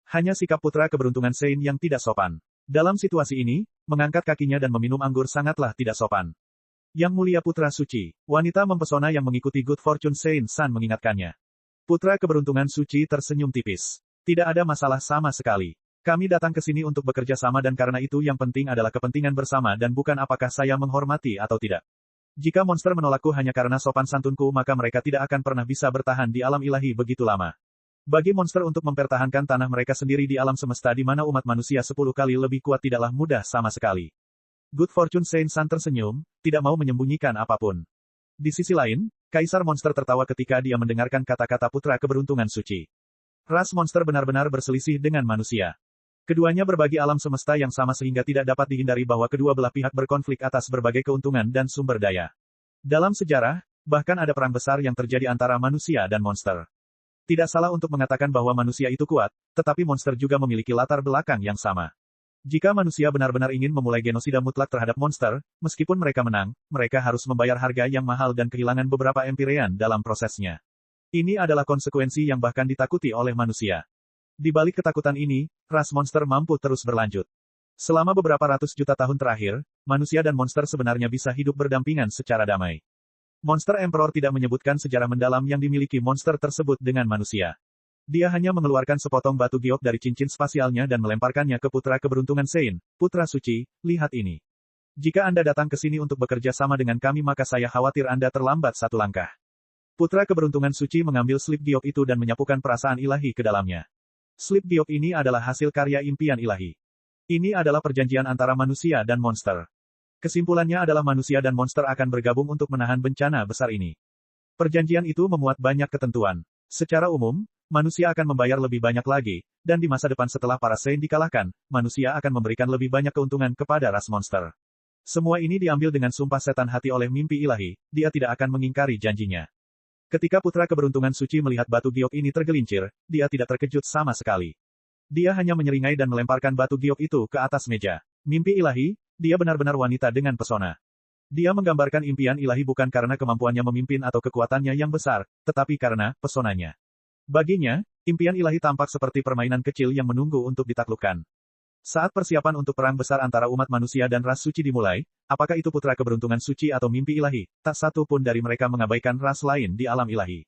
Hanya sikap putra keberuntungan Sein yang tidak sopan. Dalam situasi ini, mengangkat kakinya dan meminum anggur sangatlah tidak sopan. Yang Mulia Putra Suci, wanita mempesona yang mengikuti Good Fortune Sein-san mengingatkannya. Putra keberuntungan suci tersenyum tipis. Tidak ada masalah sama sekali. Kami datang ke sini untuk bekerja sama dan karena itu yang penting adalah kepentingan bersama dan bukan apakah saya menghormati atau tidak. Jika monster menolakku hanya karena sopan santunku maka mereka tidak akan pernah bisa bertahan di alam ilahi begitu lama. Bagi monster untuk mempertahankan tanah mereka sendiri di alam semesta di mana umat manusia 10 kali lebih kuat tidaklah mudah sama sekali. Good Fortune Saint-san tersenyum, tidak mau menyembunyikan apapun. Di sisi lain, Kaisar Monster tertawa ketika dia mendengarkan kata-kata putra keberuntungan suci. Ras monster benar-benar berselisih dengan manusia. Keduanya berbagi alam semesta yang sama sehingga tidak dapat dihindari bahwa kedua belah pihak berkonflik atas berbagai keuntungan dan sumber daya. Dalam sejarah, bahkan ada perang besar yang terjadi antara manusia dan monster. Tidak salah untuk mengatakan bahwa manusia itu kuat, tetapi monster juga memiliki latar belakang yang sama. Jika manusia benar-benar ingin memulai genosida mutlak terhadap monster, meskipun mereka menang, mereka harus membayar harga yang mahal dan kehilangan beberapa Empyrean dalam prosesnya. Ini adalah konsekuensi yang bahkan ditakuti oleh manusia. Di balik ketakutan ini, ras monster mampu terus berlanjut. Selama beberapa ratus juta tahun terakhir, manusia dan monster sebenarnya bisa hidup berdampingan secara damai. Monster Emperor tidak menyebutkan sejarah mendalam yang dimiliki monster tersebut dengan manusia. Dia hanya mengeluarkan sepotong batu giok dari cincin spasialnya dan melemparkannya ke putra keberuntungan Sein, putra suci, lihat ini. Jika Anda datang ke sini untuk bekerja sama dengan kami maka saya khawatir Anda terlambat satu langkah. Putra keberuntungan suci mengambil slip giok itu dan menyapukan perasaan ilahi ke dalamnya. Slip giok ini adalah hasil karya impian ilahi. Ini adalah perjanjian antara manusia dan monster. Kesimpulannya adalah manusia dan monster akan bergabung untuk menahan bencana besar ini. Perjanjian itu memuat banyak ketentuan. Secara umum, manusia akan membayar lebih banyak lagi, dan di masa depan setelah para Saint dikalahkan, manusia akan memberikan lebih banyak keuntungan kepada ras monster. Semua ini diambil dengan sumpah setan hati oleh mimpi ilahi, dia tidak akan mengingkari janjinya. Ketika putra keberuntungan suci melihat batu giok ini tergelincir, dia tidak terkejut sama sekali. Dia hanya menyeringai dan melemparkan batu giok itu ke atas meja. Mimpi ilahi, dia benar-benar wanita dengan pesona. Dia menggambarkan impian ilahi bukan karena kemampuannya memimpin atau kekuatannya yang besar, tetapi karena pesonanya. Baginya, impian ilahi tampak seperti permainan kecil yang menunggu untuk ditaklukkan. Saat persiapan untuk perang besar antara umat manusia dan ras suci dimulai, apakah itu putra keberuntungan suci atau mimpi ilahi, tak satu pun dari mereka mengabaikan ras lain di alam ilahi.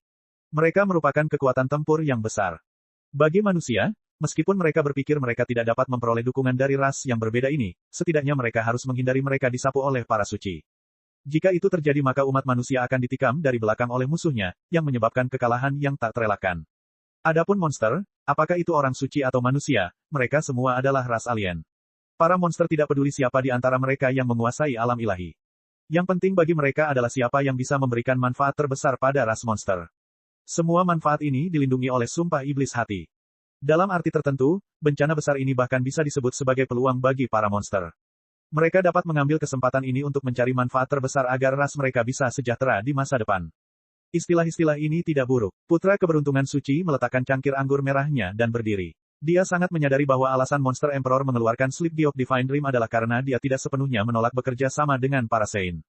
Mereka merupakan kekuatan tempur yang besar. Bagi manusia, meskipun mereka berpikir mereka tidak dapat memperoleh dukungan dari ras yang berbeda ini, setidaknya mereka harus menghindari mereka disapu oleh para suci. Jika itu terjadi maka umat manusia akan ditikam dari belakang oleh musuhnya, yang menyebabkan kekalahan yang tak terelakkan. Adapun monster, apakah itu orang suci atau manusia, mereka semua adalah ras alien. Para monster tidak peduli siapa di antara mereka yang menguasai alam ilahi. Yang penting bagi mereka adalah siapa yang bisa memberikan manfaat terbesar pada ras monster. Semua manfaat ini dilindungi oleh sumpah iblis hati. Dalam arti tertentu, bencana besar ini bahkan bisa disebut sebagai peluang bagi para monster. Mereka dapat mengambil kesempatan ini untuk mencari manfaat terbesar agar ras mereka bisa sejahtera di masa depan. Istilah-istilah ini tidak buruk. Putra keberuntungan suci meletakkan cangkir anggur merahnya dan berdiri. Dia sangat menyadari bahwa alasan Monster Emperor mengeluarkan slip giok Divine Dream adalah karena dia tidak sepenuhnya menolak bekerja sama dengan para Saint.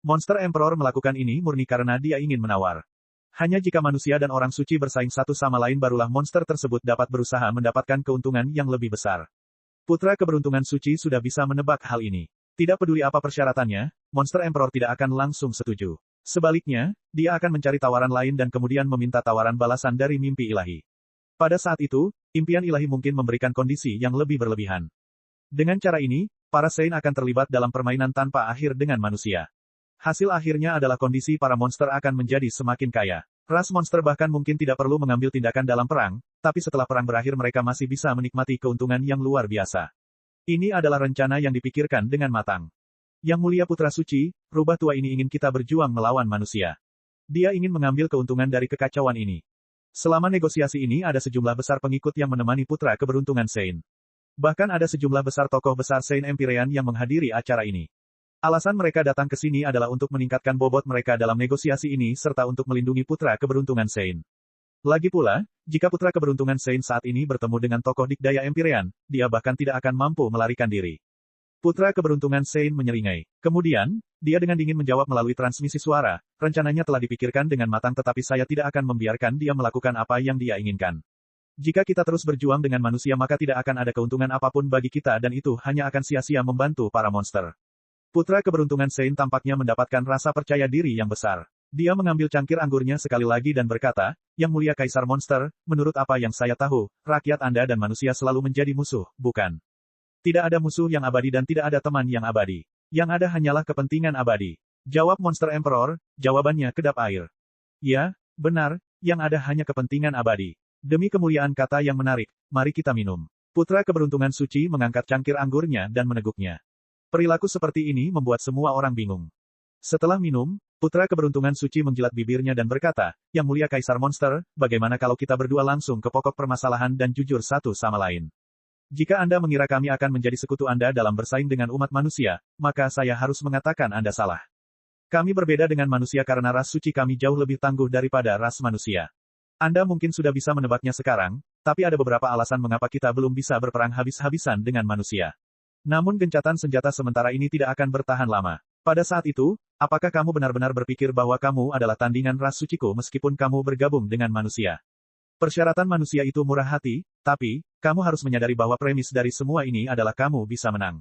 Monster Emperor melakukan ini murni karena dia ingin menawar. Hanya jika manusia dan orang suci bersaing satu sama lain barulah monster tersebut dapat berusaha mendapatkan keuntungan yang lebih besar. Putra keberuntungan suci sudah bisa menebak hal ini. Tidak peduli apa persyaratannya, Monster Emperor tidak akan langsung setuju. Sebaliknya, dia akan mencari tawaran lain dan kemudian meminta tawaran balasan dari mimpi ilahi. Pada saat itu, impian ilahi mungkin memberikan kondisi yang lebih berlebihan. Dengan cara ini, para Saint akan terlibat dalam permainan tanpa akhir dengan manusia. Hasil akhirnya adalah kondisi para monster akan menjadi semakin kaya. Ras monster bahkan mungkin tidak perlu mengambil tindakan dalam perang, tapi setelah perang berakhir mereka masih bisa menikmati keuntungan yang luar biasa. Ini adalah rencana yang dipikirkan dengan matang. Yang mulia putra suci, rubah tua ini ingin kita berjuang melawan manusia. Dia ingin mengambil keuntungan dari kekacauan ini. Selama negosiasi ini ada sejumlah besar pengikut yang menemani putra keberuntungan Saint. Bahkan ada sejumlah besar tokoh besar Saint Empyrean yang menghadiri acara ini. Alasan mereka datang ke sini adalah untuk meningkatkan bobot mereka dalam negosiasi ini serta untuk melindungi putra keberuntungan Saint. Lagi pula, jika putra keberuntungan Saint saat ini bertemu dengan tokoh dikdaya Empyrean, dia bahkan tidak akan mampu melarikan diri. Putra keberuntungan Saint menyeringai. Kemudian, dia dengan dingin menjawab melalui transmisi suara, rencananya telah dipikirkan dengan matang tetapi saya tidak akan membiarkan dia melakukan apa yang dia inginkan. Jika kita terus berjuang dengan manusia maka tidak akan ada keuntungan apapun bagi kita dan itu hanya akan sia-sia membantu para monster. Putra keberuntungan Saint tampaknya mendapatkan rasa percaya diri yang besar. Dia mengambil cangkir anggurnya sekali lagi dan berkata, Yang Mulia Kaisar Monster, menurut apa yang saya tahu, rakyat Anda dan manusia selalu menjadi musuh, bukan? Tidak ada musuh yang abadi dan tidak ada teman yang abadi. Yang ada hanyalah kepentingan abadi. Jawab Monster Emperor, jawabannya kedap air. Ya, benar, yang ada hanya kepentingan abadi. Demi kemuliaan kata yang menarik, mari kita minum. Putra Keberuntungan Suci mengangkat cangkir anggurnya dan meneguknya. Perilaku seperti ini membuat semua orang bingung. Setelah minum, Putra Keberuntungan Suci menjilat bibirnya dan berkata, Yang Mulia Kaisar Monster, bagaimana kalau kita berdua langsung ke pokok permasalahan dan jujur satu sama lain? Jika Anda mengira kami akan menjadi sekutu Anda dalam bersaing dengan umat manusia, maka saya harus mengatakan Anda salah. Kami berbeda dengan manusia karena ras suci kami jauh lebih tangguh daripada ras manusia. Anda mungkin sudah bisa menebaknya sekarang, tapi ada beberapa alasan mengapa kita belum bisa berperang habis-habisan dengan manusia. Namun gencatan senjata sementara ini tidak akan bertahan lama. Pada saat itu, apakah kamu benar-benar berpikir bahwa kamu adalah tandingan ras suciku meskipun kamu bergabung dengan manusia? Persyaratan manusia itu murah hati, tapi, kamu harus menyadari bahwa premis dari semua ini adalah kamu bisa menang.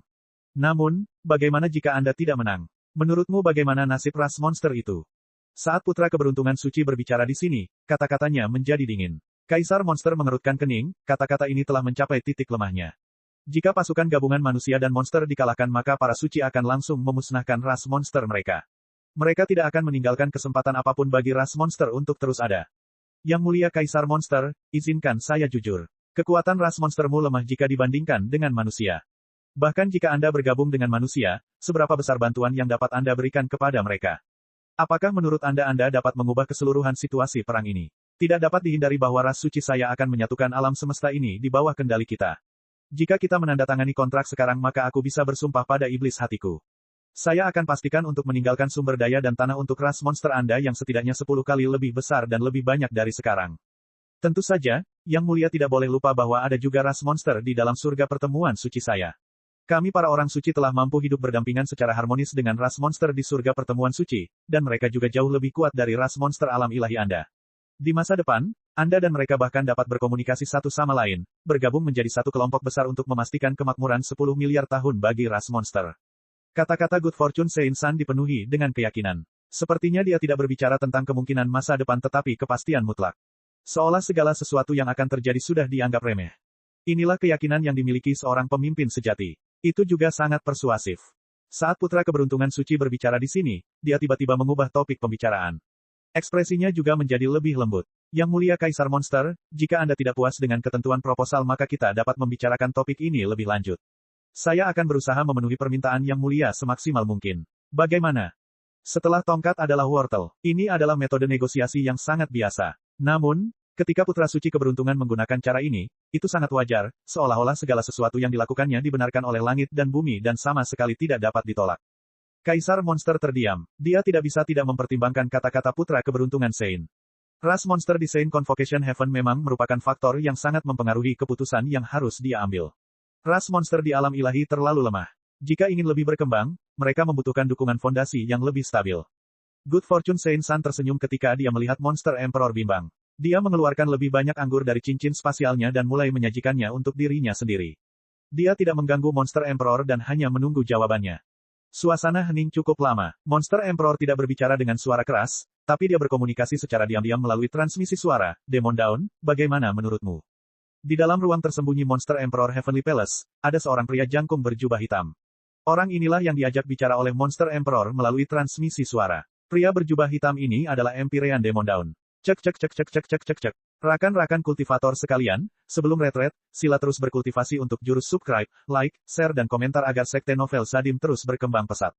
Namun, bagaimana jika Anda tidak menang? Menurutmu bagaimana nasib ras monster itu? Saat Putra Keberuntungan Suci berbicara di sini, kata-katanya menjadi dingin. Kaisar Monster mengerutkan kening, kata-kata ini telah mencapai titik lemahnya. Jika pasukan gabungan manusia dan monster dikalahkan maka para suci akan langsung memusnahkan ras monster mereka. Mereka tidak akan meninggalkan kesempatan apapun bagi ras monster untuk terus ada. Yang Mulia Kaisar Monster, izinkan saya jujur. Kekuatan ras monstermu lemah jika dibandingkan dengan manusia. Bahkan jika Anda bergabung dengan manusia, seberapa besar bantuan yang dapat Anda berikan kepada mereka? Apakah menurut Anda dapat mengubah keseluruhan situasi perang ini? Tidak dapat dihindari bahwa ras suci saya akan menyatukan alam semesta ini di bawah kendali kita. Jika kita menandatangani kontrak sekarang maka aku bisa bersumpah pada iblis hatiku. Saya akan pastikan untuk meninggalkan sumber daya dan tanah untuk ras monster Anda yang setidaknya 10 kali lebih besar dan lebih banyak dari sekarang. Tentu saja, Yang Mulia tidak boleh lupa bahwa ada juga ras monster di dalam surga pertemuan suci saya. Kami para orang suci telah mampu hidup berdampingan secara harmonis dengan ras monster di surga pertemuan suci, dan mereka juga jauh lebih kuat dari ras monster alam ilahi Anda. Di masa depan, Anda dan mereka bahkan dapat berkomunikasi satu sama lain, bergabung menjadi satu kelompok besar untuk memastikan kemakmuran 10 miliar tahun bagi ras monster. Kata-kata Good Fortune Sein-san dipenuhi dengan keyakinan. Sepertinya dia tidak berbicara tentang kemungkinan masa depan tetapi kepastian mutlak. Seolah segala sesuatu yang akan terjadi sudah dianggap remeh. Inilah keyakinan yang dimiliki seorang pemimpin sejati. Itu juga sangat persuasif. Saat Putra Keberuntungan Suci berbicara di sini, dia tiba-tiba mengubah topik pembicaraan. Ekspresinya juga menjadi lebih lembut. Yang Mulia Kaisar Monster, jika Anda tidak puas dengan ketentuan proposal maka kita dapat membicarakan topik ini lebih lanjut. Saya akan berusaha memenuhi permintaan Yang Mulia semaksimal mungkin. Bagaimana? Setelah tongkat adalah wortel. Ini adalah metode negosiasi yang sangat biasa. Namun, ketika Putra Suci Keberuntungan menggunakan cara ini, itu sangat wajar, seolah-olah segala sesuatu yang dilakukannya dibenarkan oleh langit dan bumi dan sama sekali tidak dapat ditolak. Kaisar Monster terdiam. Dia tidak bisa tidak mempertimbangkan kata-kata Putra Keberuntungan Sein. Ras monster di Sein Convocation Heaven memang merupakan faktor yang sangat mempengaruhi keputusan yang harus dia ambil. Ras monster di alam ilahi terlalu lemah. Jika ingin lebih berkembang, mereka membutuhkan dukungan fondasi yang lebih stabil. Good Fortune Sein-san tersenyum ketika dia melihat Monster Emperor bimbang. Dia mengeluarkan lebih banyak anggur dari cincin spasialnya dan mulai menyajikannya untuk dirinya sendiri. Dia tidak mengganggu Monster Emperor dan hanya menunggu jawabannya. Suasana hening cukup lama. Monster Emperor tidak berbicara dengan suara keras, tapi dia berkomunikasi secara diam-diam melalui transmisi suara. Demon Dawn, bagaimana menurutmu? Di dalam ruang tersembunyi Monster Emperor Heavenly Palace, ada seorang pria jangkung berjubah hitam. Orang inilah yang diajak bicara oleh Monster Emperor melalui transmisi suara. Pria berjubah hitam ini adalah Empyrean Demon Dawn. Cek cek cek cek cek cek cek cek. Rakan-rakan kultivator sekalian, sebelum retret, sila terus berkultivasi untuk jurus subscribe, like, share dan komentar agar Sekte Novel Sadim terus berkembang pesat.